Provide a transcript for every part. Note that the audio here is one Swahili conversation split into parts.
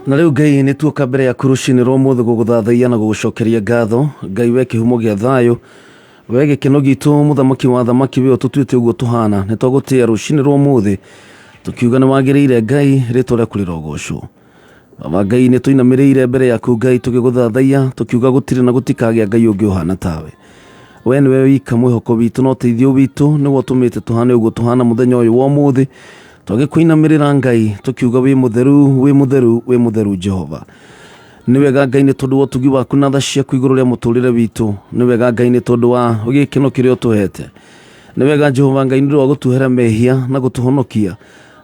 Na rĩu Ngai nĩ tuoka mbere ya kurucinĩ rwa ũmũthĩ gũgũthathaiya na gũgũcokeria ngatho. Ngai we kĩhumo gĩa thayũ, we gĩkeno gitũ, mũthamaki wa thamaki we ũtũtuĩte ũguo tũhana. Nĩ twagũtĩĩa rũcinĩ rwa ũmũthĩ tũkiuga nĩ wagĩrĩire Ngai, rĩtwa rĩaku rĩrogocwo. Baba Ngai nĩ tũinamĩrĩire mbere yaku Ngai tũgĩgũthathaiya tũkiuga gũtirĩ na gũtikagĩa Ngai ũngĩ ũhana tawe. We nĩwe wika mwĩhoko witũ na ũteithio witũ, nĩguo ũtũmĩte tũhane ũguo tũhana mũthenya ũyũ wa ũmũthĩ. Twagĩkũinamĩrĩra Ngai tũkiuga wĩ mũtheru, wĩ mũtheru, wĩ mũtheru Jehova. Nĩ wega Ngai nĩ tondũ wa ũtugi waku na tha ciaku igũrũ rĩa mũtũrĩre witũ. Nĩ wega Ngai nĩ tondũ wa gĩkeno kĩrĩa ũtũhete. Nĩ wega Jehova Ngai nĩ ũndũ wa gũtũhera mehia na gũtũhonokia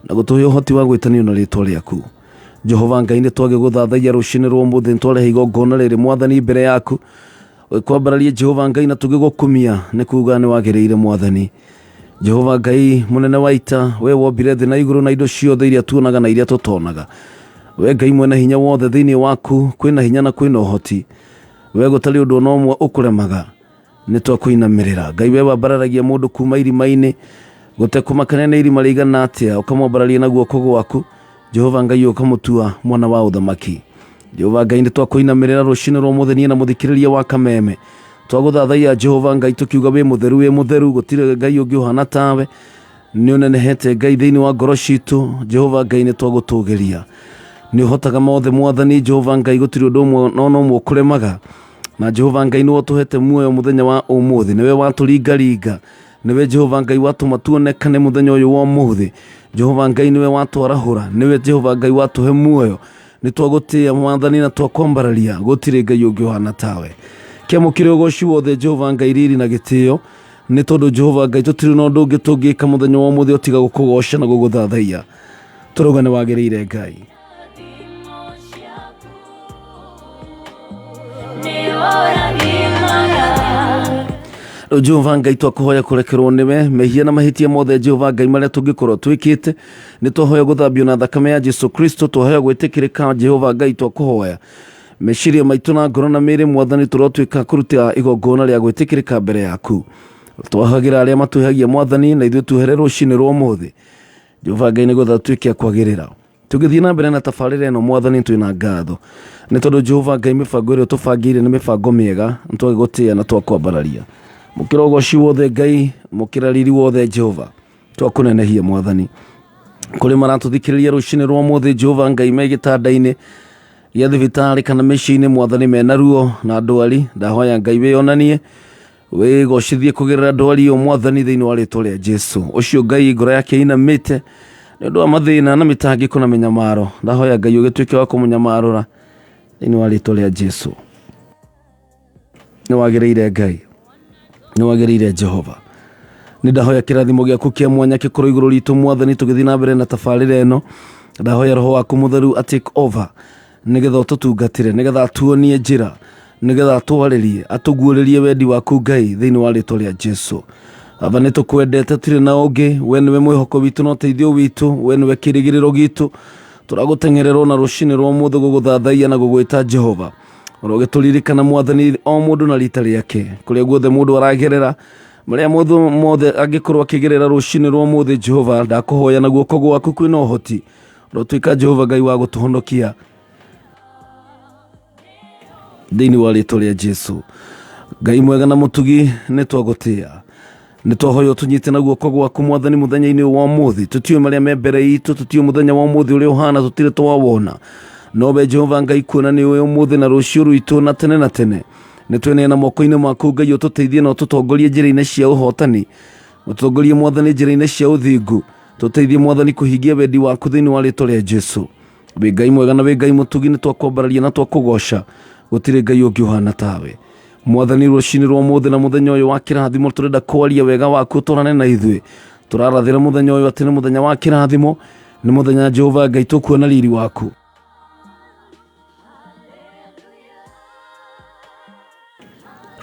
na gũtũhe ũhoti wa gwĩtanio na rĩtwa rĩaku. Jehova Ngai nĩ twagĩgũthathaiya rũcinĩ rwa ũmũthĩ, nĩ twarehe igongona rĩrĩ Mwathani mbere yaku. Kwambararia Jehova Ngai na tũgĩgũkumia nĩ kuuga nĩ wagĩrĩire Mwathani. Jehova Ngai mũnene wa ita, we wombire thĩ na igũrũ na indo ciothe iria tuonaga na iria tũtonaga. We Ngai mwene hinya wothe, thĩinĩ waku kwĩna hinya na kwĩna ũhoti. We gũtarĩ ũndũ ona ũmwe ũkũremaga. Nĩ twakũinamĩrĩra Ngai, we wambararagia mũndũ kuma irima-inĩ, gũtekũmakania nĩ irima rĩigana atĩa, ũkamwambararia na guoko gwaku. Jehova Ngai ũkamũtua mwana wa ũthamaki. Jehova Ngai nĩ twakũinamĩrĩra rũcinĩ rwa ũmũthĩ niĩ na mũthikĩrĩria wa Kameme. Twagũthathaiya Jehova Ngai tũkiuga wĩ mũtheru, wĩ mũtheru, gũtirĩ Ngai ũngĩ ũhana tawe. Nĩ ũnenehete Ngai thĩinĩ wa ngoro citũ. Jehova Ngai nĩ twagũtũũgĩria. Nĩ ũhotaga mothe Mwathani. Jehova Ngai gũtirĩ ũndũ ũmwe ũkũremaga. Na Jehova Ngai nĩ ũtũhete muoyo mũthenya wa ũmũthĩ. Nĩwe watũringaringa. Nĩwe Jehova Ngai watũma tuonekane mũthenya ũyũ wa ũmũthĩ. Jehova Ngai nĩwe watwarahũra. Nĩwe Jehova Ngai watũhe muoyo. Nĩ twagũtĩĩa Mwathani na twakwambararia, gũtirĩ Ngai ũngĩ ũhana tawe. Kĩamũkĩre ũgoci wothe Jehova Ngai, riri na gĩtĩo, nĩ tondũ Jehova Ngai tũtirĩ na ũndũ ũngĩ tũngĩka mũthenya wa ũmũthĩ ũtiga gũkũgoca na gũgũthathaiya. Tũrauga nĩ wagĩrĩire Ngai. Jehova Ngai twakũhoya kũrekerwo nĩwe mehia na mahĩtia mothe Jehova Ngai marĩa tũngĩkorwo twĩkĩte. Nĩ twahoya gũthambio na thakame ya Jesu Kristo, twahoya gwĩtĩkĩrĩka Jehova Ngai, twakũhoya meciria maitũ na ngoro na mĩĩrĩ Mwathani tũrotwĩka kũruta igongona rĩa gwĩtĩkĩrĩka mbere yaku. Twahagĩra arĩa matwĩhagia Mwathani, na ithuĩ tuohere rũcinĩ rwa ũmũthĩ Jehova Ngai nĩgetha twĩke a kwagĩrĩra. Tũgĩthiĩ na mbere na tabarĩra ĩno Mwathani, twĩna ngatho nĩ tondũ Jehova Ngai mĩbango ĩrĩa tũbangĩire nĩ mĩbango mĩega. Nĩ twagĩgũtĩĩa na twakwambararia. Mũkĩra ũgoci wothe Ngai, mũkĩra riri wothe Jehova, twakũnenehia Mwathani. Kũrĩ maratũthikĩrĩria rũcinĩ rwa ũmũthĩ Jehova Ngai me gĩtanda-inĩ gĩa thibitarĩ kana mĩciĩ-inĩ Mwathani, mena ruo na ndwari, ndahoya Ngai wĩonanie, wĩgocithie kũgerera ndwari ĩyo Mwathani thĩinĩ wa rĩtwa rĩa Jesu. Ũcio Ngai ngoro yake inamĩte nĩ ũndũ wa mathĩna na mĩtangĩko na mĩnyamaro, ndahoya Ngai ũgĩtuĩke wa kũmũnyamarũra thĩinĩ wa rĩtwa rĩa Jesu. Nĩ wagĩrĩire Ngai, nĩ wagĩrĩire Jehova. Nĩ ndahoya kĩrathimo gĩaku kĩa mwanya gĩkorwo igũrũ ritũ Mwathani, tũgĩthiĩ na mbere na tabarĩra ĩno. Ndahoya Roho waku mũtheru atake over, nĩgetha ũtũtungatĩre, nĩgetha atuonie njĩra, nĩgetha atwarĩrie, atũguũrĩrie wendi waku Ngai thĩinĩ wa rĩtwa rĩa Jesu. Baba nĩ tũkwendete, tũtirĩ na ũngĩ. We nĩwe mwĩhoko witũ na ũteithio witũ. We nĩwe kĩrĩgĩrĩro gitũ. Tũragũteng'ererwo na rũcinĩ rwa ũmũthĩ gũgũthathaiya na gũgwĩta Jehova. Ũrogĩtũririkana Mwathani o mũndũ na rita rĩake, kũrĩa guothe mũndũ aragerera, marĩa mũndũ mothe angĩkorwo akĩgerera rũcinĩ rwa ũmũthĩ Jehova, ndakũhoya na guoko gwaku kwĩna ũhoti ũrotwĩka Jehova Ngai wa gũtũhonokia thĩinĩ wa rĩtwa rĩa Jesu. Ngai mwega na mũtugi, nĩ twagũtĩĩa, nĩ twahoya ũtũnyite na guoko gwaku Mwathani mũthenya-inĩ wa ũmũthĩ. Tũtiũĩ marĩa me mbere itũ, tũtiũĩ mũthenya wa ũmũthĩ ũrĩa ũhana, tũtirĩ twawona. No we Jehova Ngai kuona nĩ ũyũ ũmũthĩ na rũciũ rwitũ na tene na tene. Nĩ tweneana moko-inĩ maku Ngai, ũtũteithie na ũtũtongorie njĩra-inĩ cia ũhotani, ũtũtongorie Mwathani njĩra-inĩ cia ũthingu, tũteithie Mwathani kũhingia wendi waku thĩinĩ wa rĩtwa rĩa Jesu. Wĩ Ngai mwega na wĩ Ngai mũtugi, nĩ twakwambararia na twakũgoca, gũtirĩ Ngai ũngĩ ũhana tawe. Mwathani rũcinĩ rwa ũmũthĩ na mũthenya ũyũ wa kĩrathimo, tũrenda kwaria wega waku, tũrane na ithuĩ, tũrarathĩra mũthenya ũyũ atĩ nĩ mũthenya wa kĩrathimo, nĩ mũthenya Jehova Ngai tũkuona riri waku.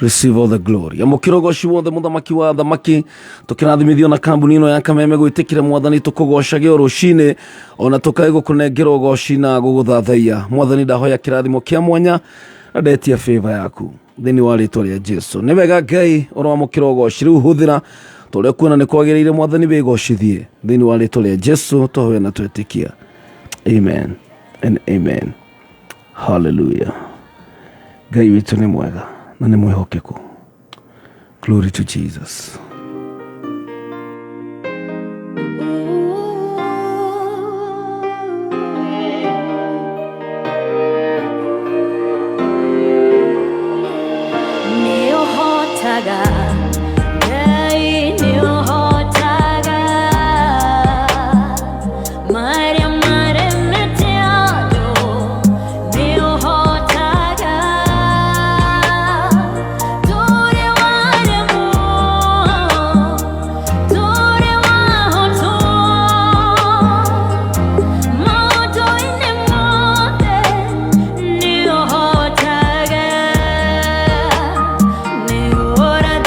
Receive all the glory. Amũkĩra ũgoci wothe mũthamaki wa thamaki, tũkĩrathimithio na kambuni ĩno ya Kameme gwĩtĩkĩra Mwathani tũkũgocage o rũcinĩ, ona tũkae gũkũnengera ũgoci na gũgũthathaiya. Mwathani ndahoya kĩrathimo kĩa mwanya na ndetia favor yaku thĩinĩ wa rĩtwa rĩa Jesu. Nĩ wega Ngai ũroamũkĩra ũgoci, rĩu hũthĩra tũrĩa kuona nĩ kwagĩrĩire Mwathani wĩgocithie thĩinĩ wa rĩtwa rĩa Jesu twahoya na twetĩkia. Amen and amen. Hallelujah. Ngai witũ nĩ mwega na nĩ mwĩhokeku. Glory to Jesus.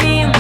Dim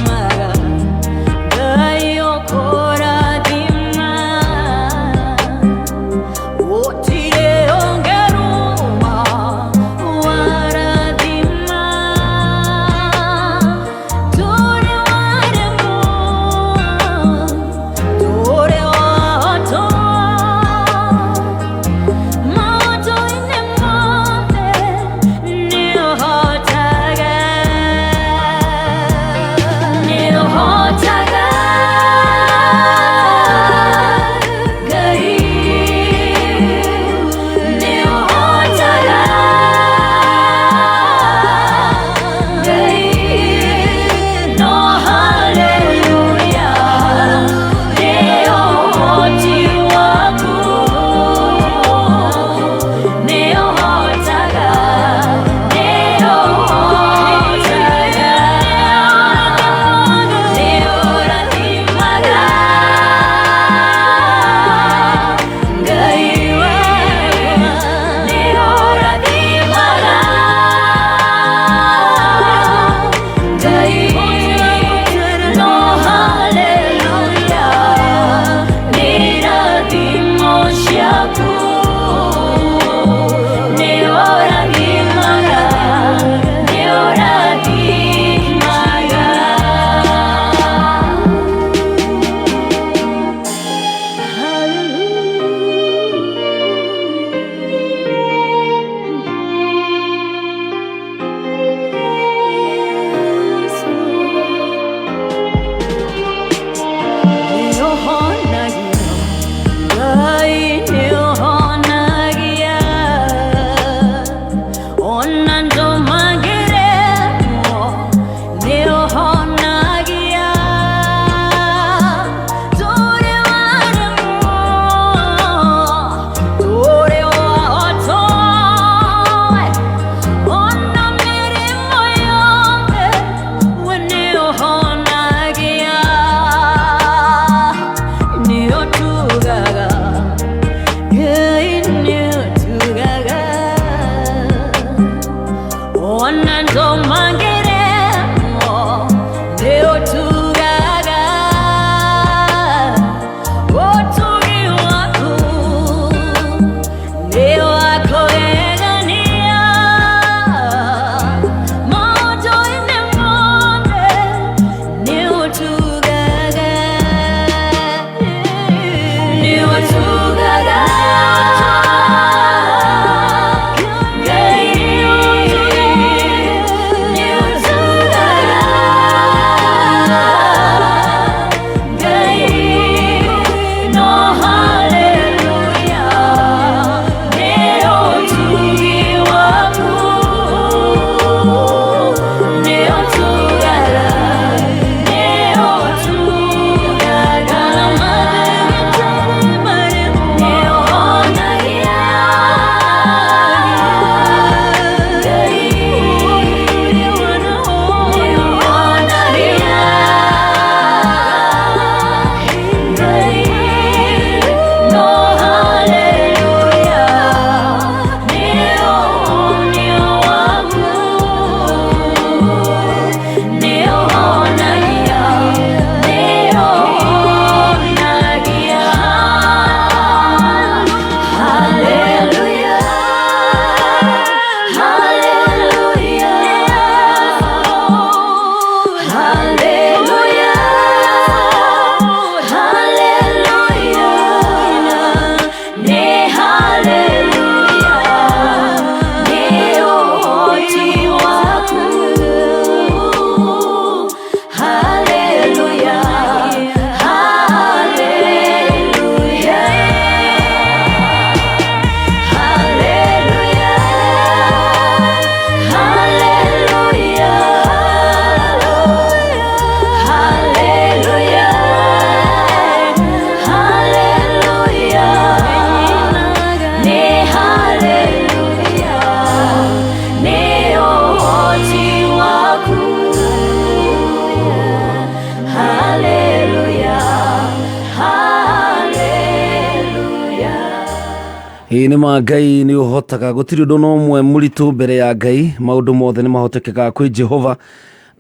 nĩ ma Ngai nĩ ũhotaga gũtirĩ ũndũ no ũmwe mũritũ mbere ya Ngai maũndũ mothe nĩ mahotekekaga kwĩ Jehova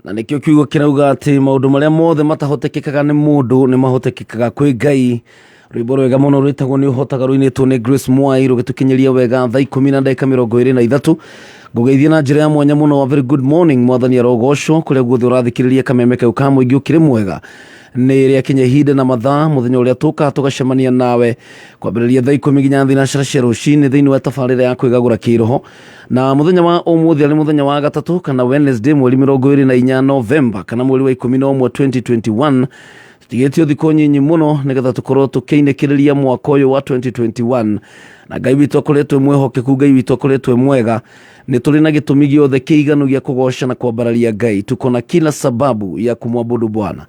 na nĩkĩo kiugo kĩrauga atĩ maũndũ marĩa mothe matahotekekaga nĩ mũndũ nĩ mahotekekaga kwĩ Ngai. Rwĩmbo rwega mũno rwĩtagwo nĩ ũhotaga rũinĩtwo nĩ Grace Mwai rũgĩtũkinyĩria wega thaa 10:23 ngũgeithia na njĩra ya mwanya mũno wa very good morning mwathani arogocwo kũrĩa guothe ũrathikĩrĩria kameme kau ka mũingĩ ũkĩrĩ mwega nĩ rĩakinya ihinda na mathaa mũthenya ũrĩa tũka tũgacemania nawe kwambĩrĩria thaa 10 nginya thinacara cia rũcinĩ thĩinĩ wa tabarĩra ya kwĩgagũra kĩroho na mũthenya wa ũmũthĩ arĩ mũthenya wa gatatũ kana Wednesday mweri 24 November kana mweri wa 11 2021 tigĩtio thikũ nyinyi mũno nĩgetha tũkorwo tũkĩinĩkĩrĩria mwaka ũyũ wa 2021 na Ngai witũ akoretwo mwĩhokeku Ngai witũ akoretwo mwega nĩ tũrĩ na gĩtũmi gĩothe kĩiganu gĩa kũgoca na kwambararia Ngai tuko na kila sababu ya kumwabudu Bwana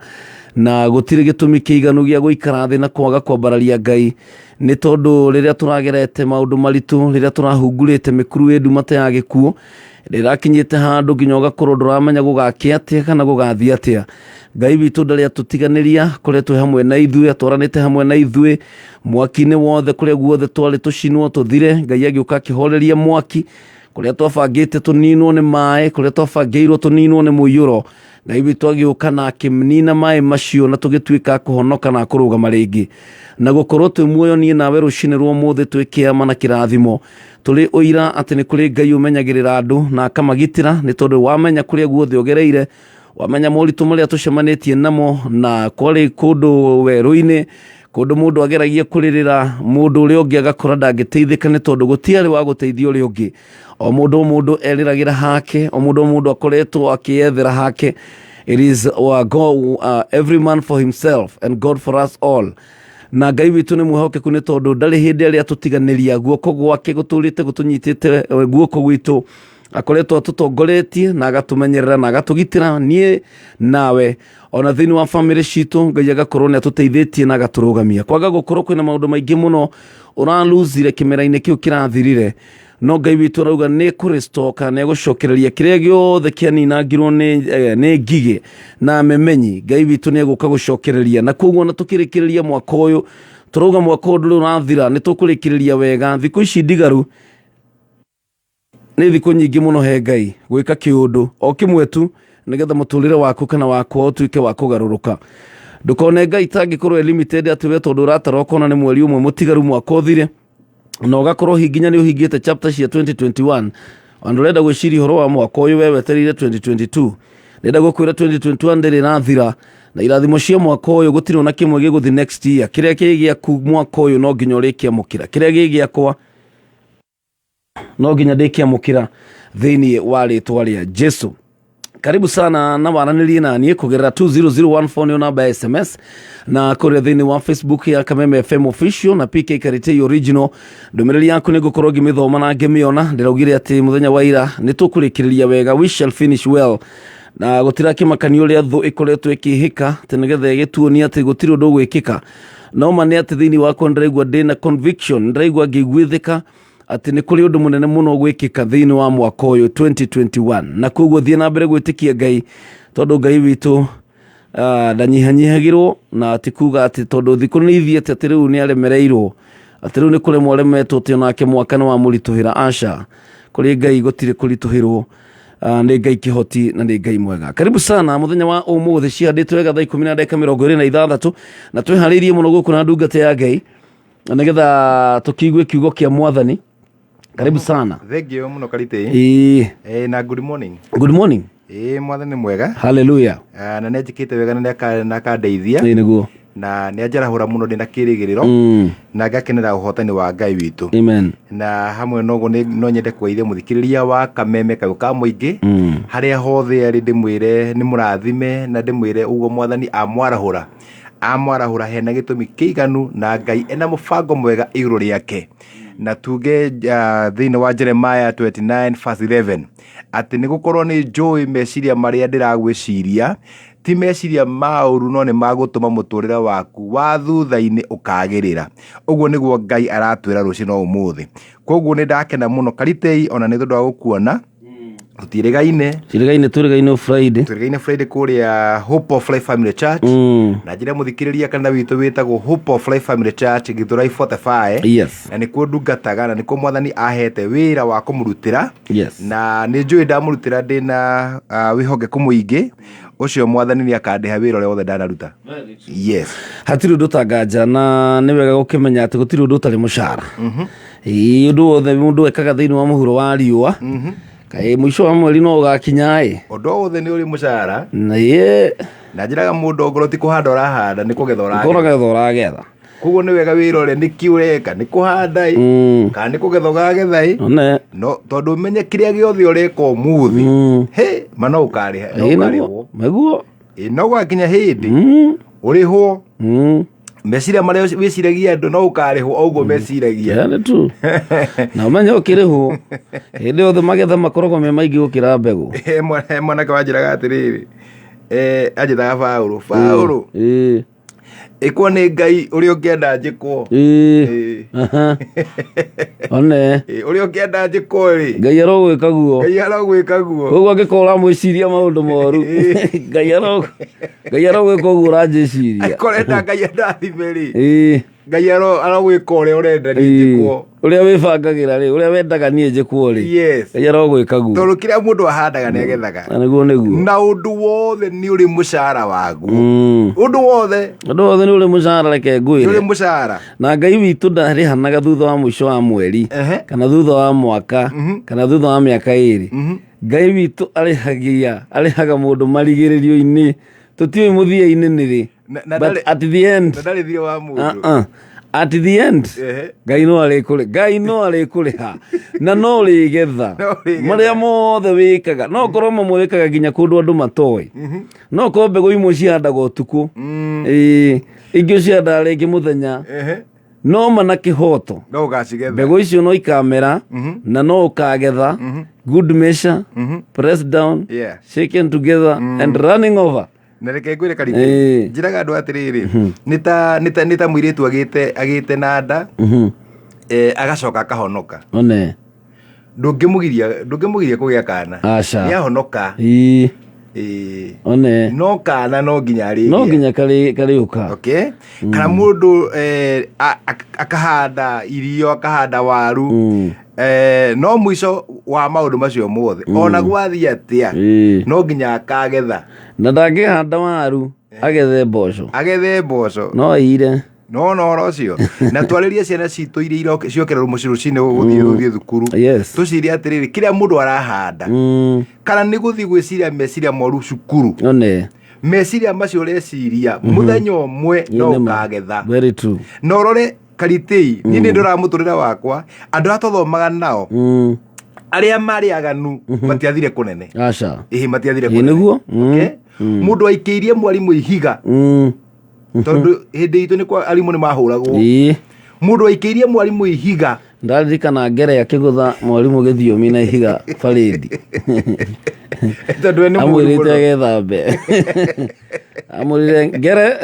na gũtirĩ gĩtũmi kĩiganu gĩa gũikara thĩ na kwaga kwambararia Ngai nĩ tondũ rĩrĩa tũragerete maũndũ maritũ rĩrĩa tũrahungurĩte mĩkuru ĩndumate ya gĩkuũ rĩrakinyĩte handũ nginya ũgakorwo ndũramenya gũgakĩa atĩa kana gũgathiĩ atĩa. Ngai witũ ndarĩ atũtiganĩria kũrĩa twĩ hamwe na ithuĩ atwaranĩte hamwe na ithuĩ mwaki-inĩ wothe kũrĩa guothe twarĩ tũcinwo tũthire Ngai agĩũka akĩhoreria mwaki kũrĩa twabangĩte tũninwo nĩ maĩ kũrĩa twabangĩirwo tũninwo nĩ mũiyũro Ngai witũ agĩũka na akĩnina maĩ macio na tũgĩtuĩka kũhonoka na kũrũgama rĩngĩ na gũkorwo twĩ muoyo niĩ nawe rũcinĩ rwa ũmũthĩ twĩ kĩama na kĩrathimo tũrĩ ũira atĩ nĩ kũrĩ Ngai ũmenyagĩrĩra andũ na akamagitĩra nĩ tondũ wamenya kũrĩa guothe ũgereire wamenya moritũ marĩa tũcemanĩtie namo na kwarĩ kũndũ werũ-inĩ kũndũ mũndũ ageragia kũrĩrĩra mũndũ ũrĩa ũngĩ agakora ndangĩteithĩka nĩ tondũ gũtiarĩ wa gũteithia ũrĩa ũngĩ o mũndũ eriragĩra hake o mũndũ akoretwo akĩethera hake. It is every man for himself and God for us all. Na Ngai witũ nĩ mwĩhokeku nĩ tondũ ndarĩ hĩndĩ ĩrĩa tũtiganĩria guoko gwake gũtũrĩte gũtũnyitĩte guoko gwitũ akoretwo atũtongoretie na agatũmenyerera na agatũgitĩra niĩ nawe ona thĩinĩ wa family citũ Ngai agakorwo nĩ atũteithĩtie na agatũrũgamia kwaga gũkorwo kwĩna maũndũ maingĩ mũno ũraluzire kĩmera-inĩ kĩu kĩrathirire no Ngai witũ arauga nĩ kũrestore kana nĩ gũcokereria kĩrĩa gĩothe kĩaninangirwo nĩ ngigĩ na memenyi Ngai witũ nĩ egũka gũcokereria na koguo na tũkĩrĩkĩrĩria mwaka ũyũ tũrauga mwaka ũyũ ndũrĩ ũrathira nĩ tũkũrĩkĩrĩria wega thikũ ici ndigaru nĩ thikũ nyingĩ mũno he Ngai gwĩka kĩũndũ o kĩmwe tu nĩgetha mũtũrĩre waku kana wakwa ũtuĩke wa kũgarũrũka ndũkone Ngai tangĩkorwo limited atĩ we tondũ ũratara ũkona nĩ mweri ũmwe mũtigaru mwaka ũthire na ũgakorwo nginya nĩ ũhingĩte chapter cia 2021 ona ũrenda gwĩciria ũhoro wa mwaka ũyũ we wetereire 2022 ndĩrenda gũkwĩra 2021 ndĩrĩ ĩrathira na irathimo cia mwaka ũyũ gũtirĩ na kĩmwe gĩgũthi next year kĩrĩa kĩgĩaku mwaka ũyũ no nginya ũrĩkĩamũkĩra kĩrĩa gĩgĩakwa no nginya ndĩkĩamũkĩra thĩinĩ wa rĩtwa rĩa Jesu. Karibu sana na waranĩrie na niĩ kũgerera 20014 nĩ namba ya SMS na kũrĩa thĩinĩ wa Facebook ya Kameme FM official na PK Karitei original ndũmĩrĩri yaku nĩ ngũkorwo ngĩmĩthoma na ngĩmĩona ndĩraugire atĩ mũthenya wa ira nĩ tũkũrĩkĩrĩria wega we shall finish well na gũtira kĩmakania ũrĩa thũ ĩkoretwo ĩkĩhĩka atĩ nĩgetha ĩgĩtuonia atĩ gũtirĩ ũndũ ũgwĩkĩka no ma nĩ atĩ thĩinĩ wakwa ndĩraigua ndĩna conviction ndĩraigua ngĩiguithĩka atĩ nĩ kũrĩ ũndũ mũnene mũno gwĩkĩka thĩinĩ wa mwaka ũyũ 2021 na koguo thiĩ na mbere gwĩtĩkia Ngai tondũ Ngai witũ ndanyihanyihagĩrwo na atĩ kuga atĩ tondũ thikũ nĩ ithiĩte atĩ rĩu nĩ aremereirwo atĩ rĩu nĩ kũremwo aremetwo atĩ onake mwaka nĩ wa mũritũhĩra aca kũrĩ Ngai gũtirĩ kũritũhĩrwo nĩ Ngai kĩhoti na nĩ Ngai mwega. Karibu sana mũthenya wa ũmũthĩ ciandĩtwo wega thaa 10:26 na twĩharĩirie mũno gũkũ na ndungata ya Ngai nĩgetha tũkiigue kiugo kĩa mwathani. Karibu sana. Thank you muno Karitei. Na good morning. Good morning. Mwathani mwega. Hallelujah. Na nĩ njĩkĩte wega na akandeithia. Nĩguo. Na nĩ anjarahũra mũno ndĩna kĩrĩgĩrĩro na ngakenera ũhotani wa Ngai witũ. Amen. Na hamwe noguo no nyende kũgeithia mũthikĩrĩria wa Kameme kau ka mũingĩ harĩa hothe arĩ ndĩmwĩre nĩ mũrathime na ndĩmwĩre ũguo mwathani amwarahũra hena gĩtũmi kĩiganu na Ngai ena mũbango mwega igũrũ rĩake na tuge thĩinĩ wa Jeremiah 29:11 atĩ nĩ gũkorwo nĩ njũĩ meciria marĩa ndĩragwĩciria ti meciria maũru no nĩ magũtũma mũtũrĩre waku wa thutha-inĩ ũkagĩrĩra ũguo nĩguo Ngai aratwĩra rũciũ no ũmũthĩ koguo nĩ ndakena mũno Karitei ona nĩ tondũ wa gũkuona tũtiregaine Friday kũrĩa Hope of Life Family Church na njĩra mũthikĩrĩria kana witũ wĩtagwo Hope of Life Family Church Githurai 45 na nĩkuo ndungataga na nĩkuo Mwathani ahete wĩra wa kũmũrutĩra na nĩ njũĩ ndamũrutĩra ndĩna wĩhokeku mũingĩ ũcio Mwathani nĩ akandĩha wĩra ũrĩa wothe ndanaruta. Hatirĩ ũndũ tanganja na nĩ wega gũkĩmenya atĩ gũtirĩ ũndũ ũtarĩ mũcara. Ũndũ wothe mũndũ ekaga thĩinĩ wa mũhuro wa riũa mũico wa mweri no ũgakinya ũndũ wothe nĩ ũrĩ mũcara na njĩraga mũndũ ongorwo ti kũhanda ũrahanda nĩ kũgetha ũragetha. Koguo nĩ wega wĩra ũrĩa nĩkĩ ũreka nĩ kũhanda kana nĩ kũgetha ũgagetha no tondũ ũmenye kĩrĩa gĩothe ũreka ũmũthĩ ma no ũkarĩhwo no gwakinya hĩndĩ ũrĩhwo meciria marĩa wĩciragia andũ no ũkarĩhwo o ũguo meciragia na ũmenye ũkĩrĩhwo hĩndĩ yothe magetha makoragwo me maingĩ gũkĩra mbegũ. Mwanake wanjĩraga atĩrĩrĩ anjĩtaga Paũlũ ĩkwo nĩ Ngai ũrĩa ũngĩenda njĩkwo ũrĩa ũngĩenda njĩkwo Ngai arogwĩka guo koguo angĩkorwo ũramwĩciria maũndũ moru Ngai arogwĩka ũguo ũranjĩciria akoreta Ngai andathime Ngai arogwĩka ũrĩa ũrenda njĩkwo ũrĩa wĩbangagĩra ũrĩa wendaga niĩ njĩkwo Ngai arogwĩka guo tondũ kĩrĩa mũndũ ahandaga nĩ agethaga na ũndũ wothe nĩ ũrĩ mũcara waguo ũndũ wothe nĩ ũrĩ mũcara reke ngwĩre ũrĩ mũcara na Ngai witũ ndarĩhanaga thutha wa mũico wa mweri kana thutha wa mwaka kana thutha wa mĩaka ĩrĩ. Ngai witũ arĩhaga mũndũ marigĩrĩrio-inĩ tũtiũĩ mũthia-inĩ nĩ but at the end at the end Ngai no arĩkũrĩha na no ũrĩgetha marĩa mothe wĩkaga no korwo mamwe wĩkaga nginya kũndũ andũ matoĩ no korwo mbegũ imwe cihandagwo ũtukũ ingĩ cihandaga rĩngĩ mũthenya no mana kĩhoto mbegũ icio no ikamera na no ũkagetha good measure pressed down shaken together and running over. Na reke ngwĩre Karitei njĩraga andũ atĩrĩrĩ nĩ ta mũirĩtu agĩte na nda agacoka akahonoka ndũngĩmũgiria kũgĩa kana nĩahonoka no kana no nginya karĩũka kana mũndũ akahanda irio akahanda waru no mũico wa maũndũ macio mothe ona gwathiĩ atĩa no nginya akagetha na ndangĩhanda waru agethe mboco no ire no ũhoro ũcio na twarĩrie ciana citũ iria ciokererwo mũciĩ rũcinĩ gũthiĩ thukuru tũcirie atĩrĩrĩ kĩrĩa mũndũ arahanda kana nĩ gũthiĩ gwĩciria meciria moru cukuru meciria macio ũreciria mũthenya ũmwe no ũkagetha na ũrore Karitei niĩ nĩ ndĩramũtũrĩra wakwa andũ arĩa tũthomaga nao arĩa marĩ aganu matiathire kũnene matiathire kũnene mũndũ aikĩirie mwarimũ ihiga tondũ hĩndĩ itũ nĩ arimũ nĩ mahũragwo mũndũ aikĩirie mwarimũ ihiga ndaririkana ngere akĩgũtha mwarimũ gĩthiomi na ihiga barĩndi amwĩrĩte agethambe amwĩrĩte ngere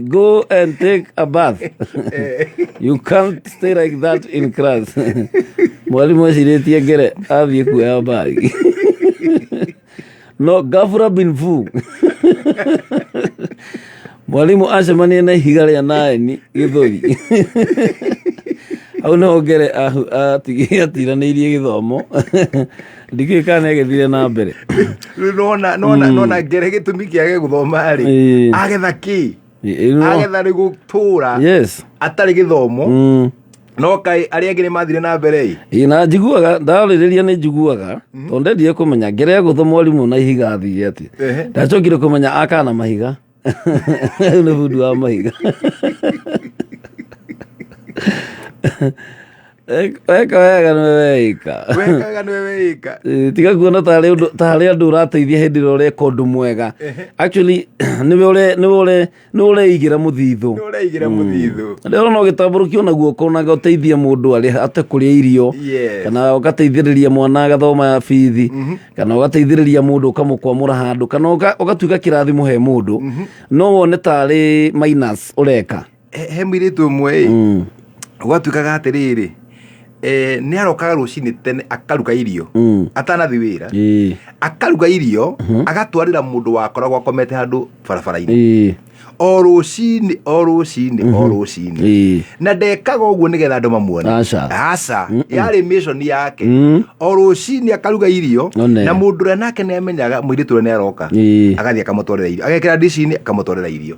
go and take a bath. You can't stay like that in class. Mwalimu acirĩtie ngere athiĩ kuoya bagi no gafura bin fu mwalimu acemania na ihiga rĩa naeni gĩthũri hau no ngere atiranĩirie gĩthomo ndikĩĩ kana agĩthire na mbere nona ngere gĩtũmi kĩage gũthoma agetha kĩ agetha nĩ gũtũra atarĩ gĩthomo no kai arĩa angĩ nĩ mathire na mbere na njiguaga ndarĩrĩria nĩ njiguaga tondũ ndendire kũmenya ngere gũtho mwarimũ na ihiga athire atĩ ndacokire kũmenya akana mahiga nĩ bundu wa mahiga weka wega nĩwe weika tiga kuona tarĩ andũ ũrateithia hĩndĩ ĩrĩa ũreka ũndũ mwega actually nĩwe ũreigĩra mũthithũ ndĩrona ũgĩtambũrũkia ona guoko na ũteithia mũndũ ate kũrĩa irio kana ũgateithĩrĩria mwana agathoma bithi kana ũgateithĩrĩria mũndũ ũkamũkwamũra handũ kana ũgatuĩka kĩrathimo he mũndũ no wone tarĩ minus ũreka he mũirĩtu ũmwe ũgatuĩkaga atĩrĩrĩ nĩ arokaga rũcinĩ tene akaruga irio atanathi wĩra akaruga irio agatwarĩra mũndũ wakoragwo akomete handũ barabara-inĩ o rũcinĩ na ndekaga ũguo nĩgetha andũ mamuone aca yarĩ mission yake o rũcinĩ akaruga irio na mũndũ ũrĩa nake nĩamenyaga mũirĩtu ũrĩa nĩaroka agathiĩ akamũtwarĩra irio agekĩra ndici-inĩ akamũtwarĩra irio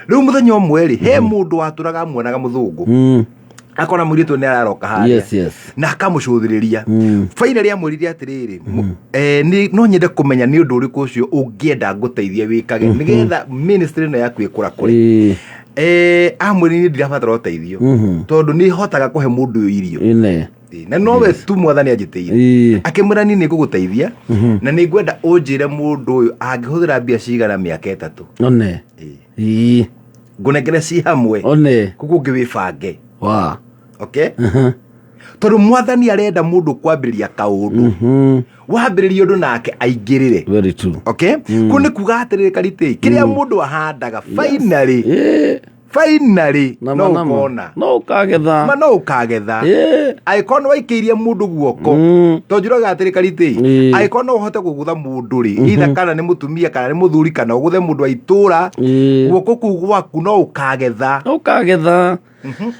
rĩu mũthenya ũmwe rĩ he mũndũ watũraga amuonaga mũthũngũ akona mũirĩtu nĩ araroka harĩa na akamũcũthĩrĩria finally amwĩrire atĩrĩrĩ no nyende kũmenya nĩ ũndũ ũrĩkũ ũcio ũngĩenda ngũteithie wĩkage nĩgetha ministry ĩno yaku ĩkũrakũre amwĩrire ndirabatara ũteithio tondũ nĩ hotaga kũhe mũndũ ũyũ irio na nowe tu mwathani anjĩtĩire akĩmwĩra niĩ nĩngũgũteithia na nĩngwenda ũnjĩre mũndũ ũyũ angĩhũthĩra mbia cigana mĩaka ĩtatũ ngũnengere ci hamwe koguo ũngĩwĩbange okay tondũ mwathani arenda mũndũ kwambĩrĩria kaũndũ wambĩrĩria ũndũ nake aingĩrĩre okay kũu nĩ kuga atĩrĩrĩ Karitei kĩrĩa mũndũ ahandaga finally no ũkona no ũkagetha angĩkorwo nĩ waikĩirie mũndũ guoko tondũ njũraga atĩrĩ Karitei angĩkorwo no ũhote kũgũtha mũndũ rĩ either kana nĩ mũtumia kana nĩ mũthuri kana ũgũthe mũndũ wa itũũra guoko kũu gwaku no ũkagetha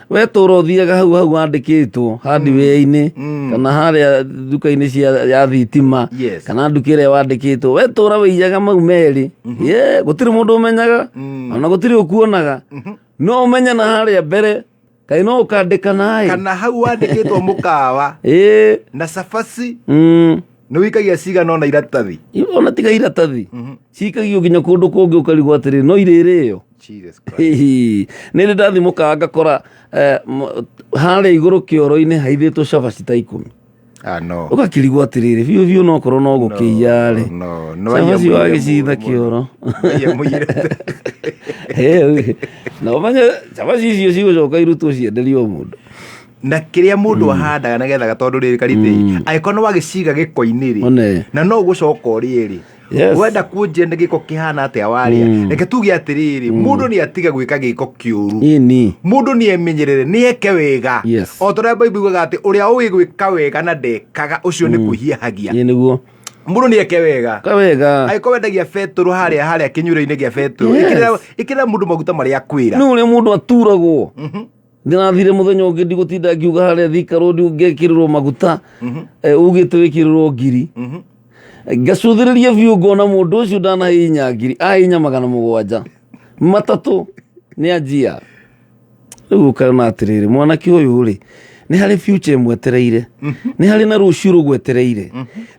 we tũra ũthiaga hau wandĩkĩtwo hardware-inĩ kana harĩa nduka-inĩ ya thitima kana nduka ĩrĩa wandĩkĩtwo we tũra wĩiyaga mau merĩ gũtirĩ mũndũ ũmenyaga ona gũtirĩ ũkuonaga no ũmenya na harĩa mbere kaĩ no ũkandĩka naĩ kana hau wandĩkĩtwo mũkawa na cabaci nĩ wĩikagia cigana ona iratathi ona tiga iratathi cikagio nginya kũndũ kũngĩ ũkarigwo atĩrĩ no irĩrĩo nĩ ndĩ ndathi mũkawa ngakora harĩa igũrũ kĩoro-inĩ haithĩtwo cabaci ta 10 ũgakĩrigwo atĩrĩrĩ biũ no korwo no gũkĩiya-rĩ cabaci wagĩcitha kĩoro na ũmenye cabaci icio cigũcoka irutwo cienderio mũndũ na kĩrĩa mũndũ ahandaga nĩgetha tondũ rĩrĩ Karitei angĩkorwo nĩ wagĩciga gĩko-inĩ-rĩ na no ũgũcoka ũrĩe-rĩ wenda kũnjĩra nĩ gĩko kĩhana atĩa warĩa reke tuge atĩrĩrĩ mũndũ nĩ atiga gwĩka gĩko kĩũru mũndũ nĩ emenyerere nĩ eke wega o tondũ Bible yugaga atĩ ũrĩa ũĩ gwĩka wega na ndekaga ũcio nĩ kwĩhiahagia mũndũ nĩ eke wega angĩkorwo wendagia betũrũ harĩa kĩnyuĩro-inĩ gĩa betũrũ ĩkĩrĩra mũndũ maguta marĩa akwĩra nĩ ũrĩa mũndũ aturagwo ndĩrathire mũthenya ũngĩ ndigũtinda ngiuga harĩa Thika Road ngekĩrĩrwo maguta ugĩte wĩkĩrĩrwo ngiri ngacũthĩrĩria biũ ngona mũndũ ũcio ndanahihinya ngiri ahihinya 700 matatũ nĩ anjia rĩu ũkana atĩrĩrĩ mwanake ũyũ-rĩ nĩ harĩ future mwetereire nĩ harĩ na rũciũ rũgwetereire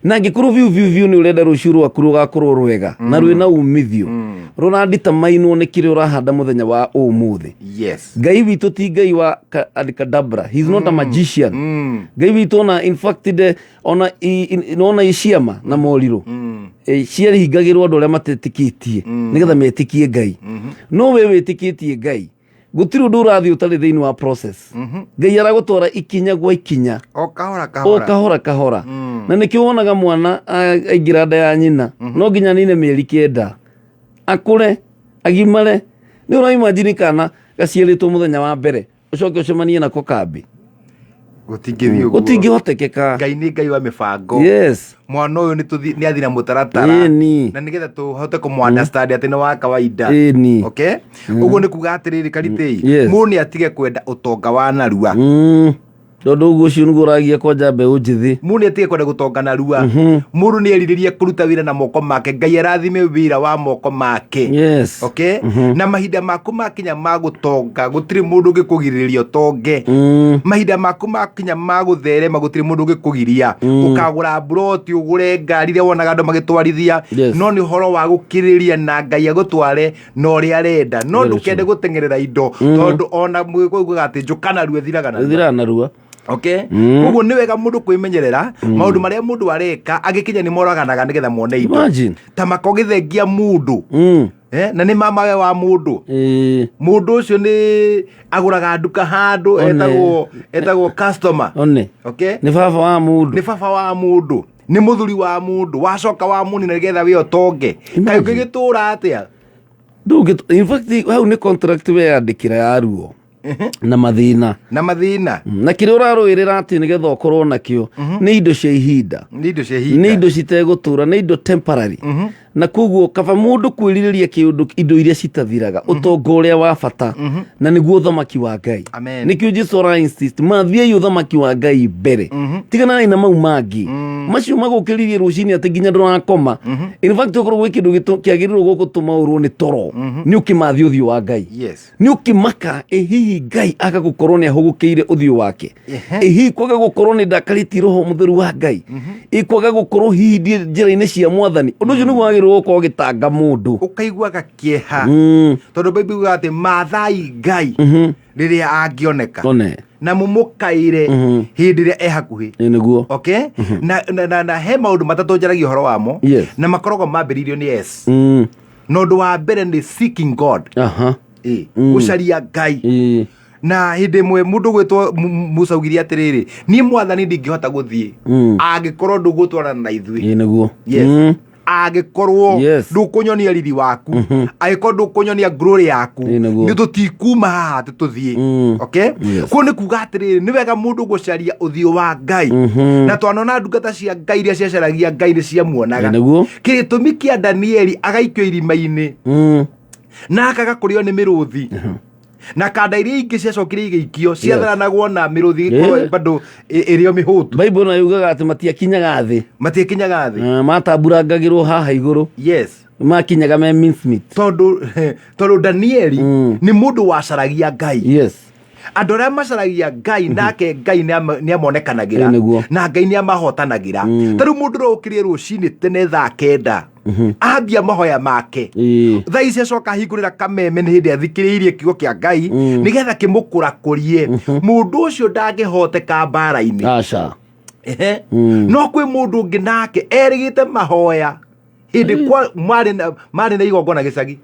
na angĩkorwo biũ nĩ ũrenda rũciũ rwaku rũgakorwo rwega na rwĩna umithio rũranditamainwo nĩ kĩrĩa ũrahanda mũthenya wa ũmũthĩ Ngai witũ ti Ngai wa kadabra, he is not a magician. Ngai witũ ona in fact ona iciama na morirũ ciarihingagĩrwo andũ arĩa matetĩkĩtie nĩgetha metĩkie Ngai no we wĩtĩkĩtie Ngai gũtirĩ ũndũ ũrathiĩ ũtarĩ thĩinĩ wa process Ngai aragũtwara ikinya gwa ikinya o kahora na nĩkĩo wonaga mwana aingĩra nda ya nyina no nginya nine mĩeri 9 akũre agimare nĩ ũraimagine kana gaciarĩtwo mũthenya wa mbere ũcoke ũcemanie nako kambĩ gũtingĩhotekeka. Ngai nĩ Ngai wa mĩbango mwana ũyũ nĩ athi na mũtaratara na nĩgetha tũhote kũmũ-understand atĩ nĩ wa kawaida ũguo nĩ kuga atĩrĩrĩ Karitei mũndũ nĩ atige kwenda ũtonga wa narua tondũ ũguo ũcio nĩguo ũragia kwanja mbeũ njĩthĩ mũndũ nĩ atige kwenda gũtonga narua mũndũ nĩ erirĩrie kũruta wĩra na moko make Ngai arathime wĩra wa moko make na mahinda maku makinya ma gũtonga gũtirĩ mũndũ ũngĩkũgirĩrĩria ũtonge mahinda maku makinya ma gũtherema gũtirĩ mũndũ ũngĩkũgiria ũkagũra mburoti ũgũre ngari iria wonaga andũ magĩtwarithia no nĩ ũhoro wa gũkirĩrĩria na Ngai agũtware na ũrĩa arenda no ndũkende gũteng'erera indo tondũ ona mũgĩkuuga atĩ njũka narua ĩthiraga narua ũguo nĩ wega mũndũ kwĩmenyerera maũndũ marĩa mũndũ areka agĩkinya nĩ moraganaga nĩgetha mone indo ta makogithengia mũndũ na nĩ mamawe wa mũndũ mũndũ ũcio nĩ agũraga nduka handũ etagwo customer nĩ baba wa mũndũ nĩ mũthuri wa mũndũ wacoka wa mũnina nĩgetha wĩ ũtonge kaĩ ũngĩgĩtũra atĩa in fact hau nĩ contract we yandĩkĩra ya ruo na mathĩna na kĩrĩa ũrarũĩrĩra atĩ nĩgetha ũkorwo nakĩo nĩ indo cia ihinda nĩ indo citegũtũra nĩ indo temporary na koguo kaba mũndũ kwĩrirĩria kĩũndũ indo iria citathiraga ũtonga ũrĩa wa bata na nĩguo ũthamaki wa Ngai nĩkĩo Jesũ ara insist mathiei ũthamaki wa Ngai mbere tiganai na mau mangĩ macio magũkĩririe rũcinĩ atĩ nginya ndũrakoma in fact ũkorwo gwĩ kĩndũ kĩagĩrĩirwo gũgũtũma ũrwo nĩ toro nĩ ũkĩmathi ũthiũ wa Ngai nĩ ũkĩmaka hihi Ngai agagũkorwo nĩ ahũgũkĩire ũthiũ wake hihi kwaga gũkorwo nĩ ndakarĩtie Roho Mũtheru wa Ngai kwaga gũkorwo hihi njĩra-inĩ cia Mwathani ũndũ ũcio nĩguo wagĩrĩirwo gũkorwo ũgĩtanga mũndũ ũkaiguaga kĩeha tondũ Bible yugaga atĩ mathai Ngai rĩrĩa angĩoneka na mũmũkaire hĩndĩ ĩrĩa hakuhĩ nĩguo okay na he maũndũ matatũ njaragia ũhoro wamo na makoragwo mambĩrĩirio nĩ na ũndũ wa mbere nĩ seeking God gũcaria Ngai na hĩndĩ ĩmwe mũndũ gwĩtwo Musa augire atĩrĩrĩ niĩ Mwathani ndingĩhota gũthiĩ angĩkorwo ndũgũtwarana na ithuĩ nĩguo angĩkorwo ndũkũnyonia riri waku angĩkorwo ndũkũnyonia glory yaku nĩ tũtikuma haha tũthiĩ okay kuo nĩ kuga atĩrĩrĩ nĩ wega mũndũ gũcaria ũthiũ wa Ngai na twanona ndungata cia Ngai iria ciacaragia Ngai nĩ ciamuonaga gĩtũmi kĩa Danieli agaikio irima-inĩ na akagakũrĩo nĩ mĩrũthi na kanda iria ingĩ ciacokire igĩikio ciatharanagwo na mĩrũthi gĩkorwo bado ĩrĩo mĩhũtu Bible na yugaga atĩ matiakinyaga thĩ matamburangagĩrwo haha igũrũ makinyaga me mincemeat tondũ Danieli nĩ mũndũ wacaragia Ngai andũ arĩa macaragia Ngai nake Ngai nĩ amonekanagĩra na Ngai nĩ amahotanagĩra tarĩu mũndũ ũrokĩrie rũcinĩ tene thaa 9 ambia mahoya make thaa ici acoka hingũrĩra kameme nĩ hĩndĩ athikĩrĩirie kiugo kĩa Ngai nĩgetha kĩmũkũrakũrie mũndũ ũcio ndangĩhoteka mbara-inĩ no kwĩ mũndũ ũngĩ nake erĩgĩte mahoya hĩndĩ marĩ na igongona gĩcagi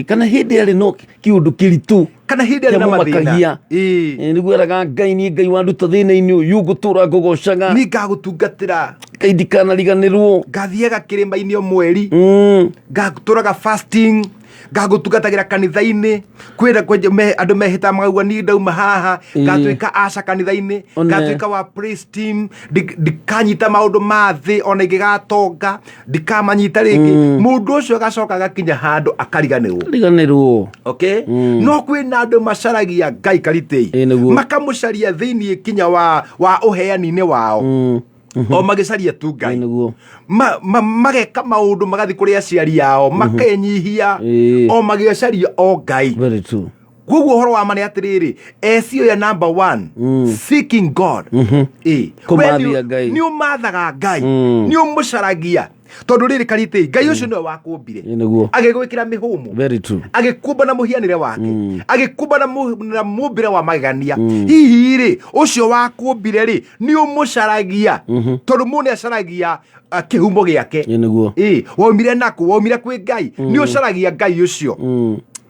kana hĩndĩ arĩ no kĩũndũ kĩritũ kana hĩndĩ arĩ na mathĩna nĩguo eraga Ngai niĩ Ngai wanduta thĩna-inĩ ũyũ ngũtũra ngũgocaga nĩ ngagũtungatĩra Ngai ndikanariganĩrwo ngathiaga kĩrĩma-inĩ o mweri ngatũraga fasting ngagũtungatagĩra kanitha-inĩ kwĩra andũ mehĩta magauga niĩ ndauma haha ngatuĩka aca kanitha-inĩ ngatuĩka wa praise team ndikanyita maũndũ ma thĩ ona ingĩgatonga ndikamanyita rĩngĩ mũndũ ũcio agacoka agakinya handũ akariganĩrwo okay no kwĩna andũ macaragia Ngai Karitei makamũcaria thĩinĩ kinya wa ũheani-inĩ wao o magĩcaria tu Ngai mageka maũndũ magathi kũrĩ aciari ao makenyihia o magĩcaria o Ngai koguo ũhoro wa ma nĩ atĩrĩrĩ ecio ya number 1 seeking God nĩ ũmathaga Ngai nĩ ũmũcaragia tondũ rĩrĩ Karitei Ngai ũcio nĩwe wakũmbire agĩgwĩkĩra mĩhũmũ agĩkumba na mũhianĩre wake agĩkumba na mũmbĩre wa magegania hihi rĩ ũcio wakũmbire rĩ nĩ ũmũcaragia tondũ mũndũ nĩacaragia kĩhumo gĩake waumire naku waumire kwĩ Ngai nĩ ũcaragia Ngai ũcio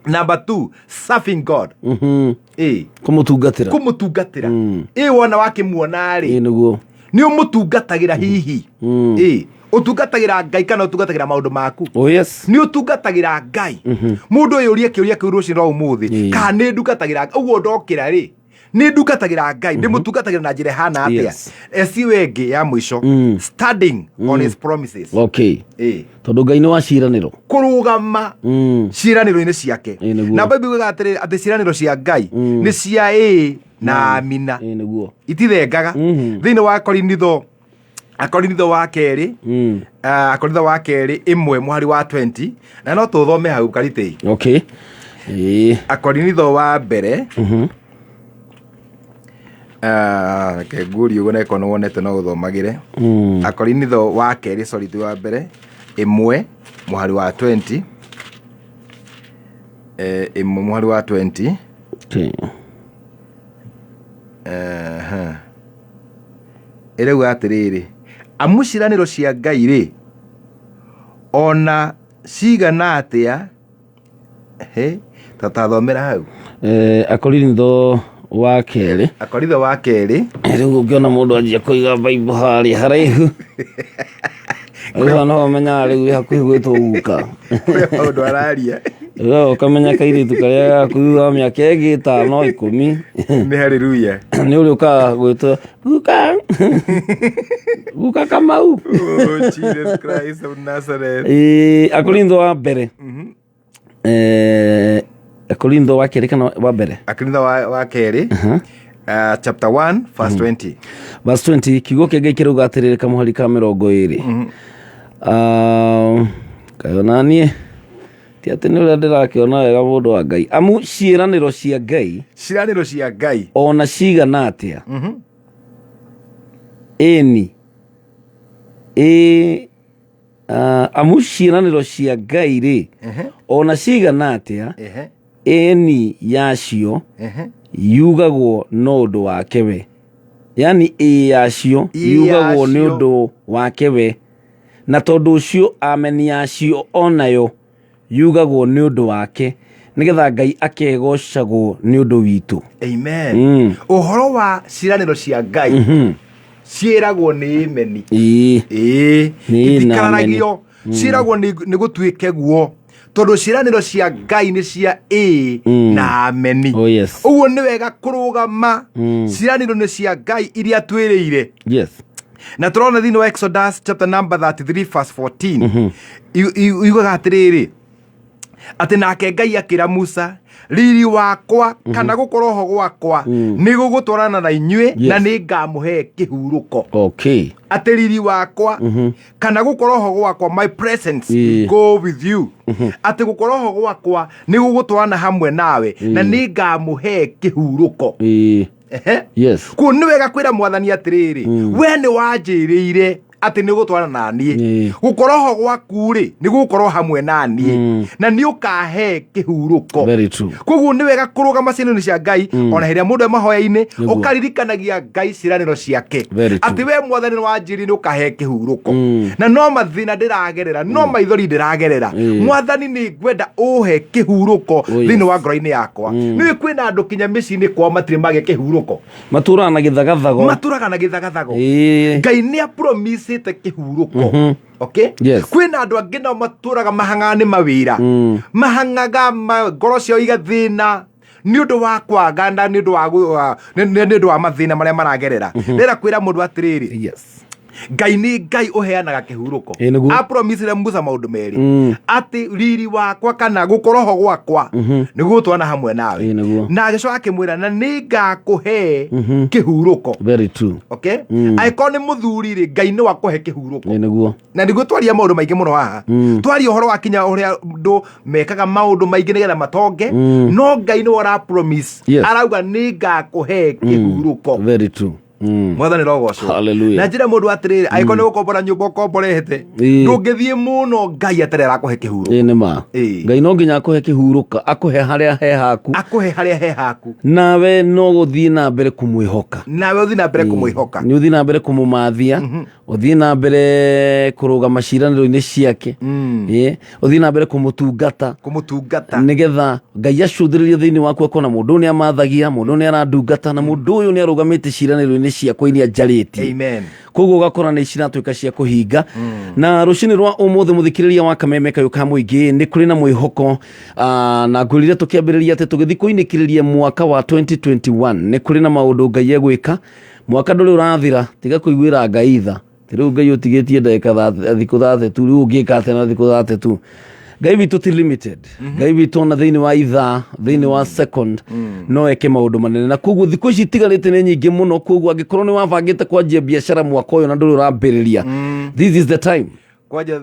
number 2 serving God kũmũtungatĩra wona wakĩmuona rĩ nĩ ũmũtungatagĩra hihi ũtungatagĩra Ngai kana ũtungatagĩra maũndũ maku nĩ ũtungatagĩra Ngai mũndũ ũyũ ũrie kĩũria kĩu rũcinĩ rwa ũmũthĩ kana nĩ ndungatagĩra ũguo ndokĩra rĩ nĩ ndungatagĩra Ngai ndĩmũtungatagĩra na njĩra hana atĩa eci wengĩ ya mũico standing on his promises tondũ Ngai nĩ wa ciĩranĩro kũrũgama ciĩranĩro-inĩ ciake na Bible yugaga atĩ ciĩranĩro cia Ngai nĩ cia na amina itithengaga thĩinĩ wa Akorinitho wa kerĩ ĩmwe mũhari wa 20 na no tũthome hau Karitei Akorinitho wa mbere reke ngũrie ũguo na ĩkorwo nĩwonete no ũthomagĩre Akorinitho wa kerĩ ti wa mbere ĩmwe mũhari wa 20 ĩmwe mũhari wa 20 ĩrauga atĩrĩrĩ amuciranĩro cia Ngai rĩ ona cigana atĩa tatathomera hau Akorinitho wa kerĩ rĩu ũngĩona mũndũ anjia kũiga Bible harĩa haraihu no ũmenyaga rĩu hakuhĩ gwĩtwo guka maũndũ araria Ukamenya kairitu karia gaku wa miaka ĩngĩ 5 10 Nĩ haleluya. Nĩ ũrĩ ũkaga gwĩtwo guka Kamau. Oh, Jesus Christ of Nazareth. Akorintho wa mbere. Akorintho wa kerĩ kana wa mbere? Akorintho wa kerĩ. Chapter 1 verse 20. Verse 20 kiugo kĩa Ngai kĩrauga atĩrĩrĩ kamũhari ka 20. Kayonanie ti atĩ nĩ ũrĩa ndĩrakĩona wega mũndũ wa Ngai. Amu ciĩranĩro cia Ngai. Ciĩranĩro cia Ngai. Ona cigana atĩa. Ĩni. Amu ciĩranĩro cia Ngai rĩ. Ona cigana atĩa. Ĩni yacio. Yugagwo no ũndũ wake we. Yani yacio yugagwo nĩ ũndũ wake we. Na tondũ ũcio ameni yacio onayo yugagwo nĩ ũndũ wake, nĩgetha Ngai akegocagwo nĩ ũndũ witũ. Amen. Ũhoro wa ciĩranĩro cia Ngai ciĩragwo nĩ ameni. Itikaragio ciĩragwo nĩ gũtuĩke guo, tondũ ciĩranĩro cia Ngai nĩ cia na ameni. Ũguo nĩ wega kũrũgama ciĩranĩro nĩ cia Ngai iria twĩrĩire. Na tũrona thĩinĩ wa Exodus chapter number 33 verse 14 yugaga atĩrĩrĩ, atĩ nake Ngai akĩra Musa, riri wakwa kana gũkorwo ho gwakwa nĩ gũgũtwarana na inyuĩ na nĩ ngamũhe kĩhurũko. Atĩ riri wakwa kana gũkorwo ho gwakwa, my presence go with you. Atĩ gũkorwo ho gwakwa nĩ gũgũtwarana hamwe nawe na nĩ ngamũhe kĩhurũko. Kuo nĩ wega kwĩra Mwathani atĩrĩrĩ, we nĩ wanjĩrĩire atĩ nĩ gũtwarana na niĩ. Gũkorwo ho gwaku rĩ nĩ gũkorwo hamwe na niĩ na nĩ ũkahe kĩhurũko. Koguo nĩ wega kũrũgama ciĩranĩro cia Ngai ona hĩndĩ mũndũ mahoya-inĩ ũkaririkanagia Ngai ciĩranĩro ciake, atĩ we Mwathani nĩ wanjĩrĩire nĩ ũkahe kĩhurũko. Na no mathĩna ndĩragerera, no maithori ndĩragerera, Mwathani nĩ ngwenda ũhe kĩhurũko thĩinĩ wa ngoro-inĩ yakwa. Nĩ kwĩna andũ kinya mĩciĩ-inĩ kwao matirĩ magĩa kĩhurũko, matũraga na gĩthagathago. Ngai nĩ promise kĩhurũko. Kwĩna andũ angĩ nao matũraga mahangaga nĩ mawĩra, mahangaga ngoro ciao igathĩna nĩ ũndũ wa kwaga na nĩ ũndũ wa mathĩna marĩa maragerera. Ndĩra kwĩra mũndũ atĩrĩrĩ, Ngai nĩ Ngai ũheanaga kĩhurũko. Apromisire Musa maũndũ merĩ, atĩ riri wakwa kana gũkorwo ho gwakwa nĩ gũtwarana hamwe nawe, na agĩcoka akĩmwĩra na nĩ ngakũhe kĩhurũko. Angĩkorwo nĩ mũthuri rĩ, Ngai nĩ wakũhe kĩhurũko. Na nĩguo twaria maũndũ maingĩ mũno haha, twaria ũhoro wa kinya ũrĩa andũ mekaga maũndũ maingĩ nĩgetha matonge, no Ngai nĩ ora promise, arauga nĩ ngakũhe kĩhurũko. Mwathani rogocwo. Na njĩra mũndũ atĩrĩrĩ, angĩkorwo nĩ gũkombora nyũmba ũkomborete, ndũngĩthiĩ mũno Ngai atarĩ arakũhe kĩhurũko. Ngai no nginya akũhe kĩhurũko, akũhe harĩa he haku, nawe no gũthiĩ na mbere kũmwĩhoka. Nĩ ũthiĩ na mbere kũmũmathia, ũthiĩ na mbere kũrũgama ciĩranĩro-inĩ ciake, ũthiĩ na mbere kũmũtungata, nĩgetha Ngai acũthĩrĩrie thĩinĩ waku akona mũndũ nĩ amathagia, mũndũ nĩ arandungata, na mũndũ ũyũ nĩ arũgamĩte ciĩranĩro-inĩ ciakwa iria njarĩtie. Koguo ũgakora nĩ ciratuĩka cia kũhinga. Na rũcinĩ rwa ũmũthĩ mũthikĩrĩria wa Kameme kayũ ka mũingĩ, nĩ kũrĩ na mwĩhoko, na ngwĩrire tũkĩambĩrĩria atĩ tũgĩthiĩ kũinĩkĩrĩria mwaka wa 2021 nĩ kũrĩ na maũndũ Ngai egwĩka. Mwaka ndũrĩ ũrathira, tiga kũiguĩra Ngai tha. Rĩu Ngai ũtigĩtie ndagĩka thikũ 30 rĩu ũngĩka atĩa na thikũ 30? Ngai witũ ti limited. Ngai witũ ona thĩinĩ wa ithaa, thĩinĩ wa second, no eke maũndũ manene. Na koguo thikũ ici itigarĩte nĩ nyingĩ mũno, koguo angĩkorwo nĩ wabangĩte kwanjia biacara mwaka ũyũ na ndũrĩ ũrambĩrĩria, this is the time. Kwanja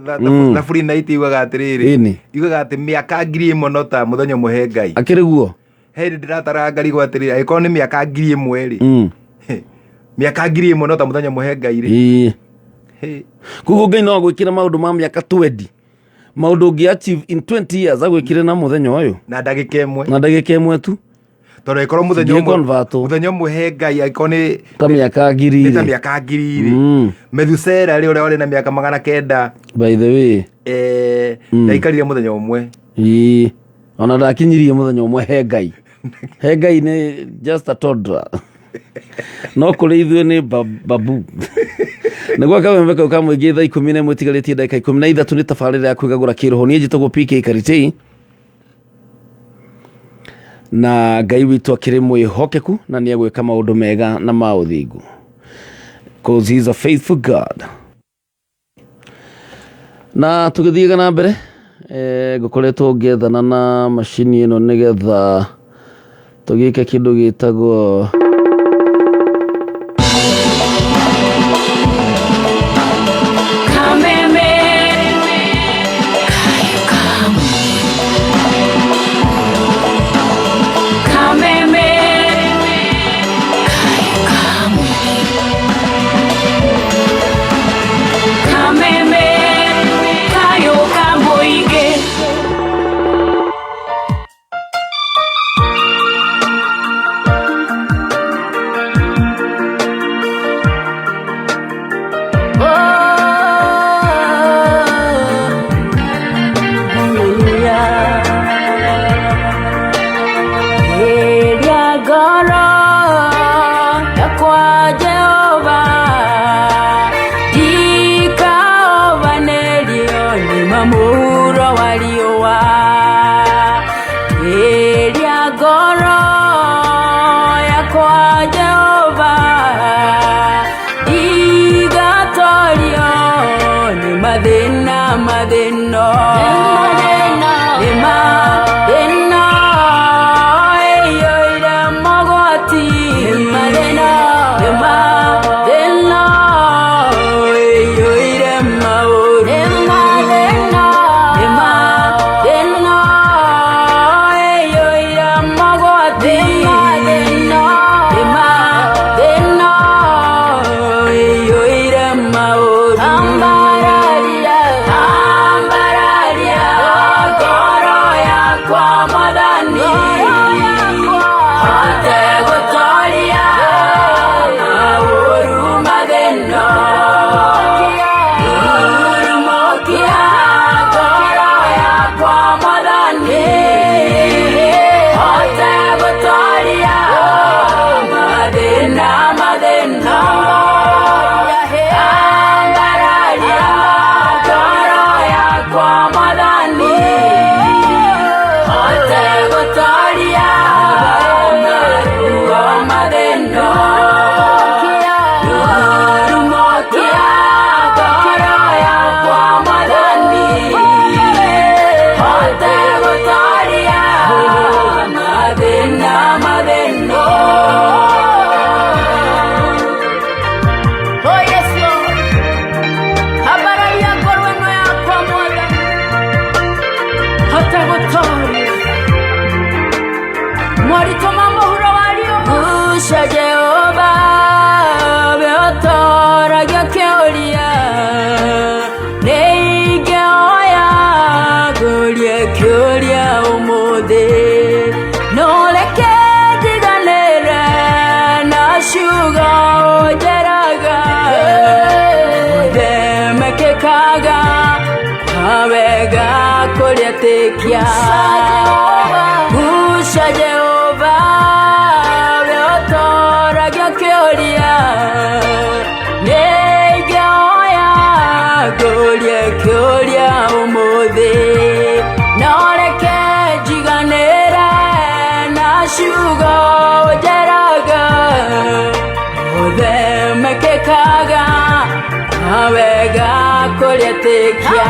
thaburi na itiugaga atĩrĩrĩ, yugaga atĩ mĩaka 1000 no ta mũthenya mũhe Ngai. Akĩrĩ guo hĩndĩ ndĩratara ngarigwo atĩrĩrĩ, angĩkorwo nĩ mĩaka 1000 rĩ, mĩaka 1000 no ta mũthenya mũhe Ngai rĩ. Koguo Ngai no agwĩkĩra maũndũ ma mĩaka 20, maũndũ ũngĩ achieve in 20 years agwĩkĩre na mũthenya ũyũ, na ndagĩka ĩmwe tu. Tondũ ĩkorwo mũthenya ũmwe he Ngai, angĩkorwo nĩ ta mĩaka 2000, Methusela rĩ ũrĩa warĩ na mĩaka 900 by the way, ndaikarire mũthenya ũmwe, ona ndakinyirie mũthenya ũmwe he Ngai. He Ngai nĩ just a toddler, no kũrĩ ithuĩ nĩ babu. Nĩguo Kameme kayũ ka mũingĩ thaa 11 itigarĩtie ndagĩka 13 nĩ tabarĩra ya kwĩgagũra kĩroho. Niĩ njĩtagwo PK Karitei, na Ngai witũ akĩrĩ mwĩhokeku na nĩ egwĩka maũndũ mega na ma ũthingu, because he is a faithful God. Na tũgĩthiĩga na mbere ngũkoretwo ngĩethana na macini ĩno nĩgetha tũgĩke kĩndũ gĩtagwo Gusha Jehova beotoragia kĩũria nĩngĩoya ngũrie kĩũria ũmũthĩ no reke njiganĩre na ciugo njeraga ũthemekekaga wega kũrĩtĩkia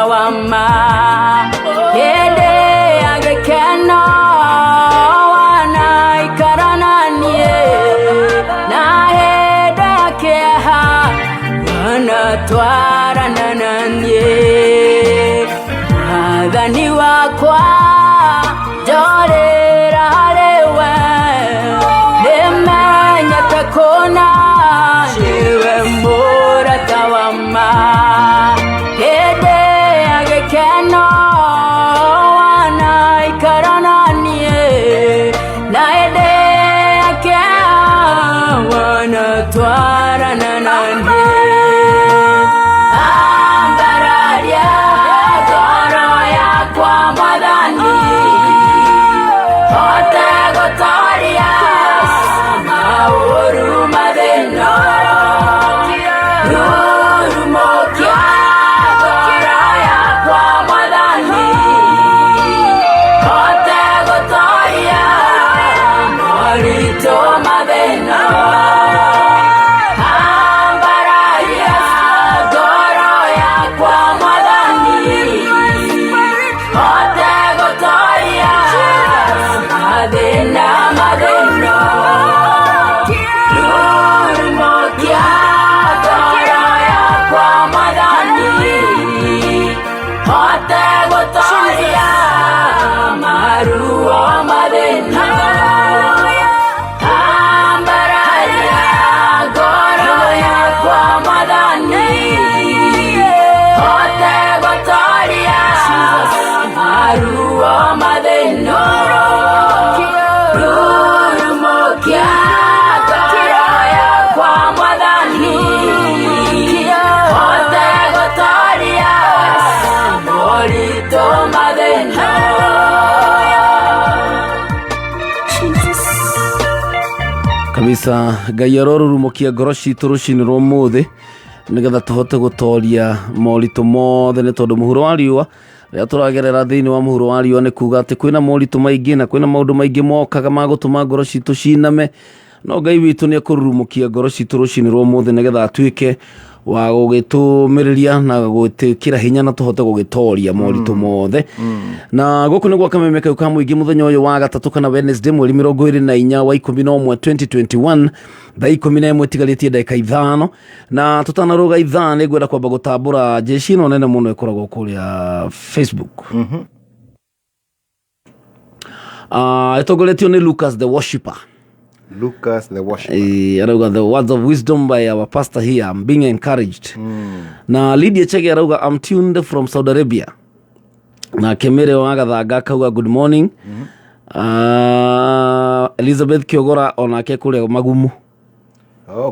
tawama hede agekeno wana ikarananie na hede akeha wana twaranananie Adhani wakwa jorera halewe Nemanya takona Shiwe mbura tawama Hede agekeno Wana ikarananie Na hede akea Wana twaranananie Kamisa Ngai arorurumukia ngoro citũ rũcinĩ rwa ũmũthĩ nĩgetha tũhote gũtoria moritũ mothe nĩ tondũ mũhuro wa riũa rĩrĩa tũragerera thĩinĩ wa mũhuro wa riũa nĩ kuuga atĩ kwĩna moritũ maingĩ na kwĩna maũndũ maingĩ mokaga ma gũtũma ngoro citũ ciname no Ngai witũ nĩ akũrurumukia ngoro citũ rũcinĩ rwa ũmũthĩ nĩgetha atuĩke wa gũgĩtũmĩrĩria na gũgĩtĩkĩra hinya na tũhote gũgĩtoria moritũ mothe na gũkũ nĩ gwa kameme kau ka mũingĩ mũthenya ũyũ wa gatatũ kana Wednesday mweri 24 wa 11 2021 thaa 11 tigarĩtie ndagĩka 5 na tũtanarũga ithaa nĩ ngwenda kwamba gũtambũra jeshi ĩno nene mũno ĩkoragwo kũrĩa Facebook ĩtongoretio nĩ Lucas the Worshipper. Lucas the Worshipper. Arauga the words of wisdom by our pastor here. I'm being encouraged. Na Lydia Chege arauga I'm tuned from Saudi Arabia. Na Kemere wagathanga kauga good morning. Elizabeth Kiogora onake kule magumu.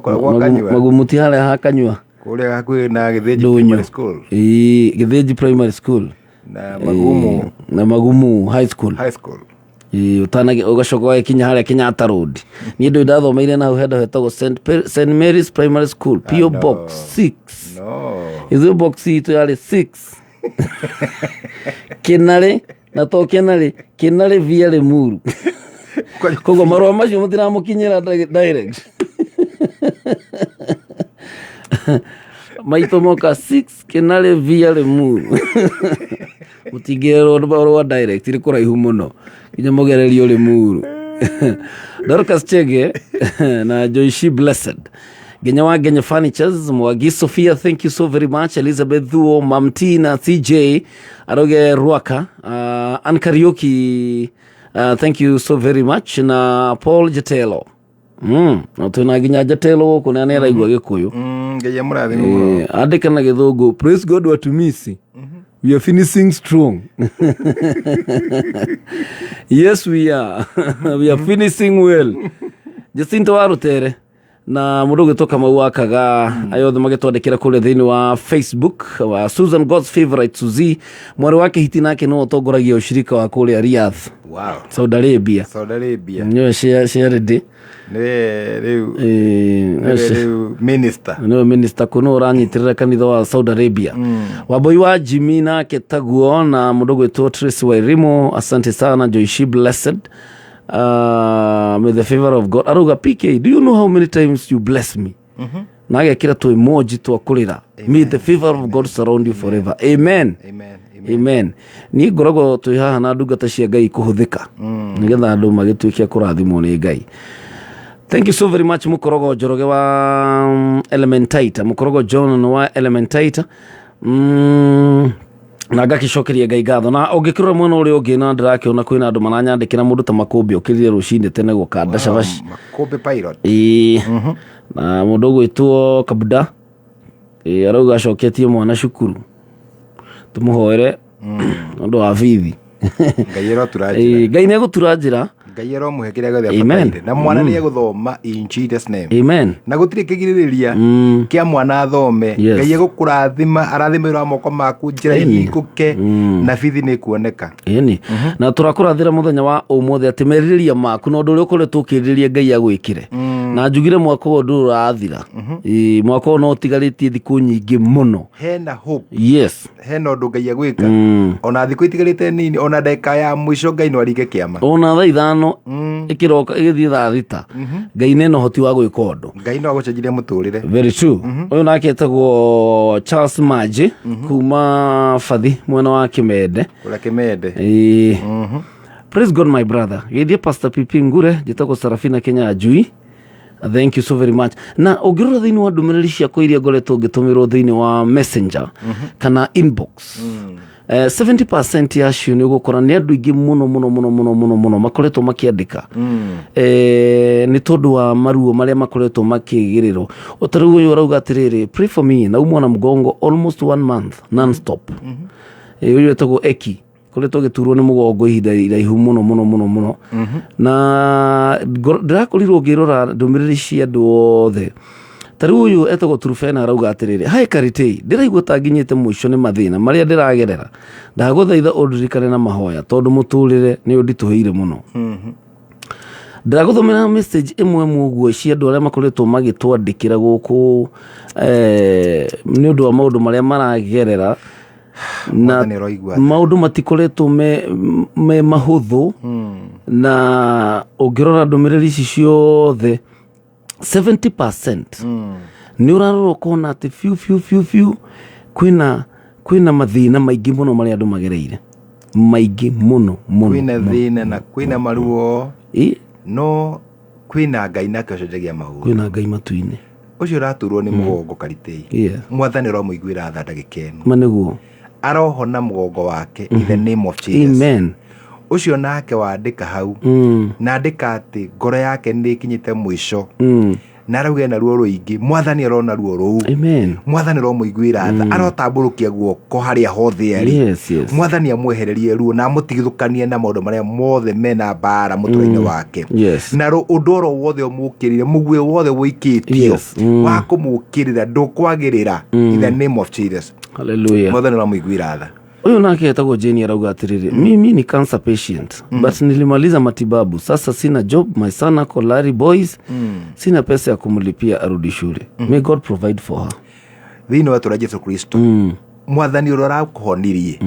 Kwa kanyua. Magumu ti hale hakanyua. Kule hakuwe na Githĩnji Primary School. Githĩnji Primary School. Na magumu High School. Utanagi ugacoka kinya haria Kenyatta Road ni ndo ndathomeire na henda hetagwo St Mary's Primary School PO Box 6 izo box itu yale 6 kinare via Lemuru kogo marwa macio mutiramukinyira direct maito moka 6 kinare via Lemuru mutigero wa direct iri kuraihu muno kinya mogererio Lemuru Dorcas Chege na Joyce Blessed Genya wa Genya Furnitures Mwagi Sophia, thank you so very much. Elizabeth Thuo, Mamtina CJ Aroge Ruaka Ankarioki, thank you so very much. Na Paul Jatelo na tuna Genya Jatelo kuna nera igwa Gikuyu Genya murathi muno andika na Githungu. Praise God watumisi. We are finishing strong. Yes, we are. We are finishing well. Jacinto Warutere na mũndũ gĩtoka mau wakaga ayothe magĩtwandĩkĩra kũrĩa thĩinĩ wa Facebook wa Susan God's favorite Suzy mwarĩ wake hiti nake no ũtongoragia ushirika wa kũrĩa Riyadh. Wow. Saudi Arabia. Nyo share de rĩu minister no minister kuno ũranyitirĩra kanitha wa Saudi Arabia. Waboi wa Jimmy nake taguo na mũndũ gwĩtwo Tracy Wairimu, asante sana. Joyce Blessed, may the favor of God. Aruga PK, do you know how many times you bless me? na agekĩra tũ emoji twa kũrĩra. May the favor of God surround you forever. Amen. Amen. Niĩ ngoragwo twĩ haha na ndungata cia Ngai kũhũthĩka nĩgetha andũ magĩtuĩke kũrathimwo nĩ Ngai. Thank you so very much Mũkorogo Njoroge wa Elementaita. Mũkorogo John wa Elementaita. Na ngakĩcokeria Ngai ngatho. Na ũngĩkĩrora mwena ũrĩa ũngĩ na ndĩrakĩona kwĩna andũ maranyandĩkĩra mũndũ ta Makũmbĩ okĩrire rũcinĩ tene gũkanda cabaci. Makũmbĩ pilot. Na mũndũ ũgwĩtwo Kabuda arauga acoketie mwana cukuru. Tũmũhoere ũndũ wa bithi. Ngai arotũranjĩra. Ngai nĩegũtura njĩra. Ngai aromuhe kĩrĩa gĩothe abataire. Na mwana nĩegũthoma in Jesus name. Amen. Na gũtirĩ kĩgirĩrĩria kĩa mwana athome. Ngai egũkũrathima, arathime wĩra wa moko maku, njĩra ihingũke na bithi nĩkuoneka. Ĩni. Na tũrakũrathĩra mũthenya wa ũmũthĩ atĩ merirĩria maku na ũndũ ũrĩa ũkoretwo ũkĩrirĩria Ngai agwĩkire. Na njugire mwaka ũyũ ndũrĩ ũrathira. Mwaka ũyũ no ũtigarĩtie thikũ nyingĩ mũno. Hena hope. Yes. Hena ũndũ Ngai agwĩka. Ona thikũ itigarĩte nini, ona ndagĩka ya mũico Ngai no aringe kĩama. Ona thaa ithano ikiroka igithii thaa thita. Ngai nĩ no hoti wa gwĩka ũndũ. Ngai no agũcenjirie mũtũrĩre. Very true. Ũyũ nake etagwo Charles Maji kuma Fathi mwena wa Kimende. Kũrĩa Kimende. Praise God my brother. Gĩthie Pastor Pipi Ngure njĩtagwo Sarafina Kenya Njui. Thank you so very much. Na ũngĩrora thĩinĩ wa ndũmĩrĩri ciakwa iria ngoretwo ngĩtũmĩrwo thĩinĩ wa Messenger kana inbox 70% yacio nĩ ũgũkora nĩ andũ aingĩ mũno makoretwo makĩandĩka nĩ tondũ wa maruo marĩa makoretwo makĩgĩrĩrwo. Ũtarĩu ũyũ arauga atĩrĩrĩ, pray for me, naumwa na mgongo almost 1 month non-stop. Ũyũ etagwo Eki koretwo gĩturwo nĩ mũgongo ihinda iraihu mũno. Na ndĩrakorirwo ngĩrora ndũmĩrĩri cia andũ othe. Tarĩu ũyũ etagwo Turufena arauga atĩrĩrĩ, hi Karitei, ndĩraigua ta nginyĩte mũico nĩ mathĩna marĩa ndĩragerera. Ndagũthaitha ũndirikane na mahoya tondũ mũtũrĩre nĩ ũnditũhĩire mũno. Ndĩragũthomera message ĩmwe ũguo cia andũ arĩa makoretwo magĩtwandĩkĩra gũkũ nĩ ũndũ wa maũndũ marĩa maragerera. Na maũndũ matikoretwo me mahũthũ. Na ũngĩrora ndũmĩrĩri ici ciothe 70% nĩ ũrarora ũkona atĩ fiu kwĩna mathĩna maingĩ mũno marĩa andũ magereire, maingĩ mũno. Kwĩna thĩna na kwĩna maruo no kwĩna Ngai nake ũcenjagia maũndũ. Kwĩna Ngai matu-inĩ. Ũcio ũraturwo nĩ mũgongo Karitei, Mwathani aromũiguĩra tha ndagĩka ĩno. Ma nĩguo arohona mũgongo wake in the name of Jesus. Amen. Ucio nake wandĩka hau na andĩka atĩ ngoro yake nĩ ikinyĩte mũico na arauga na ruo rũingĩ. Mwathani arona ruo rũu. Amen. Mwathani aromũiguĩra tha, arotambũrũkia guoko harĩa hothe arĩ. Yes. Mwathani amwehererie ruo na amũtigithũkanie na maũndũ marĩa mothe mena mbara mũtũrĩre wake. Na ũndũ oro wothe ũmũkĩrire, mũguĩ wothe wũikĩtio wa kũmũkĩrĩra ndũkwagĩrĩra in the name of Jesus. Hallelujah. Mwathani aromũiguĩra tha. Huyu nake etagwo Jeni arauga atĩrĩrĩ, mimi ni cancer patient but nilimaliza matibabu, sasa sina job, my son ako Larry Boys, sina pesa ya kumlipia arudi shule. May God provide for her. Thĩinĩ wa tũra Jesu Kristo Mwathani ũrĩa arakũhonirie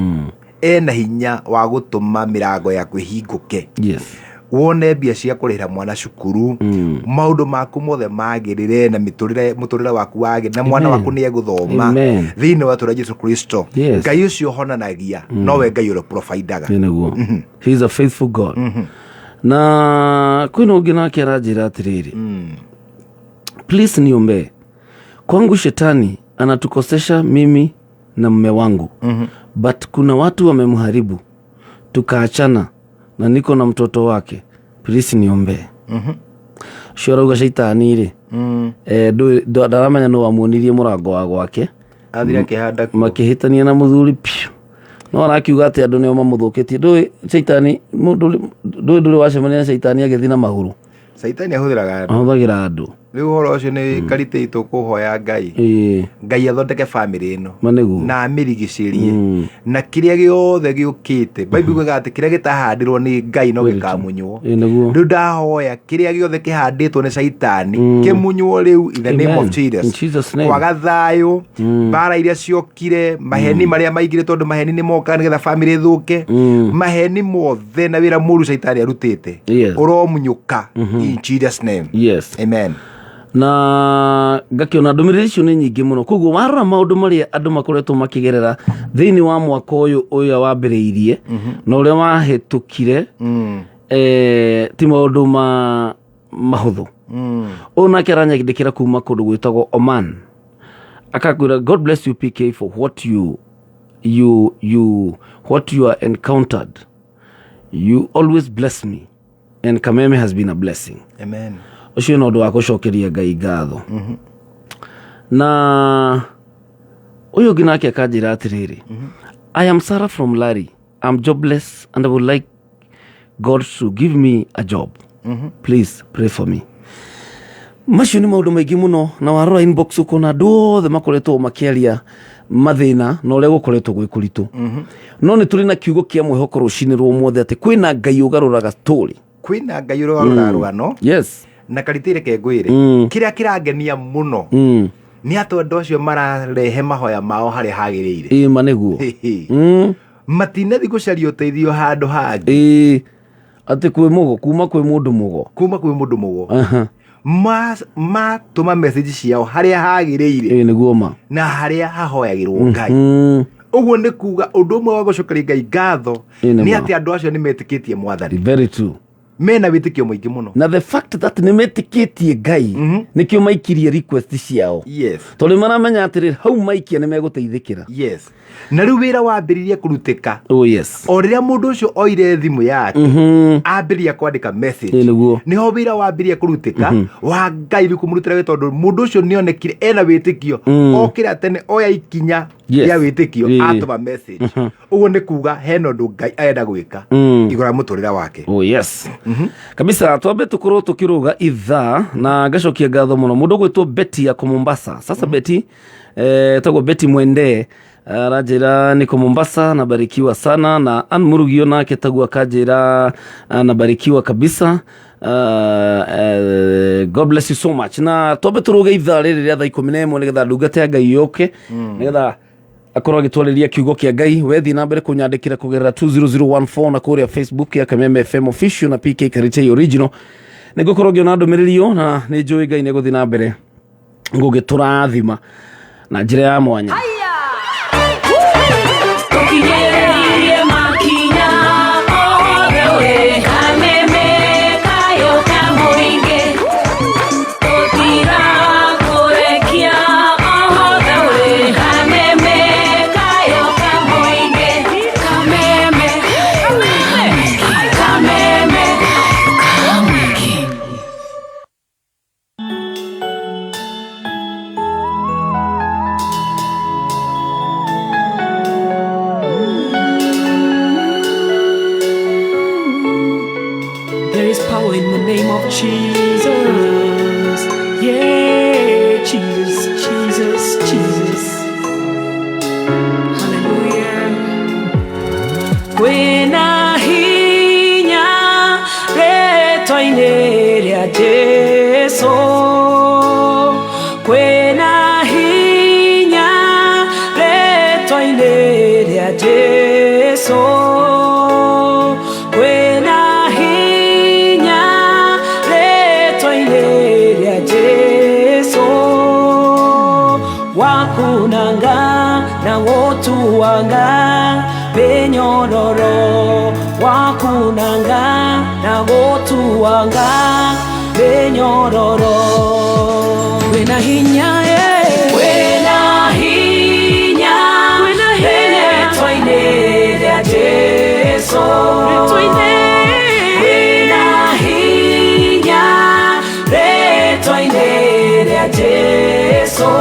ena hinya wa gũtũma mĩrango yaku ĩhingũke. Yes. Wone mbia cia kũrĩhĩra mwana cukuru, maũndũ maku mothe magĩrĩre na mũtũrĩre waku wagĩrĩre na mwana waku nĩ egũthoma thĩinĩ wa tũra Jesu Kristo. Ngai ũcio honanagia nowe Ngai ũrĩa providaga. He is a faithful God. Na kwĩna ũngĩ nake aranjĩra atĩrĩrĩ, please niombe, kwangu shetani anatukosesha mimi na mume wangu, but kuna watu wamemharibu tukaachana na niko na mtoto wake, please niombe. Shorauga shaitani rĩ ndaramenya no amuonirie mũrango wa gwake athira kĩhanda makĩhĩtania na mũthuri piu, no arakiuga atĩ andũ nĩo mamũthũkĩtie. Ndũĩ shaitani ndũrĩ wacemania na shaitani agĩthiĩ na magũrũ. Shaitani ahũthĩraga andũ. Rĩu ũhoro ũcio nĩ Karitei tũkũhoya Ngai. Ngai athondeke family ĩno na amĩrigicĩrie na kĩrĩa gĩothe gĩũkĩte. Bible ĩugaga atĩ kĩrĩa gĩtahandirwo nĩ Ngai no gĩkamunywo. Rĩu ndahoya kĩrĩa gĩothe kĩhandĩtwo nĩ shaitani kĩmunywo rĩu in the name of Jesus. Kwaga thayũ, mbara iria ciokire, maheni marĩa maingire tondũ maheni nĩ moka nĩgetha family ĩthũke, maheni mothe na wĩra mũru shaitani arutĩte ũromunyũka in Jesus name. Amen. na ngakiona ndũmĩrĩri icio nĩ nyingĩ mũno koguo warora maũndũ marĩa andũ makoretwo makĩgerera thĩinĩ wa mwaka ũyũ wambĩrĩirie na ũrĩa wahĩtũkire ti maũndũ mahũthũ ũyũ nake aranyandĩkĩra kuma kũndũ gwĩtagwo Oman akakwĩra God bless you PK for what you are encountered. You always bless me and Kameme has been a blessing. Amen. Ucio no ũndũ wa gũcokeria Ngai ngatho. Na ũyũ ũngĩ nake akanjĩra atĩrĩrĩ, I am Sarah from Larry. I'm jobless and I would like God to give me a job. Please pray for me. Macio nĩ maũndũ maingĩ mũno na warora inbox ũkona andũ othe makoretwo makĩaria mathĩna na ũrĩa gũkoretwo gwĩ kũritũ. No nĩ tũrĩ na kiugo kĩa mwĩhoko rũcinĩ rwa ũmũthĩ atĩ kwĩna Ngai ũgarũraga story. Kwĩna Ngai ũgarũraga rũgano. Yes. Na Karitei reke ngwĩre kĩrĩa kĩrangenia mũno nĩ atĩ andũ acio mararehe mahoya mao harĩa hagĩrĩire. Ma nĩguo. Matinathiĩ gũcaria ũteithio handũ hangĩ. Atĩ kwĩ mũgo kuma kwĩ mũndũ mũgo. Matũma message ciao harĩa hagĩrĩire nĩguo ma na harĩa hahoyagĩrwo Ngai. Ũguo nĩ kuga ũndũ ũmwe wa gũcokeria Ngai ngatho nĩ atĩ andũ acio nĩ metĩkĩtie Mwathani. Very true. Mena wĩtĩkio mũingĩ mũno. Na the fact that nĩ metĩkĩtie Ngai nĩkĩo maikirie request ciao. Yes. Tondũ maramenya atĩrĩrĩ hau maikia nĩ megũteithĩkĩra. Yes. Na rĩu wĩra wambĩrĩirie kũrutĩka. Oh yes. O rĩrĩa mũndũ ũcio oire thimũ yake ambĩrĩria kwandĩka message nĩho wĩra wambĩrĩirie kũrutĩka wa Ngai kũmũrutĩra wĩra tondũ mũndũ ũcio nĩonekire ena wĩtĩkio okĩra tene oya ikinya rĩa wĩtĩkio atũma message. Ũguo nĩ kuga hena ũndũ Ngai arenda gwĩka igũra mũtũrĩre wake. Oh yes. Kabisa twambe tũkorwo tũkĩrũga ithaa na ngacokia ngatho mũno mũndũ gwĩtwo Betty ya Mombasa. Sasa Betty tagwo Betty Mwende Rajira niko Mombasa, nabarikiwa sana. Na Ann Murugio nake tagwa kajira nabarikiwa kabisa. God bless you so much. Na tobe turuge ithaa rĩrĩ rĩa thaa 11 nĩgetha ndungata ya Ngai yoke nĩgetha akorwo agĩtwarĩria kiugo kĩa Ngai. Wethi na mbere kunyandĩkĩra kũgerera 20014 na kũrĩa Facebook ya Kameme FM official na PK Karitei original. Nĩngũkorwo ngĩona ndũmĩrĩri na nĩ njũĩ Ngai nĩ gũthiĩ na mbere gũgĩtũrathima na njĩra ya mwanya. Jesus, yeah, Jesus, hallelujah. Kwĩna hinya rĩĩtwa-inĩ rĩa Jesũ, kwĩna hinya rĩĩtwa-inĩ rĩa Jesũ. Wakunanga benyororo, wakunanga na gotuanga benyororo. Kwĩna hinya kwĩna hinya rĩĩtwa-inĩ rĩa Jesũ, kwĩna hinya rĩĩtwa-inĩ rĩa Jesũ.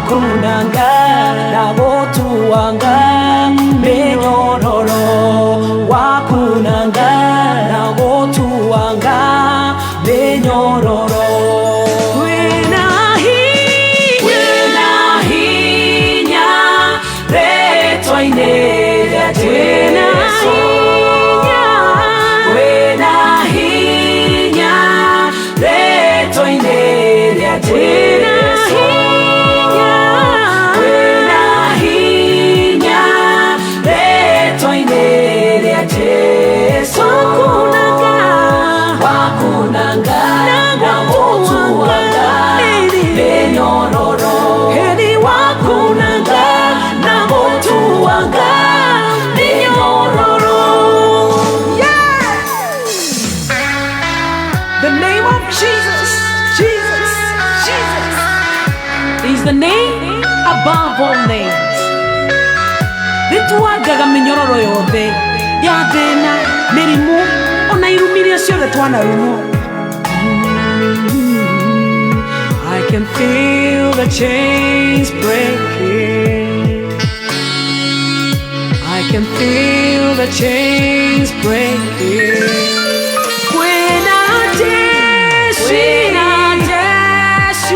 wakunanga na gũtuanga mĩnyororo wakunanga na gũtuanga mĩnyororo wĩna hinya rĩtwa-inĩ rĩa Jesũ wĩna hinya rĩtwa-inĩ rĩa Jesũ wĩna hinya rĩtwa-inĩ rĩa Jesũ wakunanga na gũtuanga mĩnyororo wakunanga na gũtuanga mĩnyororo. The name of Jesus, Jesus, Jesus. He's the name above all names. Nĩtuangaga mĩnyororo yothe ya thĩna mĩrimũ ona irumi iria ciothe twanarumo. I can feel the chains breaking. I can feel the chains breaking. When I dance, when I dance,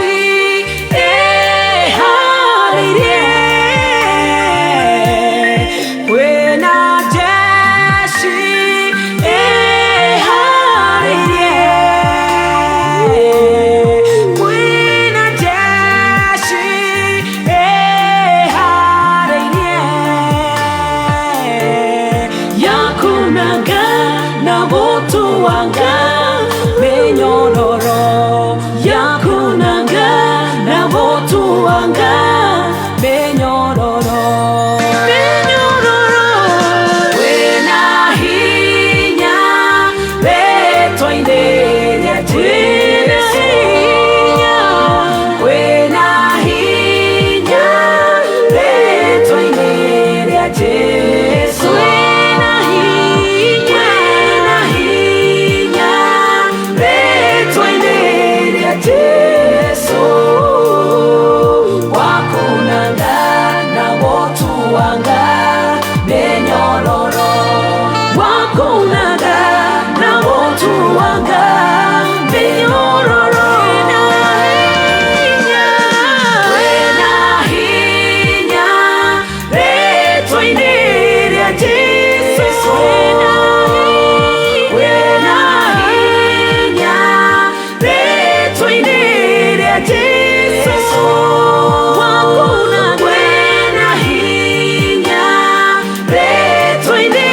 yakunanga na gũtuanga mĩnyororo yakunanga na gũtuanga mĩnyororo wĩna hinya rĩtwa-inĩ rĩa Jesũ wĩna hinya rĩtwa-inĩ rĩa Jesũ wĩna hinya rĩtwa-inĩ rĩa Jesũ wakunanga na gũtuanga mĩnyororo wakunanga na gũtuanga mĩnyororo wĩna hinya rĩtwa-inĩ rĩa Jesũ wĩna hinya rĩtwa-inĩ rĩa Jesũ wakunanga wĩna hinya rĩtwa-inĩ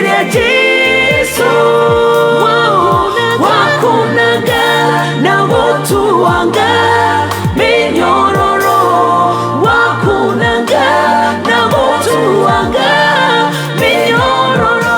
rĩa Jesũ wakunanga na gũtuanga mĩnyororo wakunanga na gũtuanga mĩnyororo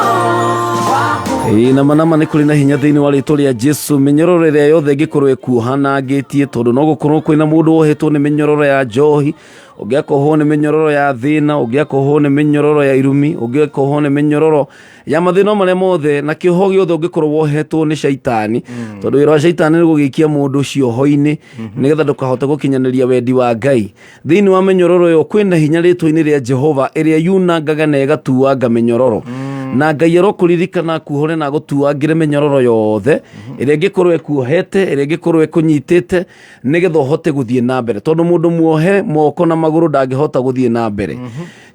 nama nĩ kũrĩ na hinya thĩinĩ wa rĩtwa rĩa Jesũ. Mĩnyororo ĩrĩa yothe ĩngĩkorwo ĩkuohanangĩtie, tondũ no gũkorwo kwĩna mũndũ wohetwo nĩ mĩnyororo ya njohi, ũngĩakohwo nĩ mĩnyororo ya thĩna, ũngĩakohwo nĩ mĩnyororo ya irumi, ũngĩakohwo nĩ mĩnyororo ya mathĩna marĩa mothe na kĩoho gĩothe ũngĩkorwo wohetwo nĩ caitani, tondũ wĩra wa caitani nĩ gũgĩikia mũndũ cioho-inĩ nĩgetha ndũkahote gũkinyanĩria wendi wa Ngai. Thĩinĩ wa mĩnyororo ĩyo kwĩna hinya rĩtwa-inĩ rĩa Jehova ĩrĩa yunangaga na ĩgatuanga mĩnyororo. Na Ngai arokũririkana akuohore na agũtuangĩre mĩnyororo yothe ĩrĩa ĩngĩkorwo ĩkuohete, ĩrĩa ĩngĩkorwo ĩkũnyitĩte, nĩgetha ũhote gũthiĩ na mbere, tondũ mũndũ muohe moko na magũrũ ndangĩhota gũthiĩ na mbere.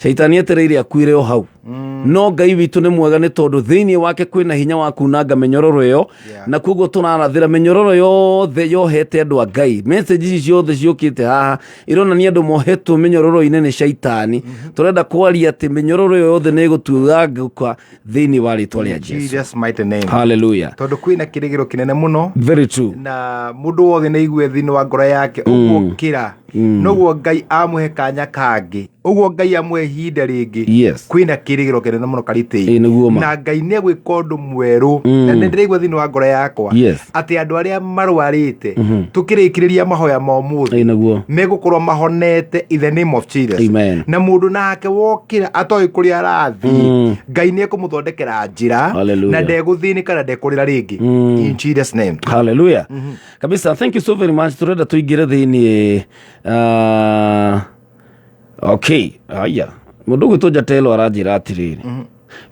Caitani etereire akuire o hau. No Ngai witũ nĩ mwega nĩ tondũ thĩinĩ wake kwĩna hinya wa kunanga mĩnyororo ĩyo, na koguo tũrarathĩra mĩnyororo yothe yohete andũ a Ngai. Message ici ciothe ciũkĩte haha ironania andũ mohetwo mĩnyororo-inĩ nĩ caitani. Tũrenda kwaria atĩ mĩnyororo ĩyo yothe nĩ ĩgũtuanga thĩinĩ wa rĩtwa rĩa Jesũ. Jesus mighty name. Hallelujah. Tondũ kwĩna kĩrĩgĩro kĩnene mũno. Very true. Na mũndũ wothe nĩ aigue thĩinĩ wa ngoro yake ũguo kĩra. Noguo Ngai amũhe kanya kangĩ. Ũguo Ngai amũhe ihinda rĩngĩ. Yes. Kwĩna kĩrĩgĩro kĩrĩgĩro kĩnene mũno Karitei nĩguo ma na Ngai nĩ egwĩka ũndũ mwerũ na nĩ ndĩraigua thĩinĩ wa ngoro yakwa atĩ andũ arĩa marwarĩte tũkĩrĩkĩrĩria mahoya ma ũmũthĩ nĩguo megũkorwo mahonete in the name of Jesus. Amen. Na mũndũ nake wokĩra atoĩ kũrĩa arathiĩ Ngai nĩ ekũmũthondekera njĩra na ndegũthĩnĩka na ndekũrĩra rĩngĩ in Jesus name. Hallelujah. Kabisa, thank you so very much. Turenda tuingire thĩinĩ okay, haya. Mundu gwitwa Telo aranjira atiriri.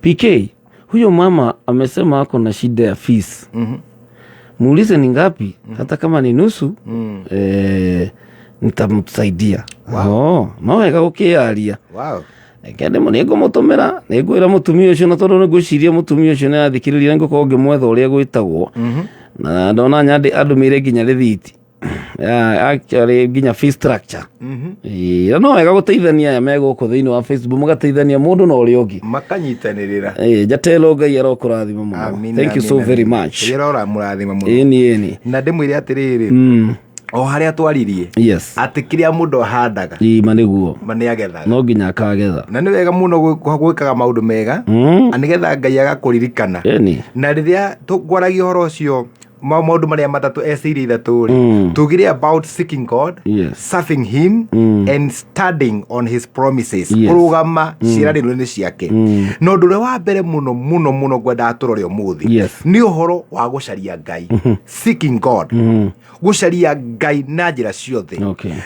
PK, huyo mama amesema ako na shida ya fees. Muulize ni ngapi? Hata kama ni nusu, nitamsaidia. Wow. No wega gukiaria. Wow. Kende mo nego mutumira, nego ira mutumia ucio na tondu ngwiciria mutumia ucio ni athikiriria nguko ngimwetha uria gwitagwo. Na ndona nyandi andumire nginya rithiti. Actually nginya fee structure. No wega guteithania aya megũkũ thĩinĩ wa Facebook mũgateithania mũndũ na ũrĩa ũngĩ makanyitanĩrĩra. Jatelo Ngai arokũrathima mũno. Thank you so very much. Ĩrora mũrathima mũno. Ĩni. Na ndĩmwĩre atĩrĩrĩ. O harĩa twaririe. Yes. Atĩ kĩrĩa mũndũ ahandaga. Ma nĩguo. Ma nĩ agethaga. No nginya akagetha. Na nĩ wega mũno gwĩkaga maũndũ mega. Nĩgetha Ngai agakũririkana. Na rĩrĩa twaragia ũhoro ũcio maũndũ marĩa matatũ eciria ithatũ rĩ tugire about seeking God, serving him and studying on his promises. Kurugama ciĩranĩro-inĩ ciake. Na ũndũ ũrĩa wa mbere mũno ngwenda tũrore ũmũthĩ nĩ ũhoro wa gũcaria Ngai. Seeking God. Gũcaria Ngai na njĩra ciothe.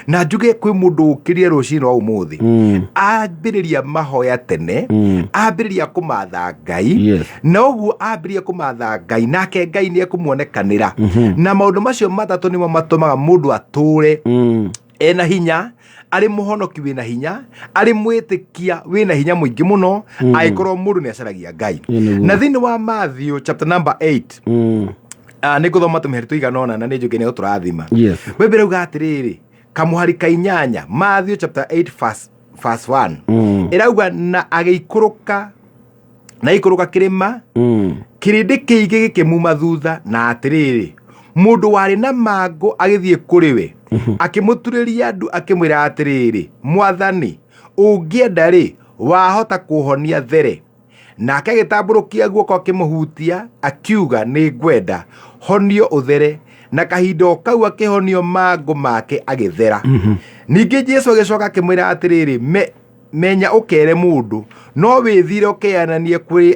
Na njuge kwĩ mũndũ ũkĩrire rũcinĩ rwa ũmũthĩ ambĩrĩria mahoya tene, ambĩrĩria kũmatha Ngai, na ũguo ambĩrĩria kũmatha Ngai nake Ngai nĩ ekũmuoneka na maũndũ macio matatũ nĩmo matũmaga mũndũ atũre ena hinya, arĩ mũhonoki wĩna hinya, arĩ mwĩtĩkia wĩna hinya mũingĩ mũno angĩkorwo mũndũ nĩ acaragia Ngai. Na thĩinĩ wa Matthew chapter number 8 nĩ ngũthoma tũmĩhari tũigana ũna na nĩ njũkĩ nĩo tũrathima. Wembere uga atĩrĩrĩ kamũhari ka 8 Matthew chapter 8 verse 1 ĩrauga na agĩikũrũka kĩrĩma kĩrĩndĩ kĩingĩ gĩkĩmuma thutha na atĩrĩrĩ mũndũ warĩ na mangũ agĩthiĩ kũrĩ we akĩmũturĩria andu akĩmwĩra atĩrĩrĩ Mwathani ũngĩenda rĩ wahota kũhonia there. Nake agĩtambũrũkia guoko akĩmũhutia akiuga nĩ ngwenda honio ũthere, na kahinda kau akĩhonio mangũ make agĩthera. Ningĩ Jesũ agĩcoka akĩmwĩra atĩrĩrĩ menya ũkere mũndũ no wĩthire ũkeananie kwĩ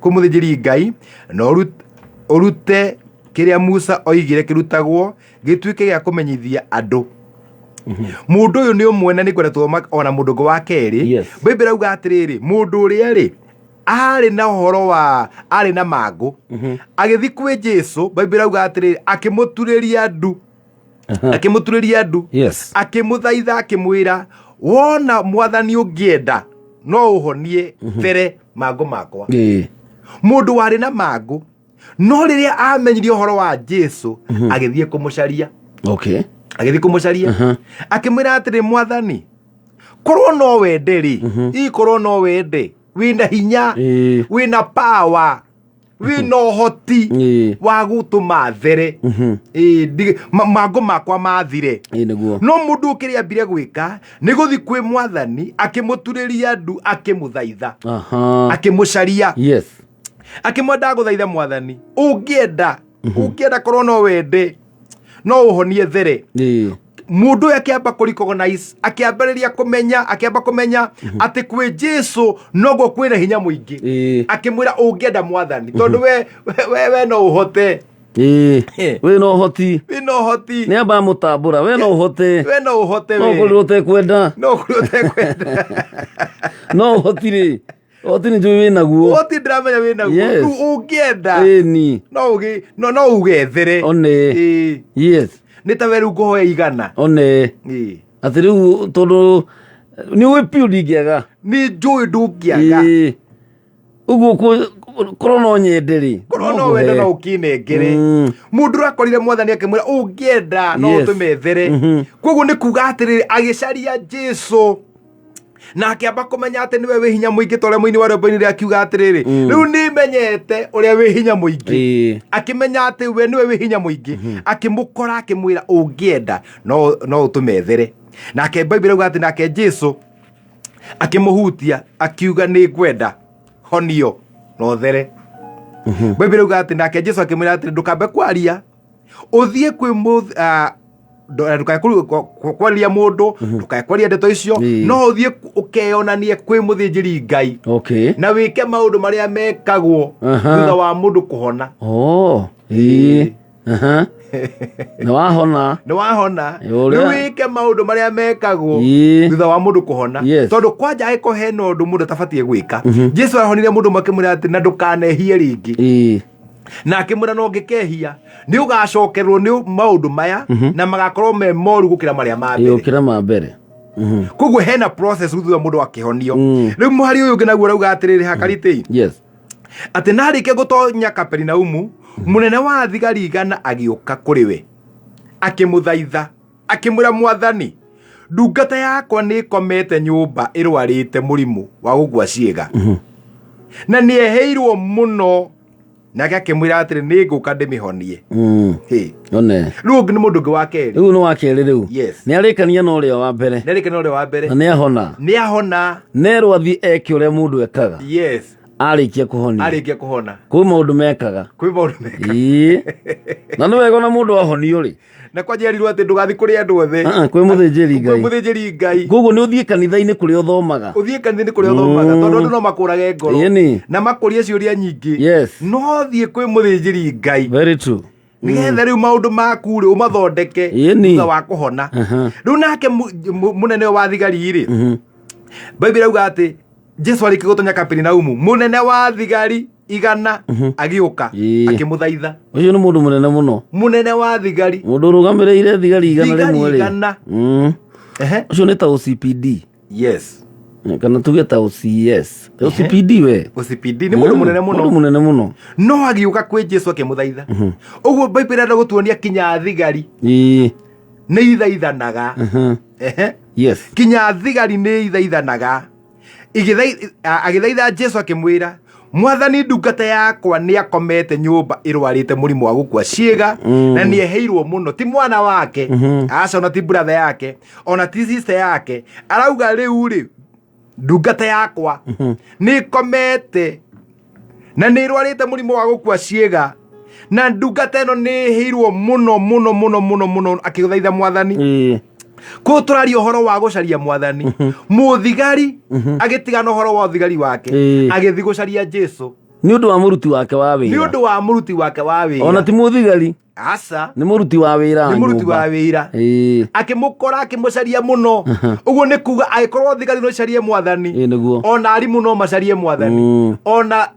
mũthĩnjĩri Ngai na ũrute kĩrĩa Musa oigire kĩrutagwo gĩtuĩke gĩa kũmenyithia andũ. Mũndũ ũyũ nĩ ũmwe na nĩ kwenda tuoma ona mũndũ ũngĩ wa kerĩ. Bible auga atĩrĩrĩ mũndũ ũrĩa rĩ arĩ na ũhoro wa arĩ na mangũ agĩthiĩ kwĩ Jesũ. Bible auga atĩrĩrĩ akĩmũturĩria andu akĩmũthaitha akĩmwĩra wona Mwathani ũngĩenda no ũhonie there mangũ makwa. Mũndũ warĩ na mangũ no rĩrĩa amenyire ũhoro wa Jesũ agĩthiĩ kũmũcaria. Agĩthiĩ kũmũcaria akĩmwĩra atĩrĩ Mwathani korwo no wende rĩ korwo no wende wĩna hinya wĩna power wĩna ũhoti wa gũtũma there mangũ makwa mathire. No mũndũ ũkĩrĩa ambire gwĩka nĩ gũthiĩ kwĩ Mwathani akĩmũturĩria andu akĩmũthaitha akĩmũcaria akĩmwenda gũthaitha Mwathani ũngĩenda korwo no wende no ũhonie there. Mũndũ akĩamba kũrecognize akĩambĩrĩria kũmenya atĩ kwĩ Jesũ noguo kwĩna hinya mũingĩ. Akĩmwĩra ũngĩenda Mwathani tondũ we no ũhote. We no hoti nĩ amba mũtambũra we no ũhote no kũrĩ ũtekwenda no ũhoti rĩ oti nĩ njũĩ wĩnaguo oti ndĩramenya wĩnaguo ũngĩenda no ũgethere nĩ ta we rĩu ngũhoya igana atĩ rĩu tondũ nĩ ũĩ piũ ndingĩaga nĩ njũĩ ndũngĩaga ũguo korwo no nyende rĩ korwo no wende no ũkĩnengere. Mũndũ ũrakorire Mwathani akĩmwĩra ũngĩenda no ũtũme there. Koguo nĩ kuga atĩrĩrĩ agĩcaria Jesũ na akĩamba kũmenya atĩ nĩwe wĩ hinya mũingĩ ta ũrĩa mũini wa rwĩmbo-inĩ rĩu akiuga atĩrĩrĩ rĩu nĩmenyete ũrĩa wĩ hinya mũingĩ. Akĩmenya atĩ we nĩwe wĩ hinya mũingĩ akĩmũkora akĩmwĩra ũngĩenda no ũtũme there. Nake Bible auga atĩ nake Jesũ akĩmũhutia akiuga nĩ ngwenda honio no there. Bible rauga atĩ nake Jesũ akĩmwĩra atĩ ndũkambe kwaria, ũthiĩ kwĩ ndũkakwaria mũndũ, ndũkakwaria ndeto icio, no ũthiĩ ũkeyonanie kwĩ mũthĩnjĩri Ngai na wĩke maũndũ marĩa mekagwo thutha wa mũndũ kũhona. Nĩ wahona nĩ wĩke maũndũ marĩa mekagwo thutha wa mũndũ kũhona, tondũ kwanja agĩkorwo hena ũndũ mũndũ atabatiĩ gwĩka. Jesũ ahonire mũndũ makĩmwĩra atĩ na ndũkanehie rĩngĩ, na akĩmwĩra no ngĩkehia nĩ ũgacokerwo nĩ maũndũ maya na magakorwo me moru gũkĩra marĩa ma mbere. Koguo hena process thutha mũndũ akĩhonio. Rĩu mũhari ũyũ ũngĩ naguo rauga atĩrĩrĩ ha Karitei atĩ narĩkia gũtonya Kaperinaumu, mũnene wa thigari igana agĩũka kũrĩ we akĩmũthaitha akĩmwĩra, Mwathani, ndungata yakwa nĩ ĩkomete nyũmba ĩrwarĩte mũrimũ wa gũkua ciĩga na nĩ eheirwo mũno. Nake akĩmwĩra atĩrĩ, nĩ ngũka ndĩmĩhonie. Rĩu ũngĩ nĩ mũndũ ũngĩ wa kerĩ. Rĩu nĩ wa kerĩ rĩu. Nĩ arĩkania na ũrĩa wa mbere. Na nĩ ahona. Nerwo athiĩ eke ũrĩa mũndũ ekaga. Arĩkia kũhona. Kwĩ maũndũ mekaga. Na nĩ wega na mũndũ ahonio rĩ. Na kwanja erirwo atĩ ndũgathiĩ kũrĩ andũ othe. Kwĩ mũthĩnjĩri Ngai. Koguo nĩ ũthiĩ kanitha-inĩ kũrĩa ũthomaga. Tondũ andũ no makũrage ngoro na makũrie ciũria nyingĩ. No thiĩ kwĩ mũthĩnjĩri Ngai. Nĩgetha rĩu maũndũ maku rĩ ũmathondeke thutha wa kũhona. Rĩu nake mũnene wa thigari rĩ, Bible rauga atĩ Jesũ arĩkia gũtonya Kaperinaumu, mũnene wa thigari igana agĩũka akĩmũthaitha. Ũcio nĩ mũndũ mũnene mũno, mũnene wa thigari, mũndũ ũrũgamĩrĩire thigari igana rĩmwe rĩ. Ũcio nĩ ta OCPD. Kana tuge ta OCS. OCPD we. OCPD nĩ mũndũ mũnene mũno. No agĩũka kwĩ Jesũ akĩmũthaitha. Ũguo Bible ĩrenda gũtuonia kinya thigari nĩ ithaithanaga. Kinya thigari nĩ ithaithanaga. Agĩthaitha Jesũ akĩmwĩra, Mwathani, ndungata yakwa nĩ akomete nyũmba ĩrwarĩte mũrimũ wa gũkua ciĩga na nĩ eheirwo mũno. Ti mwana wake, aca ona ti brother yake, ona ti sister yake. Arauga rĩu rĩ, ndungata yakwa nĩ ĩkomete na nĩ ĩrwarĩte mũrimũ wa gũkua ciĩga na ndungata ĩno nĩ ĩheirwo mũno. Akĩthaitha Mwathani. Ko tũraria ũhoro wa gũcaria Mwathani, mũthigari agĩtigana ũhoro wa ũthigari wake agĩthiĩ gũcaria Jesũ nĩ ũndũ wa mũruti wake wa wĩra. Ona ti mũthigari, aca nĩ mũruti wa wĩra. Akĩmũkora akĩmũcaria mũno. Ũguo nĩ kuga agĩkorwo thigari no icarie Mwathani, ona arimũ no macarie Mwathani,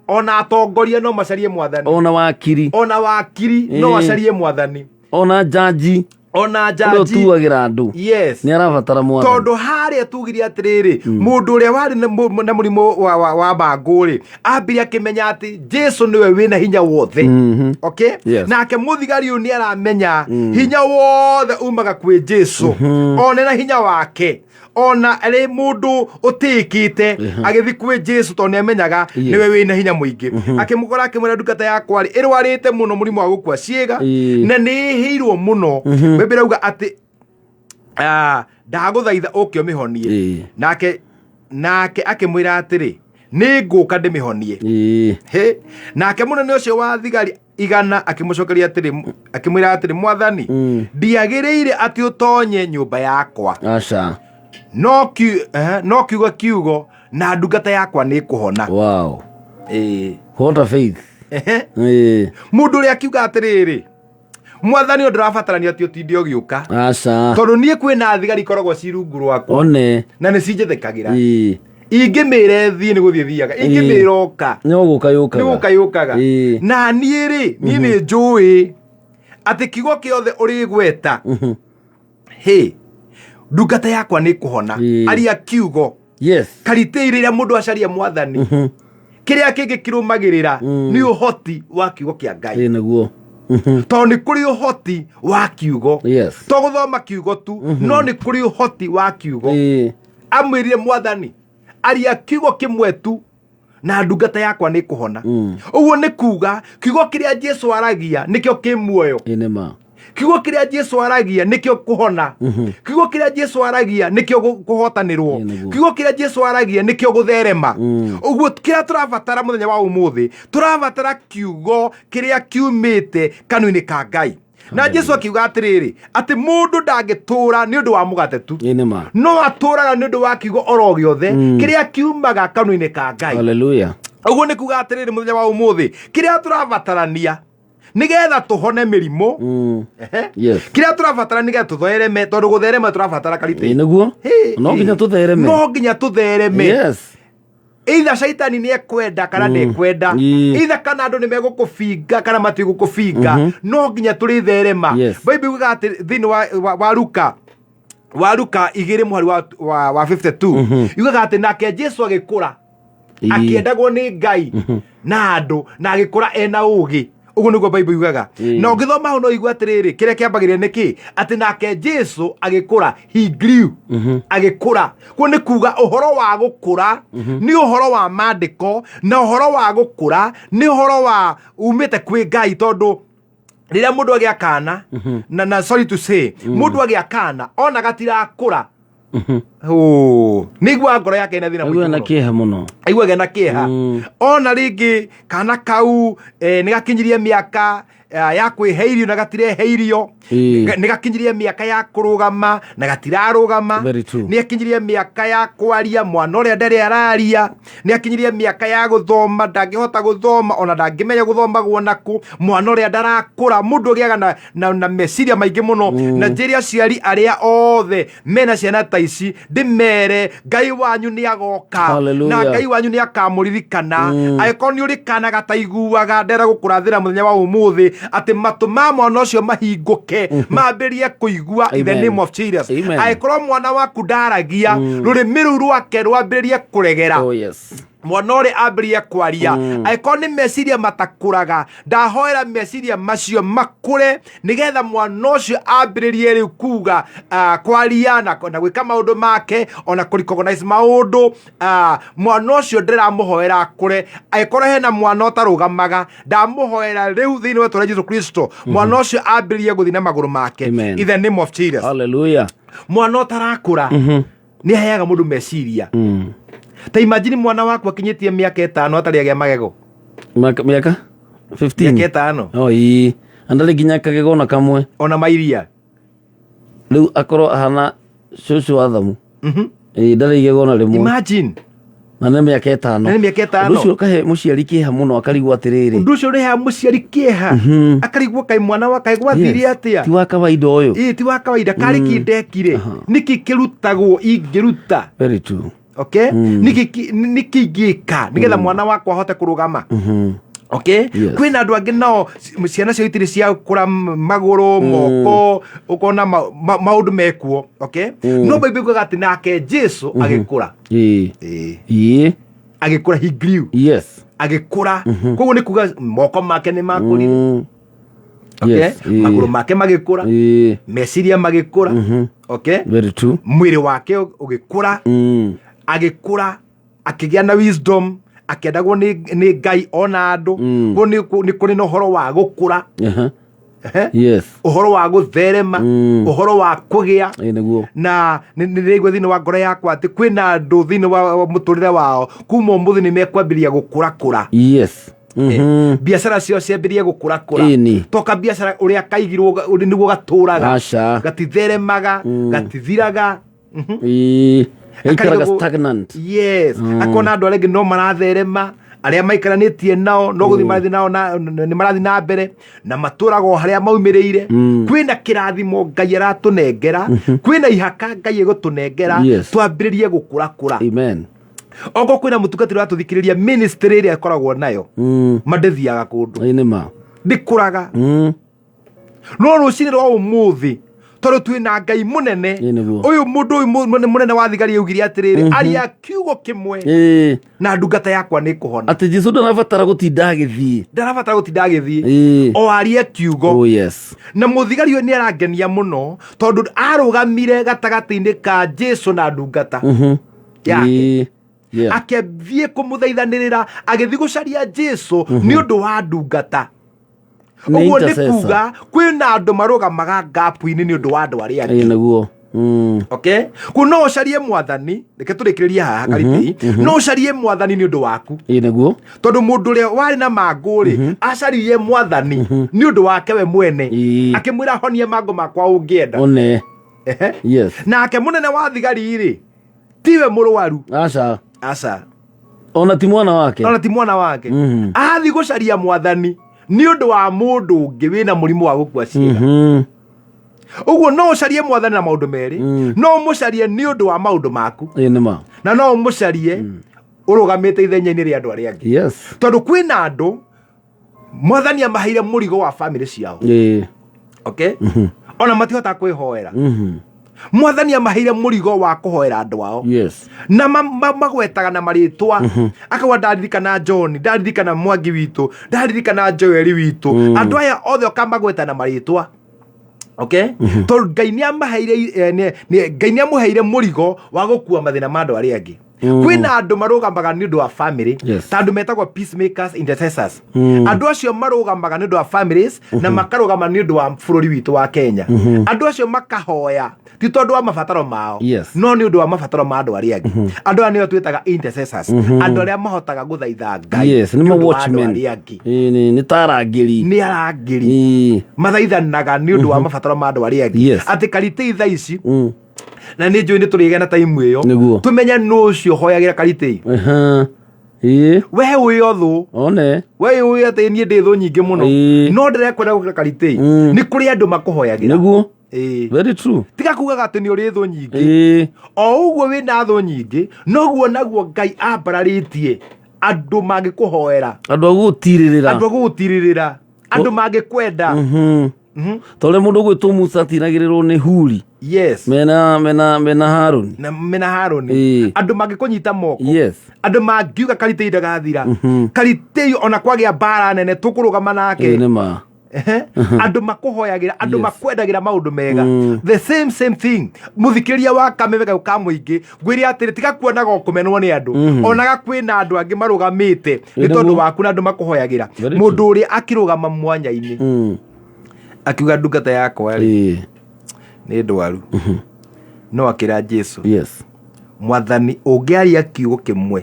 ona atongoria no macarie Mwathani, ona wakiri no acarie Mwathani, ona jaji tuagira andũ nĩ arabatara Mwathani. Tondũ harĩa tugire atĩrĩrĩ, mũndũ ũrĩa warĩ na mũrimũ wa mangũ rĩ ambire akĩmenya atĩ Jesũ nĩwe wĩna hinya wothe. Nake mũthigari ũyũ nĩ aramenya hinya wothe umaga kwĩ Jesũ, ona na hinya wake, ona arĩ mũndũ ũtĩkĩte agĩthiĩ kwĩ Jesũ tondũ nĩamenyaga nĩwe wĩna hinya mũingĩ. Akĩmũkora akĩmwĩra, ndungata yakwa rĩ ĩrwarĩte mũno mũrimũ wa gũkua ciĩga na nĩ ĩheirwo mũno. Bible rauga atĩ ndagũthaitha ũke ũmĩhonie. Nake akĩmwĩra atĩrĩ, nĩ ngũka ndĩmĩhonie. Nake mũnene ũcio wa thigari igana akĩmũcokeria akĩmwĩra atĩrĩ, Mwathani, ndiagĩrĩire atĩ ũtonye nyũmba yakwa, no kiugo na ndungata yakwa nĩ kũhona. What a faith. Mũndũ ũrĩa akiuga atĩrĩrĩ, Mwathani ndũrabatarania atĩ ũtinde ũgĩũka, tondũ niĩ kwĩna thigari ikoragwo ci rungu rwakwa na nĩ cinjethekagĩra. Ingĩmĩre thiĩ nĩ gũthiĩ thiaga, ingĩmĩra oka nĩ gũka yũkaga. Na niĩ rĩ, niĩ nĩ njũĩ atĩ kiugo kĩothe ũrĩgweta ndungata yakwa nĩ kũhona. Aria kiugo. Karitei rĩrĩa mũndũ acaria Mwathani, kĩrĩa kĩngĩ kĩrũmagĩrĩra nĩ ũhoti wa kiugo kĩa Ngai. Tondũ nĩ kũrĩ ũhoti wa kiugo, to gũthoma kiugo tu, no nĩ kũrĩ ũhoti wa kiugo. Amwĩrire Mwathani, aria kiugo kĩmwe tu na ndungata yakwa nĩ kũhona. Ũguo nĩ kuga kiugo kĩrĩa Jesũ aragia nĩkĩo kĩ muoyo. kiugo kiria Jesu aragia nikio kuhona kiugo kiria Jesu aragia nikio kuhotanirwo kiugo kiria Jesu aragia nikio gutherema uguo kiria turabatara muthenya wa umuthi turabatara kiugo kiria kiumite kanuni ka Ngai na Jesu akiuga atiriri ati mundu ndangĩtũra ni undu wa mugate tu no atũraga ni undu wa kiugo oro giothe kiria kiumaga kanuni ka Ngai. Hallelujah. Uguo ni kuga atiriri muthenya wa umuthi kiria turabatarania nigetha tuhone mirimo kiria turabatara nigetha tuthereme tondu gutherema turabatara Karitei niguo no nginya tuthereme either shaitani ni ekwenda kana ndekwenda either kana andu ni megukubinga kana matigukubinga no nginya turitherema. Bible yuga ati thini wa Luka 2:52 yuga ati nake Jesu agikura akiendagwo ni Ngai na andu na agikura ena ugi. Uguo niguo Bible yugaga na ungithoma hau no igua atiriri kiria kiambagiria niki ati nake Jesu agikura, he grew agikura. Kuo ni kuga uhoro wa gukura ni uhoro wa mandiko na uhoro wa gukura ni uhoro wa umite kwi Ngai tondu riria mundu agia kana na sorry to say mundu agia kana ona gatirakura nigua ngoro yake ina thina muno na kieha muno aiguaga na kieha ona ringi kana kau nigakinyirie miaka ya kwiheirio na gatireheirio nigakinyirie miaka ya kurugama na gatirarugama niakinyirie miaka ya kwaria mwana uria ndari araria niakinyirie miaka ya guthoma ndangihota guthoma ona ndangimenya guthomagwo naku mwana uria ndarakura mundu giaga na meciria maingi muno na njiri aciari aria othe mena ciana ta ici ndimere Ngai wanyu ni agoka na Ngai wanyu ni akamuririkana aiko ni urikana gataiguaga ndera gukurathira muthenya wa umuthi ati matu ma mwana ucio mahinguke mambirie kuigua in the name of Jesus. Aikoro mwana waku ndaragia rurimi ru rwake rwambirie kuregera mwana uri ambirie kwaria aiko ni meciria matakuraga ndahoera meciria macio makure nigetha mwana ucio ambiririe riu kuga kwaria na gwika maundu make ona recognize maundu mwana ucio ndiramuhoera akure aikoro hena mwana utarugamaga ndamuhoera riu thini wetu wa Jesu Kristo mwana ucio ambiririe guthi na maguru make in the name of Jesus. Hallelujah. Mwana utarakura ni aheaga mundu meciria ta imagine mwana waku akinyitie miaka 5 atari agia magego miaka 15 miaka 5 andari nginya kagego na kamwe ona mairia riu akoro ahana shushu athamu ndari igego na rimwe imagine na nä mä aka 5 ucio kahe muciari kieha muno akarigwo atiriri undu ucio riha muciari kieha akarigwo kai mwana wa kai gwathiri atia ti wa kawaida uyu ti wa kawaida kari kindekire niki kirutagwo ingiruta very true okay niki ngika nigetha mwana wakwa ahote kurugama okay kwina andu angi nao ciana cio itiri cia kura maguru moko ukona maundu mekuo okay no Bible ikuga ati nake Jesu agikura agikura he grew agikura koguo ni kuga moko make ni makurire okay maguru make magikura meciria magikura okay very true mwiri wake ugikura agikura akigia na wisdom akiendagwo ni Ngai ona andu ko ni kuri no horo wa gukura uhoro wa gutherema uhoro wa kugia na nirigwe thini wa ngoro yakwa ati kwina andu thini wa muturire wao kuma umuthi ni mekwambiria gukura biashara cio ciambirie gukura toka biashara uria kaigirwo niguo gaturaga gatitheremaga gatithiraga ikaraga stagnant akona andu arengi no maratherema aria maikaranetie nao no guthi marathi nao ni marathi na mbere na maturago haria maumireire kwina kirathimo Ngai aratunengera kwina ihaka Ngai egutunengera twambiririe gukura amen oko kwina mutungatiri atuthikiriria ministry iria akoragwo nayo mandethiaga kundu ndikuraga no rucini rwa umuthi toro twina Ngai munene uyu mundu munene wa thigari augire atiriri aria kiugo kimwe na ndungata yakwa ni kuhona ati Jesu ndarabatara gutinda agithii o aria kiugo na muthigari uyu ni arangenia muno tondu arugamire gatagati-ini ka Jesu na ndungata yake akethie kumuthaithanirira agithi gucaria Jesu ni undu wa ndungata Ũguo nĩ kuga kwĩna andũ marũgamaga gap-inĩ nĩ ũndũ wa andũ arĩa angĩ. Nĩguo. Okay? No ũcarie Mwathani, reke tũrĩkĩrĩrie haha Karitei, no ũcarie Mwathani nĩ ũndũ waku. Nĩguo. Tondũ mũndũ ũrĩa warĩ na mangũ-rĩ, acaririe Mwathani nĩ ũndũ wake we mwene, akĩmwĩra honie mangũ makwa ũngĩenda. One. Yes. Nake mũnene wa thigari-rĩ, tiwe mũrwaru. Aca. Ona ti mwana wake. Athi gũcaria Mwathani nĩ ũndũ wa mũndũ ũngĩ wĩna mũrimũ wa gũkua ciĩga. Ũguo no ũcarie Mwathani na maũndũ merĩ, no mũcarie nĩ ũndũ wa maũndũ maku. Na no mũcarie ũrũgamĩte ithenya-inĩ rĩa andũ arĩa angĩ. Yes. Tondũ kwĩna andũ Mwathani amaheire mũrigo wa family ciao. Okay? Ona matihotaga kwĩhoera. Mwathani amaheire mũrigo wa kũhoera andũ ao. Yes. Na magwetaga na marĩtwa. Akauga ndaririkana John, ndaririkana Mwangi witũ, ndaririkana Joeli witũ. Andũ aya othe okamagweta na marĩtwa. Okay? Tondũ Ngai nĩamũheire mũrigo wa gũkua mathĩna ma andũ arĩa angĩ. Kwĩna andũ marũgamaga nĩ ũndũ wa family, ta andũ metagwo peacemakers, intercessors. Andũ acio marũgamaga nĩ ũndũ wa families na makarũgama nĩ ũndũ wa bũrũri witũ wa Kenya. Andũ acio makahoya ti tondũ wa mabataro mao, no nĩ ũndũ wa mabataro ma andũ arĩa angĩ. Andũ aya nĩo twĩtaga intercessors, andũ arĩa mahotaga gũthaitha Ngai. Nĩ watchmen. Nĩ ta arangĩri. Nĩ arangĩri. Mathaithanaga nĩ ũndũ wa mabataro ma andũ arĩa angĩ. Atĩ Karitei thaa ici na nĩ njũĩ nĩ tũrĩgĩa na time ĩyo, tũmenya nũ ũcio hoyagĩra Karitei. We ũĩ thũ, we ũĩ atĩ niĩ ndĩ thũ nyingĩ mũno, no ndĩrekwenda gũkĩra Karitei. Nĩ kũrĩ andũ makũhoyagĩra. Very true. Tiga kugaga atĩ nĩ ũrĩ thũ nyingĩ. O ũguo wĩna thũ nyingĩ, noguo naguo Ngai ambararĩtie andũ mangĩkũhoera, andũ agũgũtirĩrĩra, andũ mangĩkwenda. Tore mũndũ gwĩtwo Musa atinagĩrĩrwo nĩ huri. Yes. Mena Haruni. Andũ mangĩkũnyita moko. Andũ mangiuga Karitei ndagathira. Karitei ona kwagĩa mbara nene tũkũrũgama nake. Andũ makũhoyagĩra, andũ makwendagĩra maũndũ mega. The same thing. Mũthikĩria wa Kameme Kau ka Mũingĩ, ngwĩre atĩrĩ tiga kuonaga kũmenwo nĩ andũ. Onaga kwĩna andũ angĩ marũgamĩte nĩ tondũ waku na andũ makũhoyagĩra. Mũndũ ũrĩa akĩrũgama mwanya-inĩ akiuga ndungata yakwa nĩ ndwaru, no akĩra Jesu, Mwathani ũngĩaria kiugo kĩmwe,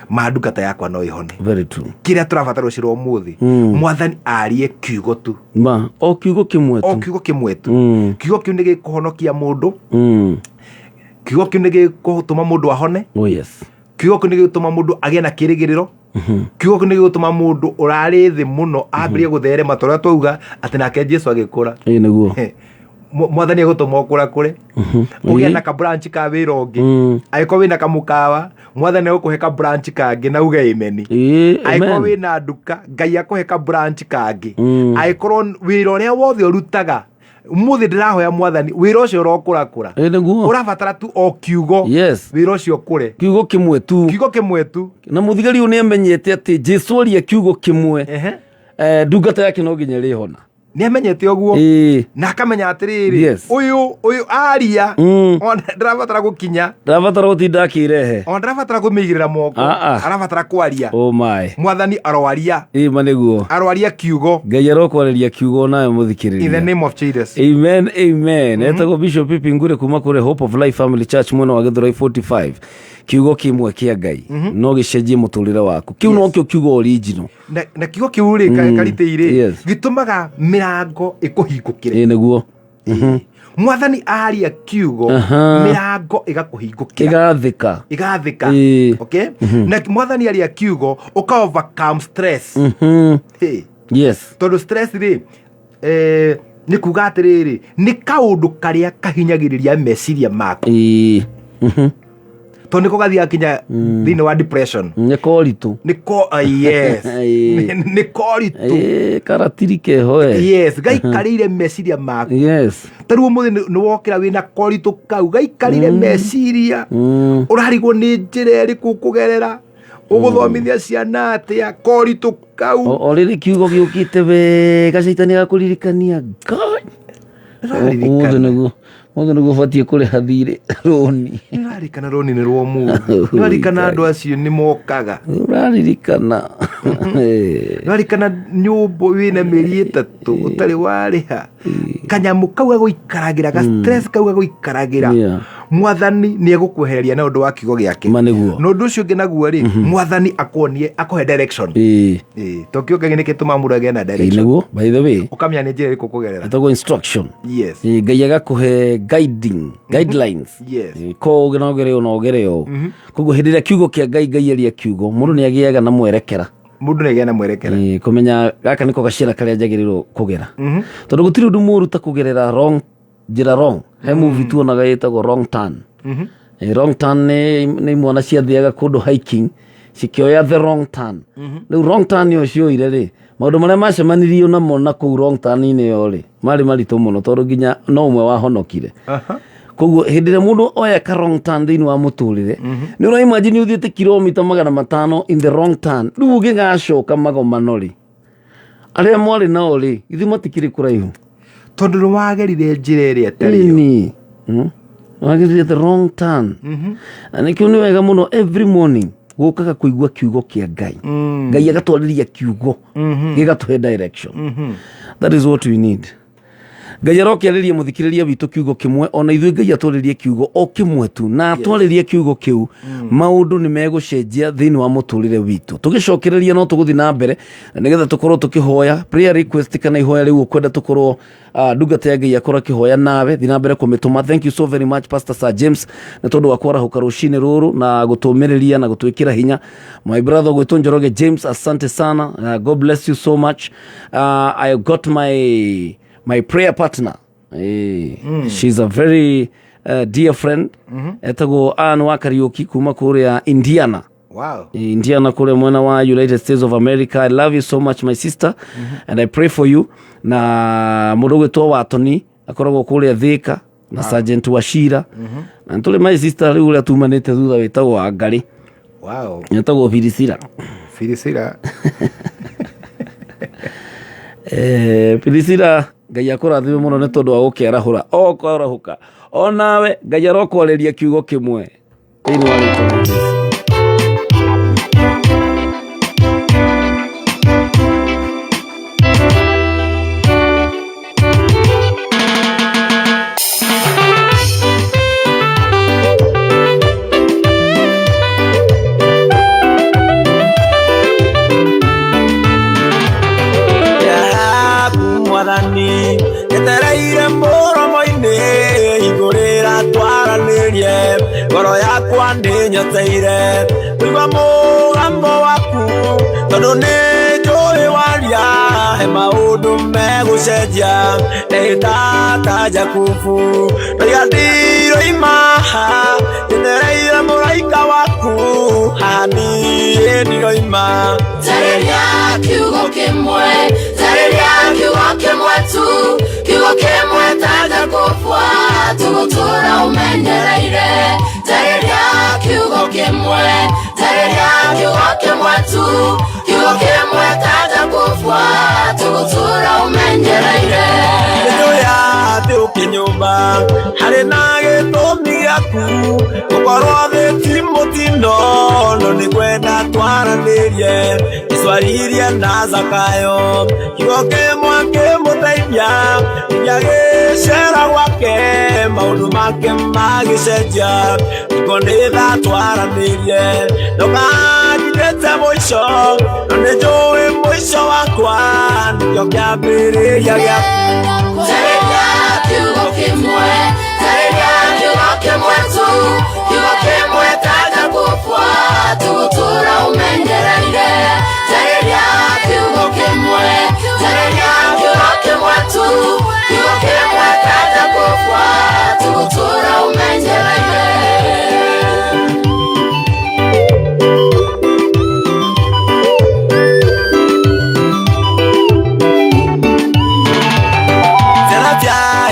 ma ndungata yakwa no ĩhone. Kĩrĩa tũrabatara ũcirwo ũmũthĩ, Mwathani arie kiugo tu, o kiugo kĩmwe tu. Kiugo kĩu nĩ gĩkũhonokia mũndũ, kiugo kĩu nĩ gĩgũtũma mũndũ ahone, kiugo kĩu nĩ gĩgũtũma mũndũ agĩe na kĩrĩgĩrĩro, kiugo kĩu nĩ gĩgũtũma mũndũ ũrarĩ thĩ mũno ambĩrĩrie gũtherema, ta ũrĩa twauga atĩ nake Jesu agĩkũra. Mwathani agũtũma ũkũra kũrĩ, ũgĩa na ka branch ka wĩra ũngĩ. Angĩkorwo wĩna kamũkawa, Mwathani agũkũhe ka branch kangĩ na uge amen. Angĩkorwo wĩna nduka, Ngai akũhe ka branch kangĩ. Angĩkorwo wĩra ũrĩa wothe ũrutaga, ũmũthĩ ndĩrahoya Mwathani wĩra ũcio ũrokũrakũra. Ũrabatara tu o kiugo, wĩra ũcio ũkũre. Kiugo kĩmwe tu. Na mũthigari ũyũ nĩamenyete atĩ Jesu aria kiugo kĩmwe, ndungata yake no nginya ĩrĩhona. Nĩamenyete ũguo na akamenya atĩrĩrĩ, ũyũ aria ndarabatara gũkinya, ndarabatara gũtinda akĩrehe, ndarabatara kũmĩigĩrĩra moko, arabatara kwaria. Mwathani aroaria, aroaria kiugo. Ngai arokwarĩria kiugo nawe mũthikĩrĩria. In the name of Jesus. Amen. Etagwo Bishop Pipi Ngure kuma kũrĩ Hope of Life Family Church mwena wa Gĩthũrai 45. Kiugo kĩmwe kĩa Ngai no gĩcenjie mũtũrĩre waku. Kiu no kĩo kiugo original. Na kiugo kĩu rĩ Karitei rĩ gĩtũmaga mĩrango ĩkũhingũkĩre. Nĩguo. Mwathani aria kiugo, mĩrango ĩgakũhingũkĩra, igathĩka. Okay? Na Mwathani aria kiugo ũka overcome stress. Tondũ stress rĩ nĩ kuga atĩrĩrĩ, nĩ kaũndũ karĩa kahinyagĩrĩria meciria maku. Tondũ nĩko gathiaga kinya thĩinĩ wa depression. Nĩ koritũ. Nĩ koritũ. Karatiri kehoe. Gaikarĩire meciria maku. Ta rĩu ũmũthĩ nĩ wokĩra wĩna koritũ kau, gaikarĩire meciria. Ũrarigwo nĩ njĩra ĩrĩkũ kũgerera, ũgũthomithia ciana atĩa, koritũ kau. O rĩrĩ kiugo gĩũkĩte wega caitani agakũririkania Ngai. mũndũ nĩguo ũbatiĩ kũrĩha thirĩ rũni. Nĩũraririkana rũni nĩ rwa mũndũ, nĩũraririkana andũ acio nĩ mokaga, ũraririkana nĩũraririkana nyũmba wĩna mĩeri 3 ũtarĩ warĩha, kanyamũ kau gagũikaragĩra, ga stress kau gagũikaragĩra, Mwathani nĩegũkwehereria na ũndũ wa kiugo gĩake. Na ũndũ ũcio ũngĩ naguo rĩ, Mwathani akũhe direction. To kiugo gĩake nĩkĩtũmaga mũndũ agĩe na direction. Nĩguo, by the way, ũkamenya nĩ njĩra ĩrĩkũ kũgerera. Ĩtagwo instruction. Yes. Ngai agakũhe guidelines. Yes. Ko ũgĩ na ũgere ũũ. Koguo hĩndĩ ĩrĩa kiugo kĩa Ngai eria kiugo, mũndũ nĩagĩaga na mwerekera. Mũndũ nĩagĩa na mwerekera. Kũmenya gaka nĩko gaciara karĩa njagĩrĩirwo kũgera. Tondũ gũtirĩ ũndũ mũru ta kũgerera njĩra wrong. He movie tuonaga ĩtagwo wrong turn. Wrong turn nĩ imwana ciathiaga kũndũ hiking, cikĩoya the wrong turn. Rĩu wrong turn ĩyo cioire rĩ, maũndũ marĩa macemanirio namo na kũu wrong turn-inĩ ĩyo rĩ, marĩ maritũ mũno tondũ nginya no ũmwe wahonokire. Koguo hĩndĩ ĩrĩa mũndũ oya ka wrong turn thĩinĩ wa mũtũrĩre, nĩ ũraimagine ũthiĩte kilomita 500 in the wrong turn, rĩu ũngĩgacoka magomano rĩ, arĩa mwarĩ nao rĩ, ithuĩ matikĩrĩ kũraihu tondũ nĩwagerire njĩra ĩrĩa ĩtarĩ yo. Wagerire the wrong turn. Na nĩkĩo nĩ wega mũno every morning gũkaga kũigua kiugo kĩa Ngai. Ngai agatwarĩria kiugo gĩgatũhe direction. That is what we need. Ngai arokĩarĩria mũthikĩrĩria witũ kiugo kĩmwe, ona ithuĩ Ngai atwarĩrie kiugo o kĩmwe tu, na atwarĩrie kiugo kĩu maũndũ nĩ megũcenjia thĩinĩ wa mũtũrĩre witũ. Tũgĩcokereria no tũgũthiĩ na mbere nĩgetha tũkorwo tũkĩhoya prayer request kana ihoya rĩu ũkwenda tũkorwo ndungata ya Ngai akorwo akĩhoya nawe, thiĩ na mbere kũmĩtũma. Thank you so very much Pastor Sir James nĩ tondũ wa kwarahũka rũcinĩ rũrũ na gũtũmĩrĩria na gũtwĩkĩra hinya. My brother gwĩtwo Njoroge James, asante sana. God bless you so much. I got my prayer partner. She's a very dear friend. Etagwo Ann wa Kariuki kuma kũrĩa Indiana. Wow. Indiana kule mwena wa United States of America. I love you so much my sister, and I pray for you. Na mũndũ gwĩtwo Watoni akoragwo kũrĩa Thika na Sergeant Washira. Na ntũrĩ my sister rĩu ũrĩa tumanĩte thutha wĩtagwo Ngai. Wow. Etagwo Filisira. Filisira, Ngai akũrathime mũno nĩ tondũ wa gũkĩarahũra o kwarahũka. O nawe Ngai arokwarĩria kiugo kĩmwe thĩinĩ wa rĩĩtwa rĩa Jesũ. Ngoro yakwa nĩnyoteire kũigua mũgambo waku, tondũ nĩnjũĩ waria he maũndũ megũcenjia. Nĩtata Jakubu ndoiga ndiroima, njetereire mũraika waku, haha niĩ ndiroima. Tarĩria kiugo kĩmwe, tarĩria kiugo kĩmwe tu, kiugo kĩmwe ta Jakubu tũgũtũra ũmenyereire. Tarĩria kiugo kĩmwe, tarĩria kiugo kĩmwe tu, kiugo kĩmwe ta Jakubu tũgũtũra ũmenyereire. Nĩnjũĩ atĩ ũkĩnyũmba harĩ na gĩtũmi gĩaku, gũkorwo thĩ ti mũtino, no nĩ kwenda twaranĩrie icwaririe na Zakayo. Kiugo kĩmwe kĩmũteithia nginya gĩcera gwake, maũndũ make magĩcenjia. Iko nĩtha twaranĩrie ndũkanjigĩte mũico, no nĩnjũĩ mũico wakwa nĩkĩo kĩambĩrĩria gĩaku. Tarĩria kiugo kĩmwe, tarĩria kiugo kĩmwe tu, kiugo kĩmwe ta Jakubu tũgũtũra ũmenyereire. Tarĩria kiugo kĩmwe, tarĩria kiugo kĩmwe tu, kiugo kĩmwe ta Jakubu tũgũtũra ũmenyereire.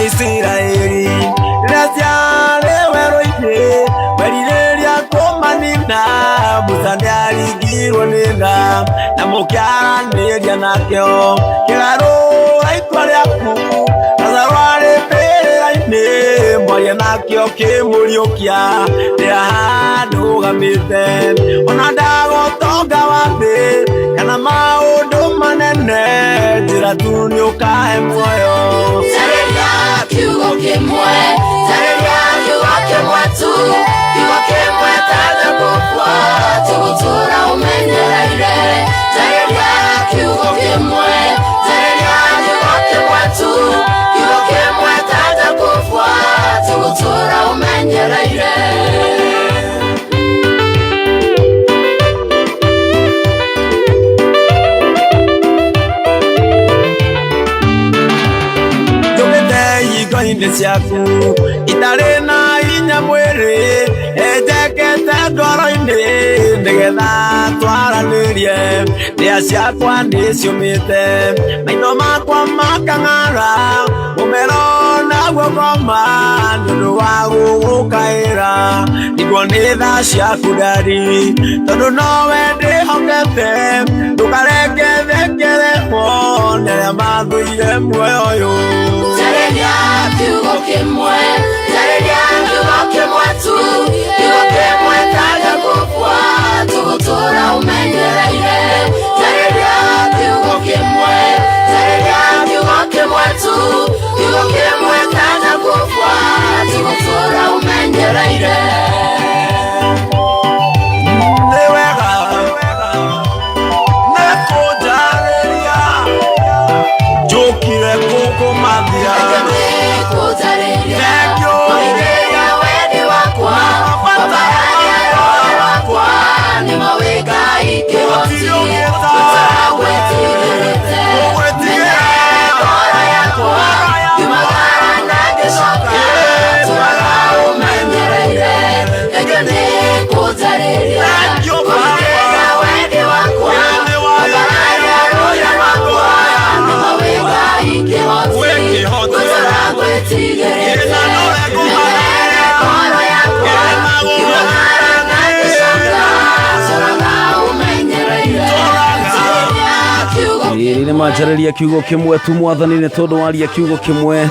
Isiraeli rĩrĩa werũ-inĩ merirĩria kũmanina, Musa nĩaringirwo nĩ tha na mũkĩaranĩria nakĩo. Kĩgarũra itua rĩaku Lazaro arĩ mbĩrĩra-inĩ, mwaria nakĩo kĩmũriũkia rĩrĩa handũgamĩte ona ndagũtonga wa thĩ kana maũndũ manene njĩra tu nĩũkahe muoyo Tarĩria kiugo kĩmwe tu kiugo kĩmwe taja gũkua tũgũtũra ũmenyereire Tarĩria kiugo kĩmwe tu kiugo kĩmwe taja gũkua tũgũtũra ũmenyereire hingo-inĩ ciaku itarĩ na hinya mwĩrĩ enjekete ngoro-inĩ nĩgetha twaranĩrie ndĩa ciakwa nĩciũmĩte maitho makwa makang'ara mũmero naguo ngoma nĩũndũ wa gũgũkaĩra nĩguo nĩ tha ciaku ndari tondũ nowe ndĩhokete ndũkareke thekererwo nĩ arĩa mathũire muoyo ũyũ Tarĩria kiugo kĩmwe tu kiugo kĩmwe taja gũkua tũgũtũra ũmenyereire Tarĩria kiugo kĩmwe tu kiugo kĩmwe taja gũkua tũgũtũra ũmenyereire nĩ wega nĩ kũnjarĩria njũkire kũkũmathia nĩ manjarĩria kiugo kĩmwe tu mwathani nĩ tondũ waria kiugo kĩmwe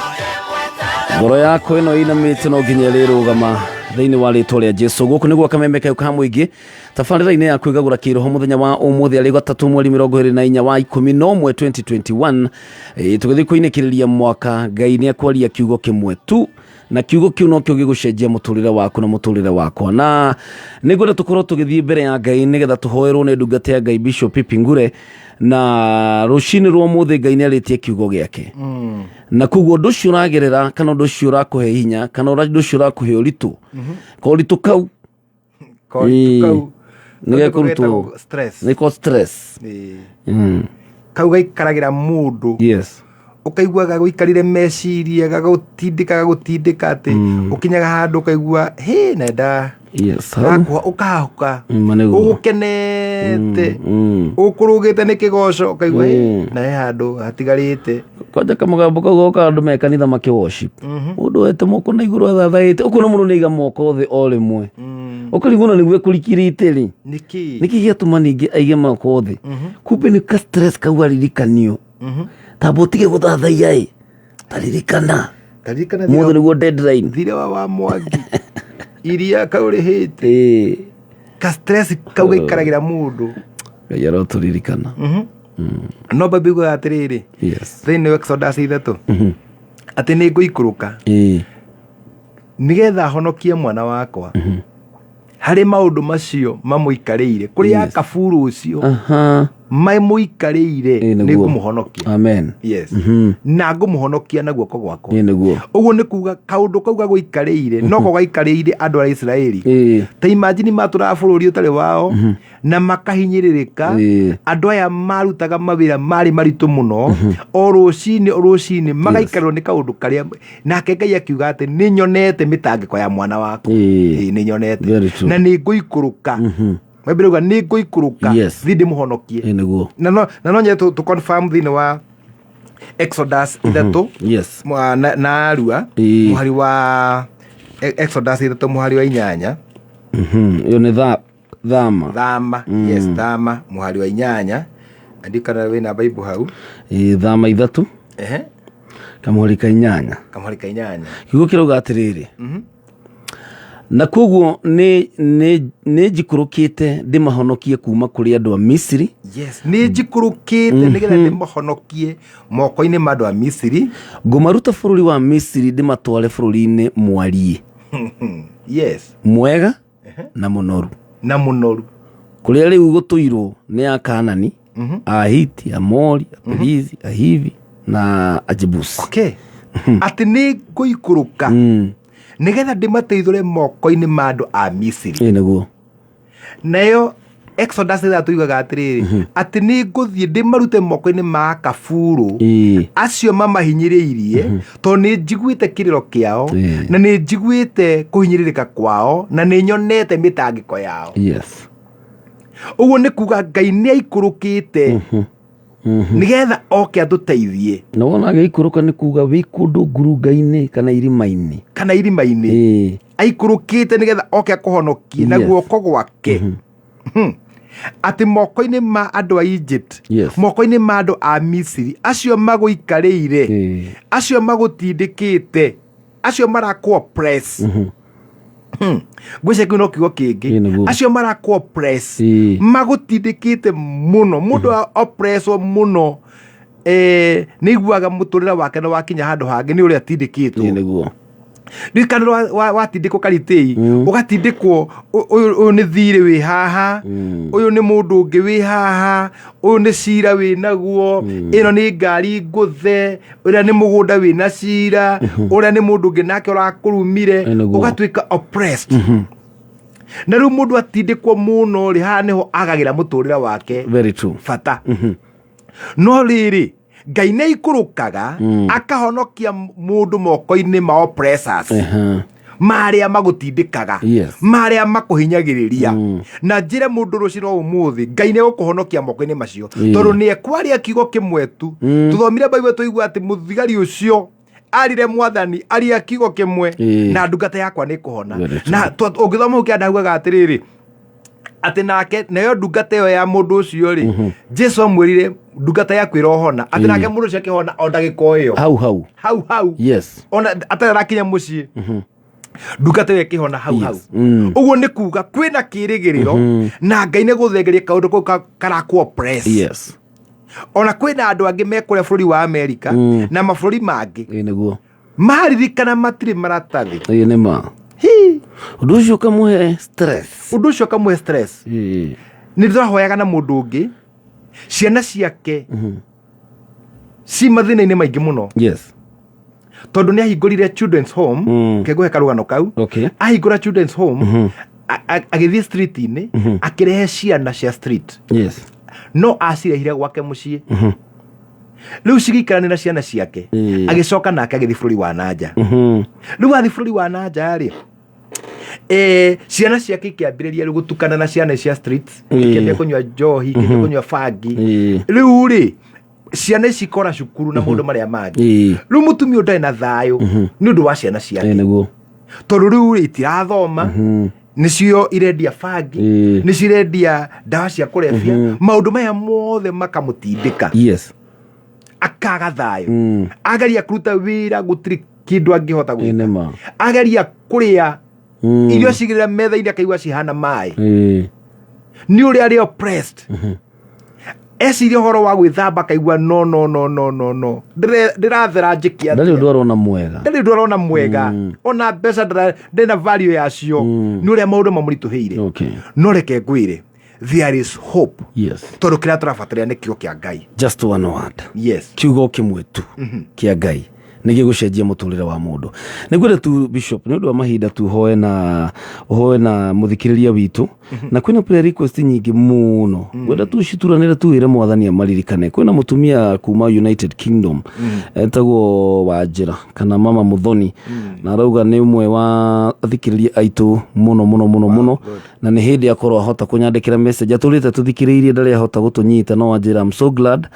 ngoro yakwa ĩno ĩinamĩte no nginya rĩrũgama thĩinĩ wa rĩtwa rĩa Jesũ gũkũ nĩguo kameme kau ka mũingĩ tabarĩra-inĩ ya kwĩgagũra kĩroho mũthenya wa ũmũthĩ arĩ gatatũ mweri 24 wa 11 2021 tũgĩthiĩ kũinĩkĩrĩria mwaka Ngai nĩ akwaria kiugo kĩmwe tu na kiugo kĩu no kĩo gĩgũcenjia mũtũrĩre waku na mũtũrĩre wakwa na nĩngwenda tũkorwo tũgĩthiĩ mbere ya Ngai nĩgetha tũhoerwo nĩ ndungata ya Ngai Bishop Ngure na rũcinĩ rwa mũthĩ Ngai nĩ arĩtie kiugo gĩake na kuguo ũndũ ũcio ũragerera kana ũndũ ũcio ũrakũhe hinya kana ũndũ ũcio ũrakũhe ũritũ ũritũ kau nĩgekũrutwo nĩko stress kau gaikaragĩra mũndũ ũkaigua gagũikarire meciria gagũtindĩka atĩ ũkinyaga handũ ũkaigua nenda gakwa ũkahuka ũgũkenete ũkũrũgĩte nĩ kĩgoco ũkaigua na he handũ hatigarĩte kwanja kamũgambo kau goka andũ me kanitha makĩ-worship mũndũ wete moko na igũrũ athathaĩte ũkuona mũndũ nĩiga moko thĩ o rĩmwe ũkarigwo na nĩguo ekũrikirĩte rĩ nĩkĩ gĩatũma ningĩ aige moko thĩ kumbe nĩ ka stress kau aririkanio tamba ũtige gũthathaiya taririkana mũthĩ nĩguo deadline thire wa mwangi iria kaũrĩhĩte ka stress kau gaikaragĩra mũndũ Ngai arotũririkana no mbiguaga atĩrĩrĩ thĩinĩ wa Exodus 3 atĩ nĩ ngũikũrũka nĩgetha honokie mwana wakwa harĩ maũndũ macio mamũikarĩire kũrĩa kaburu ũcio mamũikarĩire nĩ ngũmũhonokia amen na ngũmũhonokia na guoko gwakwa ũguo nĩ kuga kaũndũ kau gagũikarĩire noko gaikarĩire andũ a Isiraeli ta imagine matũraga bũrũri ũtarĩ wao na makahinyĩrĩrĩka andũ aya marutaga mawĩra marĩ maritũ mũno o rũcinĩ magaikarĩrwo nĩ kaũndũ karĩa nake Ngai akiuga atĩ nĩ nyonete mĩtangĩko ya mwana waku nĩ nyonete na nĩ ngũikũrũka mwambĩrĩuga nĩ ngũikũrũka thiĩ ndĩmũhonokie na no nyende tũ confirm thĩinĩ wa Exodus 3 na Arua mũhari wa Exodus 3 mũhari wa 8 ĩyo nĩ thama thama mũhari wa 8 andikana wĩna Bible hau thama 3 kamori ka inyanya kiugo kirauga atiriri na koguo nĩ njikũrũkĩte ndĩmahonokie kuma kũrĩ andũ a Misiri. Yes, nĩ njikũrũkĩte nĩgetha ndĩmahonokie moko-inĩ ma andũ a Misiri. Ngũmaruta bũrũri wa Misiri ndĩmatware bũrũri-inĩ mwariĩ. Yes. Mwega na mũnoru. Na mũnoru. Kũrĩa rĩu gũtũirwo nĩ Akaanani, Ahiti, Amori, Aperizi, Ahivi na Ajebusi. Okay. Atĩ nĩ ngũikũrũka nĩgetha ndĩmateithũre moko-inĩ ma andũ a Misiri. Nĩguo. Nayo Exodus ĩrĩa tuigaga atĩrĩrĩ atĩ nĩ ngũthiĩ ndĩmarute moko-inĩ ma kaburu acio mamahinyĩrĩirie tondũ nĩ njiguĩte kĩrĩro kĩao na nĩ njiguĩte kũhinyĩrĩrĩka kwao na nĩ nyonete mĩtangĩko yao. Yes. Ũguo nĩ kuga Ngai nĩ aikũrũkĩte nĩgetha oke atũteithie. Na wona agĩikũrũka nĩ kuga wĩ kũndũ ngurunga-inĩ kana irima-inĩ. Aikũrũkĩte nĩgetha oke akũhonokie na guoko gwake. Atĩ moko-inĩ ma andũ a Egypt, moko-inĩ ma andũ a Misiri, acio magũikarĩire, acio magũtindĩkĩte, acio marakũ oppress. Gwĩce kĩu no kiugo kĩngĩ, acio marakũ oppress, magũtindĩkĩte mũno, mũndũ oppresswo mũno nĩ iguaga mũtũrĩre wake na wakinya handũ hangĩ nĩ ũrĩa atindĩkĩtwo. Rĩkanĩro watindĩkwo Karitei, ũgatindĩkwo ũyũ nĩ thirĩ wĩ haha, ũyũ nĩ mũndũ ũngĩ wĩ haha, ũyũ nĩ cira wĩ naguo, ĩno nĩ ngari ngũthe, ũrĩa nĩ mũgũnda wĩ na cira, ũrĩa nĩ mũndũ ũngĩ nake ũrakũrumire, ũgatuĩka oppressed. Na rĩu mũndũ atindĩkwo mũno rĩ, haha nĩho agagĩra mũtũrĩre wake bata. No rĩrĩ Ngai nĩ aikũrũkaga akahonokia mũndũ moko-inĩ ma oppressors, marĩa magũtindĩkaga, marĩa makũhinyagĩrĩria. Na njĩre mũndũ rũciinĩ ũmũthĩ Ngai nĩ egũkũhonokia moko-inĩ macio tondũ nĩ ekwaria kiugo kĩmwe tu. Tũthomire Bible tũigua atĩ mũthigari ũcio arire Mwathani aria kiugo kĩmwe na ndungata yakwa nĩ kũhona. Na ũngĩthoma ũkĩa ndaugaga atĩrĩrĩ atĩ nake nayo ndungata ĩyo ya mũndũ ũcio rĩ, Jesu amwĩrire ndungata yaku ĩrohona, atĩ nake mũndũ ũcio akĩhona o ndagĩka ĩyo hau. Yes. Ona atarĩ arakinya mũciĩ ndungata ĩyo ĩkĩhona hau. Ũguo nĩ kuga kwĩna kĩĩrĩgĩrĩro na Ngai nĩ gũthengeria kaũndũ kau karakũ oppress. Yes. Ona kwĩna andũ angĩ mekũrĩa bũrũri wa Amerika na mabũrũri mangĩ maririkana matirĩ maratathi. Nĩma. Ũndũ ũcio ũkamũhe stress. Nĩ ndĩrahoyaga na mũndũ ũngĩ ciana ciake ci mathĩna-inĩ maingĩ mũno. Yes. Tondũ nĩ ahingũrire children's home, kegũhe karũgano kau, ahingũra children's home, agĩthiĩ street-inĩ akĩrehe ciana cia street. Yes. No acirehire gwake mũciĩ. Rĩu cigĩikarania na ciana ciake, agĩcoka nake agĩthiĩ bũrũri wa nanja. Rĩu athiĩ bũrũri wa nanja rĩ, ciana ciake ikĩambĩrĩria gũtukana na ciana cia streets, ikĩambia kũnyua njohi, ikĩambia kũnyua bangi. Rĩu rĩ ciana ici ikora cukuru na maũndũ marĩa mangĩ. Rĩu mũtumia ndarĩ na thayũ nĩ ũndũ wa ciana ciake, tondũ rĩu rĩ itirathoma, nĩcio irendia bangi, nĩcio irendia ndawa cia kũrebia, maũndũ maya mothe makamũtindĩka. Yes. Akaga thayũ, ageria kũruta wĩra gũtirĩ kĩndũ angĩhota gwĩka, ageria kũrĩa irio cigĩrĩra metha-inĩ akaigua cihana maĩ. Nĩ ũrĩa arĩ oppressed. Eciria ũhoro wa gwĩthamba akaigua no ndĩrathera njĩkia ndarĩ ũndũ arona mwega, ona mbeca ndĩna value yacio. Nĩ ũrĩa maũndũ mamũritũhĩire. No reke ngwĩre there is hope. Yes. Tondũ kĩrĩa tũrabatara nĩ kiugo kĩa Ngai. Just one word. Yes. Kiugo kĩmwe tu kĩa Ngai nĩ gĩgũcenjia mũtũrĩre wa mũndũ. Nĩngwenda tu Bishop nĩ ũndũ wa mahinda tu hoe na mũthikĩrĩria witũ, na kwĩna prayer request nyingĩ mũno. Ngwenda tu cituranĩre tu wĩre Mwathani amaririkane. Kwĩna mũtumia kuma United Kingdom etagwo Wanjĩra kana Mama Muthoni, na arauga nĩ ũmwe wa athikĩrĩria aitũ mũno, na nĩ hĩndĩ akorwo ahota kũnyandĩkĩra message atũrĩte tũthikĩrĩirie ndarĩ ahota gũtũnyita. No Wanjĩra, I'm so glad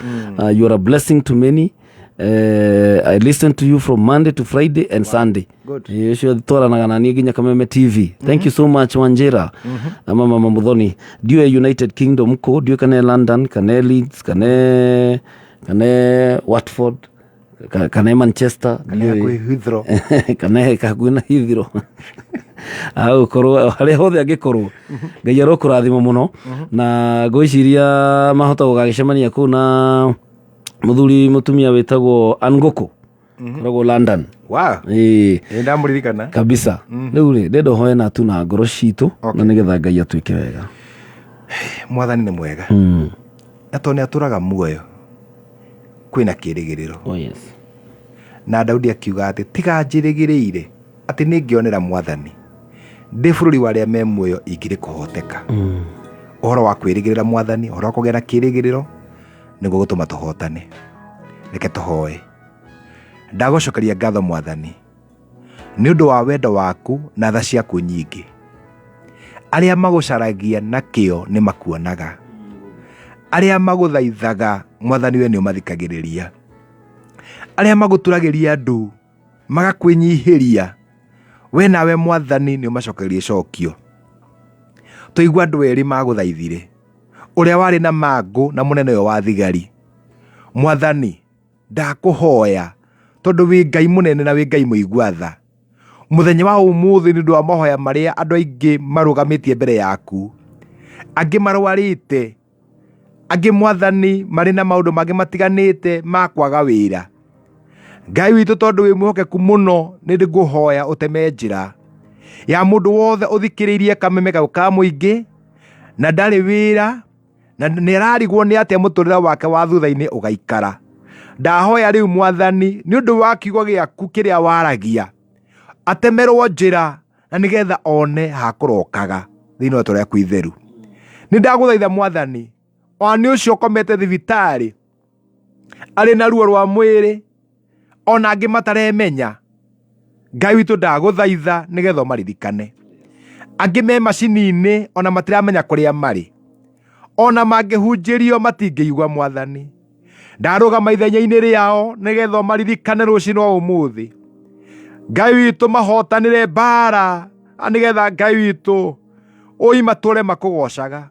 you are a blessing to many. I listen to you from Monday to Friday and Sunday. You should twaranaga na niĩ nginya Kameme TV. Thank you so much Wanjĩra. Mama Muthoni, ndiũ United Kingdom ko, ndiũ kana London, kana Leeds, kana Watford, kana Manchester kana kwĩ Heathrow kana hakuhĩ na Heathrow agũkorwo harĩa hothe angĩkorwo Ngai arokũrathima mũno na ngwĩciria mahota gũgagĩcemania kũu na mũthuri mũtumia wĩtagwo Angũkũ koragwo London. Wow. Ndamũririkana kabisa. Rĩu rĩ ndenda hoye na tu na ngoro citũ na nĩgetha Ngai atuĩke wega. Mwathani nĩ mwega na tondũ nĩatũraga muoyo kwĩna kĩrĩgĩrĩro. Oh yes. Na Daudi akiuga atĩ tiga njĩrĩgĩrĩire atĩ nĩngĩonera Mwathani ndĩ bũrũri warĩa me muoyo ingĩrĩ kũhoteka. Ũhoro wa kwĩrĩgĩrĩra Mwathani, ũhoro wa kũgĩa na kĩrĩgĩrĩro nĩguo gũtũma tũhotane. Reke tũhoe. Ndagũcokeria ngatho Mwathani nĩ ũndũ wa wendo waku na tha ciaku nyingĩ. Arĩa magũcaragia na kĩo nĩ makuonaga. Arĩa magũthaithaga Mwathani we nĩ ũmathikagĩrĩria. Arĩa magũturagĩria ndu magakwĩnyihĩria we nawe Mwathani nĩ ũmacokerie cokio. Tũigua andũ erĩ magũthaithire, ũrĩa warĩ na mangũ na mũnene ũyũ wa thigari. Mwathani ndakũhoya tondũ wĩ Ngai mũnene na wĩ Ngai mũigua tha. Mũthenya wa ũmũthĩ nĩ ũndũ wa mahoya marĩa andũ aingĩ marũgamĩtie mbere yaku, angĩ marwarĩte, angĩ Mwathani marĩ na maũndũ mangĩ matiganĩte ma kwaga wĩra. Ngai witũ tondũ wĩ mwĩhokeku mũno nĩ ngũhoya ũteme njĩra ya mũndũ wothe ũthikĩrĩirie kameme kau ka mũingĩ na ndarĩ wĩra na nĩararigwo nĩ atĩa mũtũrĩre wake wa thutha-inĩ ũgaikara. Ndahoya rĩu Mwathani nĩ ũndũ wa kiugo gĩaku kĩrĩa waragia atemerwo njĩra na nĩgetha one ha kũrokaga thĩinĩ wa tũrĩa kwĩtheru. Nĩ ndagũthaitha Mwathani ona nĩ ũcio ũkomete thibitarĩ arĩ na ruo rwa mwĩrĩ ona angĩ mataremenya. Ngai witũ ndagũthaitha nĩgetha ũmaririkane. Angĩ me macini-inĩ ona matiramenya kũrĩa marĩ, ona mangĩhunjĩrio matingĩigua Mwathani. Ndarũgama ithenya-inĩ rĩao nĩgetha ũmaririkane rũciinĩ wa ũmũthĩ. Ngai witũ mahotanĩre mbara nĩgetha Ngai witũ matũre makũgocaga.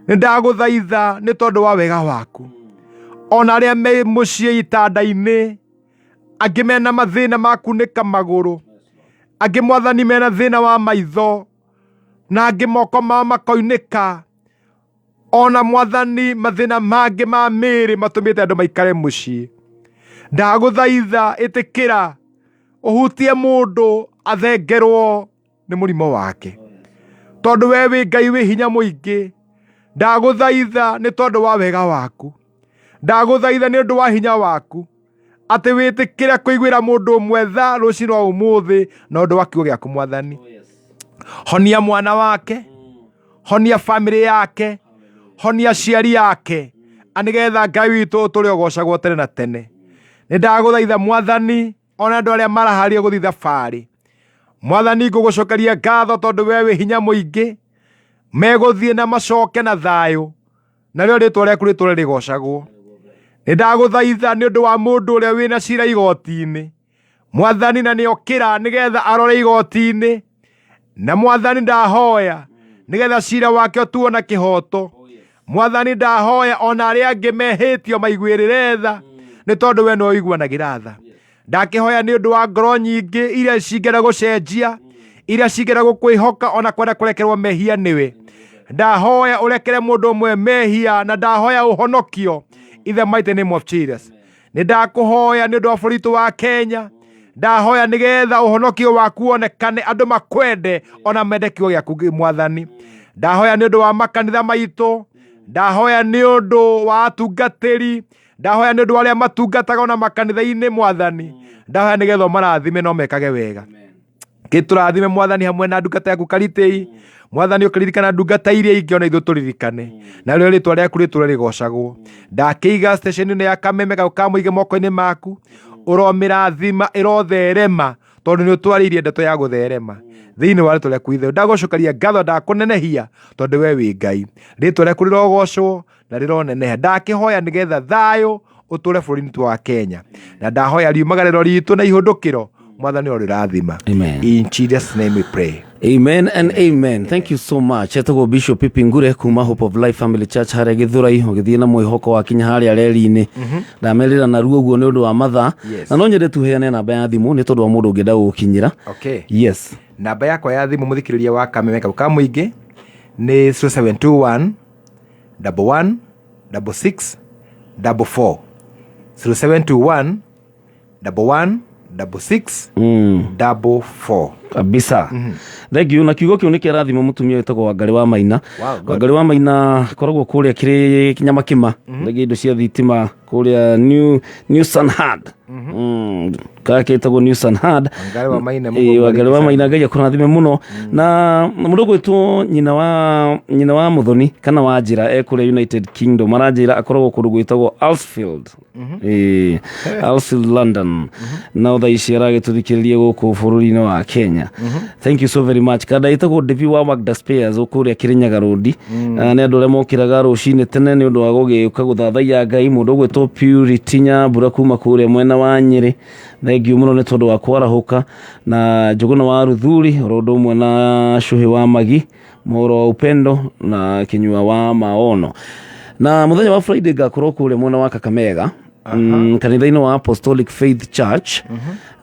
Nĩ ndagũthaitha nĩ tondũ wa wega waku. Ona arĩa me mũciĩ itanda-inĩ, angĩ mena mathĩna ma kunĩka magũrũ, angĩ Mwathani mena thĩna wa maitho, na angĩ moko mao makoinĩka, ona Mwathani mathĩna mangĩ ma mĩĩrĩ matũmĩte andũ maikare mũciĩ. Ndagũthaitha ĩtĩkĩra ũhutie mũndũ athengerwo nĩ mũrimũ wake, tondũ we wĩ Ngai wĩ hinya mũingĩ. Ndagũthaitha nĩ tondũ wa wega waku, ndagũthaitha nĩ ũndũ wa hinya waku atĩ wĩtĩkĩre kũiguĩra mũndũ ũmwe tha rũciinĩ wa ũmũthĩ na ũndũ wa kiugo gĩaku Mwathani. Honia mwana wake, honia famĩlĩ yake, honia aciari yake, anĩgetha Ngai witũ ũtũre ũgocagwo tene na tene. Nĩ ndagũthaitha Mwathani ona andũ arĩa maraharia gũthiĩ thabarĩ, Mwathani ngũgũcokeria ngatho tondũ we wĩ hinya mũingĩ, megũthiĩ na macoke na thayũ, narĩo rĩĩtwa rĩaku rĩtũre rĩgocagwo. Nĩ ndagũthaitha nĩ ũndũ wa mũndũ ũrĩa wĩna cira igoti-inĩ, Mwathani na nĩokĩra nĩgetha arore igoti-inĩ, na Mwathani ndahoya nĩgetha cira wake ũtuo na kĩhoto. Mwathani ndahoya ona arĩa angĩ mehĩtio maiguĩrĩre tha nĩ tondũ we nĩwe ũiguanagĩra tha. Ndakĩhoya nĩ ũndũ wa ngoro nyingĩ iria cingĩenda gũcenjia, iria cingĩenda gũkwĩhoka ona kwenda kũrekerwo mehia nĩwe. Ndahoya ũrekere mũndũ ũmwe mehia na ndahoya ũhonokio in the mighty name of Jesus. Nĩ ndakũhoya nĩ ũndũ wa bũrũri witũ wa Kenya, ndahoya nĩgetha ũhonokio waku wonekane, andũ makwende ona mende kiugo gĩaku Mwathani. Ndahoya nĩ ũndũ wa makanitha maitũ, ndahoya nĩ ũndũ wa atungatĩri, ndahoya nĩ ũndũ wa arĩa matungataga ona makanitha-inĩ Mwathani. Ndahoya nĩgetha ũmarathime na ũmekage wega. Gĩtũrathime Mwathani hamwe na ndungata yaku Karitei. Mwathani ũkĩririkana ndungata iria ingĩ ona ithuĩ tũririkane, narĩo rĩĩtwa rĩaku rĩtũre rĩgocagwo. Ndakĩiga station-inĩ ya kameme kau ka mũingĩ moko-inĩ maku, ũromĩrathima ĩrotherema tondũ nĩ ũtwarĩirie ndeto ya gũtherema thĩinĩ wa rĩĩtwa rĩaku itherũ. Ndagũcokeria ngatho, ndakũnenehia tondũ we wĩ Ngai. Rĩĩtwa rĩaku rĩrogocwo na rĩroneneha. Ndakĩhoya nĩgetha thayũ ũtũre bũrũri witũ wa Kenya, na ndahoya riumagarĩro riitũ na ihũndũkĩro Mwathani o rĩrathima. Amen. In Jesus name we pray. Amen and amen. Thank you so much. Etagwo Bishop Pipingure kuma Hope of Life Family Church haria Githurai ugithie na mwihoko wa kinya haria reri-ini. Ndamerira na ruo guo ni undu wa mathaa. Na no nyende tuheane namba ya thimu ni tondu wa mundu ungienda gukinyira. Okay. Yes. Namba yakwa ya thimu muthikiriria wa kameme kau ka muingi ni 0721 11 66 44 0721 11 66 44 kabisa. Thank you. Na kiugo kiu ni kirathimo mutumia wetagwo Ngai wa Maina. Ngai wa Maina koragwo kuria kiri kinyama kima ndege indo cia thitima kuria new Sunhard. Kake etagwo New Sunhard. Ngai wa Maina Ngai wa Maina Ngai akurathime muno na mundu gwitwo nyina wa Muthoni kana wa Njira ekuria United Kingdom aranjira akoragwo kundu gwitagwo Alsfield. Alsfield London. Na thaa ici aragituthikiriria guku bururi-ini wa Kenya. Thank you so very much. Kada itagwo Devi wa Magda Spares ukuria Kirinyaga Road. Ni andu aria mokiraga rucini tene ni undu wa gugiuka guthathaiya Ngai mundu gwitwo Purity Nyambura kuma kuria mwena wa Nyeri. Thank you muno ni tondu wa kwarahuka na Njuguna wa Ruthuri orondo umwe na Shuhi wa Magi Moro wa Upendo na Kinyua wa Maono. Na muthenya wa Friday ngakorwo kuria mwena wa Kakamega. Kanitha-ini wa Apostolic Faith Church.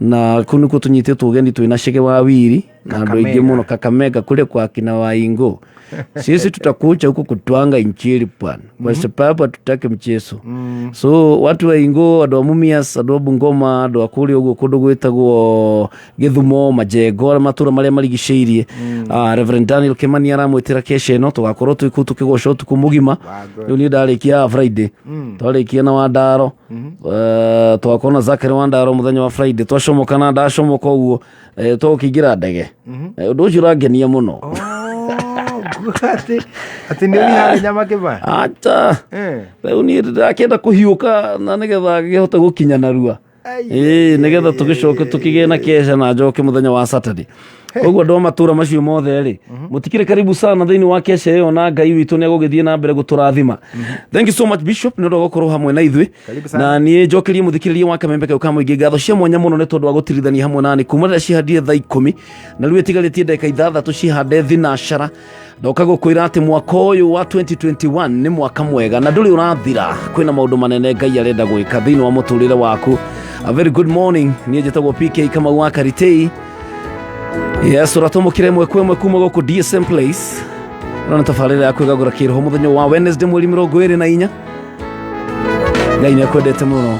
Na kunu ko tunyititwo ugeni twina Shege wa Wiri na andu aingi muno Kakamega kule kwa kina Waingo. Sisi tutakuja huko kutwanga injili bwana. Kwa sababu tutake mchezo. So watu wa Ingo, adu wa Mumias, adu wa Bungoma, adu wa kuli huko kundu gwitagwo Githumo, Majengo, matura maria marigiceirie. Reverend Daniel Kimani aramwitira kesha ino tugakorwo tukigoca utuku mugima. Riu ni ndarikia Friday. Twarikia na Wandaro. Twakona Zakari Wandaro muthenya wa Friday. Twacomoka na ndacomoka uguo. Twakiingira ndege. Undu ucio urangenia muno. Ati ni hari nyama kiba ata riu ni ndakenda kuhiuka na nigetha ngihota gukinya narua nigetha tugicoke tukigena na kesha na njoke muthenya wa Saturday. Koguo ndo matura macio mothe ri mutikire karibu sana thiini wa kesha iyo na Ngai witu ni agugithie na mbere guturathima. Thank you so much Bishop ni ndo gukorwo hamwe na ithui na ni njokerie muthikiririe wa kamembe kau ka muingi ngatho cia mwanya muno ni tondu wa gutirithania hamwe nani kuma rĩrĩa cihandire thaa 10 na riu etigarĩtie ndagĩka 6 cihande thinacara. Ndoka gukwira ati mwaka uyu wa 2021 ni mwaka mwega na nduri urathira kwina maundu manene Ngai arenda gwika thiini wa muturire waku. A very good morning. Ni njitagwo PK kama wa Karitei. Yes, uratomokire mwekwe kuma guku DSM Place. Rona tafarira ya kwigagura kiroho muthenya wa Wednesday mweri 24. Ngai ni akwendete muno.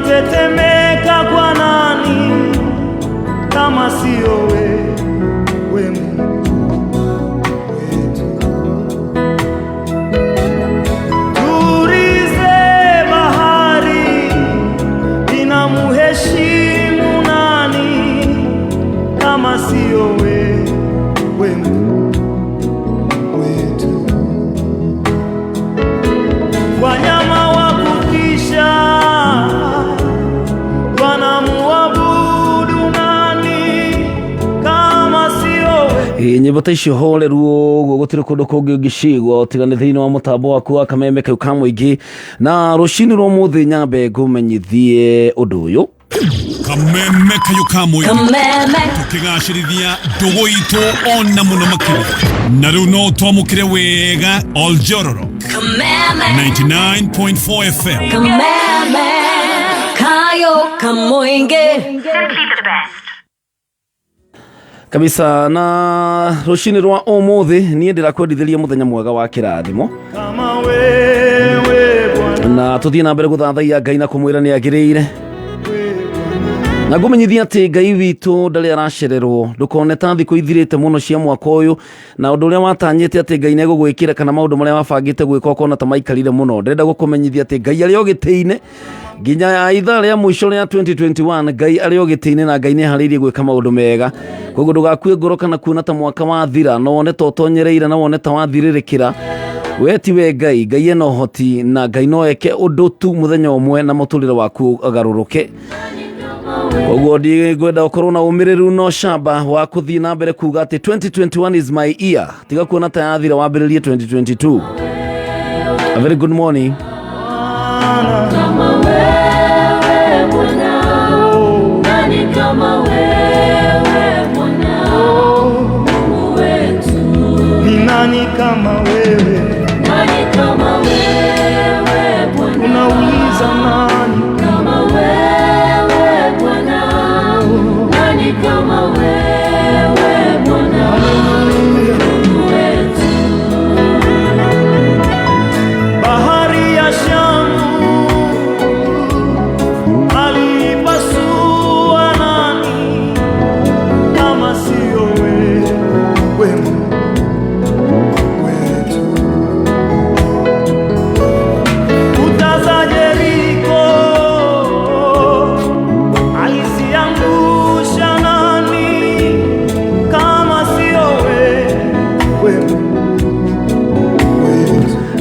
Tetemeka kwa nani kama sio wewe Mungu wetu. Turize bahari inamuheshimu nani kama sio wewe Mungu wetu. Wanyama wa kutisha nyimbo ta icio horeru uguo gutire kundu kungi ungicigwo tigane thiini wa mutambo waku wa kameme kau ka muingi na rucini rwa muthi nyambe ngumenyithie undu uyu kameme kayo ka muingi tukigacirithia ndugu itu ona muno makiri na riu no twamukire wega Oljororo 99.4 FM kameme kayo ka muingi kabisa. Na rucini rwa umuthi nie ndirakwendithiria muthenya mwega wa kirathimo kama wewe Bwana na tuthie na mbere guthathaia Ngai na kumwira ni agiriire na ngumenyithia ati Ngai witu ndari aracererwo ndukone ta thiku ithirite muno cia mwaka uyu na undu uria watanyite ati Ngai ni egugwikira kana maundu maria wabangite gwika ukona ta maikarire muno. Ndenda gukumenyithia ati Ngai ari o gitiine nginya ithaa ria mwisho ria 2021 Ngai ari o gitiine na Ngai ni haririe gwika maundu mega. Koguo ndugakue ngoro kana kuona ta mwaka wathira no wone ta utonyereire na wone ta wathiririkira. We tiwe Ngai, Ngai ena uhoti na Ngai no eke undu tu muthenya umwe na muturire waku agaruruke. Koguo ndigwenda ukorwo na umiriru no shamba wa kuthii na mbere kuga ati 2021 is my year, tiga kuona ta yathira wambiririe 2022. A very good morning. Kama wewe Bwana, nani kama wewe Bwana, Mungu wetu. Ni nani kama wewe? Nani kama wewe Bwana? Unauliza nani kama wewe Bwana? Nani kama wewe Bwana, Mungu wetu. Bahari ya Shamu alipasua nani kama sio wewe wetu. Kuta za Jeriko aliziangusha nani kama sio wewe.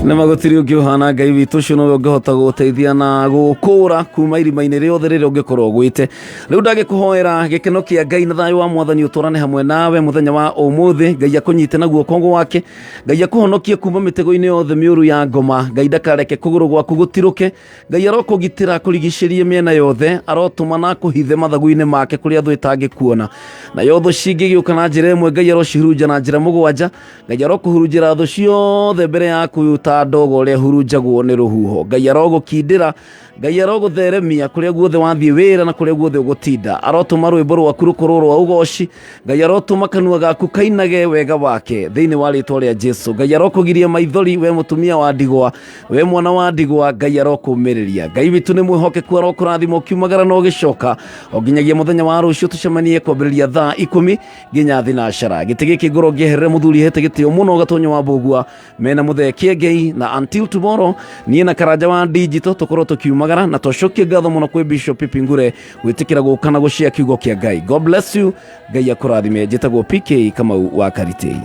Nema gutiri ungiuhana Ngai witu cio no ngihota guteithia na gukura kuma irima-ini riothe riria ungikorwo gwite. Riu ndagikuhoera gikeno kia Ngai na thayu wa mwathani uturane hamwe nawe muthenya wa umuthi. Ngai akunyite na guoko wake, Ngai akuhonokie kuma mitego-ini yothe miuru ya ngoma. Ngai ndakareke kuguru gwaku gutiruke. Ngai arokugitira kurigishirie miena yothe, arotuma na kuhithe mathagu-ini make kuria thu itangikuona. Na yothe cingigiuka na njira imwe Ngai arocihurunja na njira mugwanja. Ngai arokuhurunjira thu ciothe mbere yaku ta ndogo uria hurunjagwo ni ruhuho. Ngai arogukindira, Ngai arogutheremia kuria guothe wathie wira na kuria guothe ugutinda. Arotuma rwimbo rwaku rukorwo rwa ugoci. Ngai arotuma kanua gaku kainage wega wake thiini wa ritwa ria Jesu. Ngai arokugiria maithori we mutumia wa ndigwa, we mwana wa ndigwa. Ngai arokumiriria. Ngai witu ni mwihokeku, arokurathima ukiumagara no gicoka o nginyagia muthenya wa rucio tucemanie kwambiriria thaa 10 nginya thinashara. Giti giki ngoro ngieherere muthuri hete gitio muno gatonyo wa mbugua mena muthekie Ngai. Na until tomorrow nie na karanja wa digital tukorwo tukiumagara na twacokie ngatho muno kwi Bishop Pipingure gwitikira guka na gucia kiugo kia Ngai. God bless you. Ngai akurathime. Njitagwo PK Kamau wa Karitei.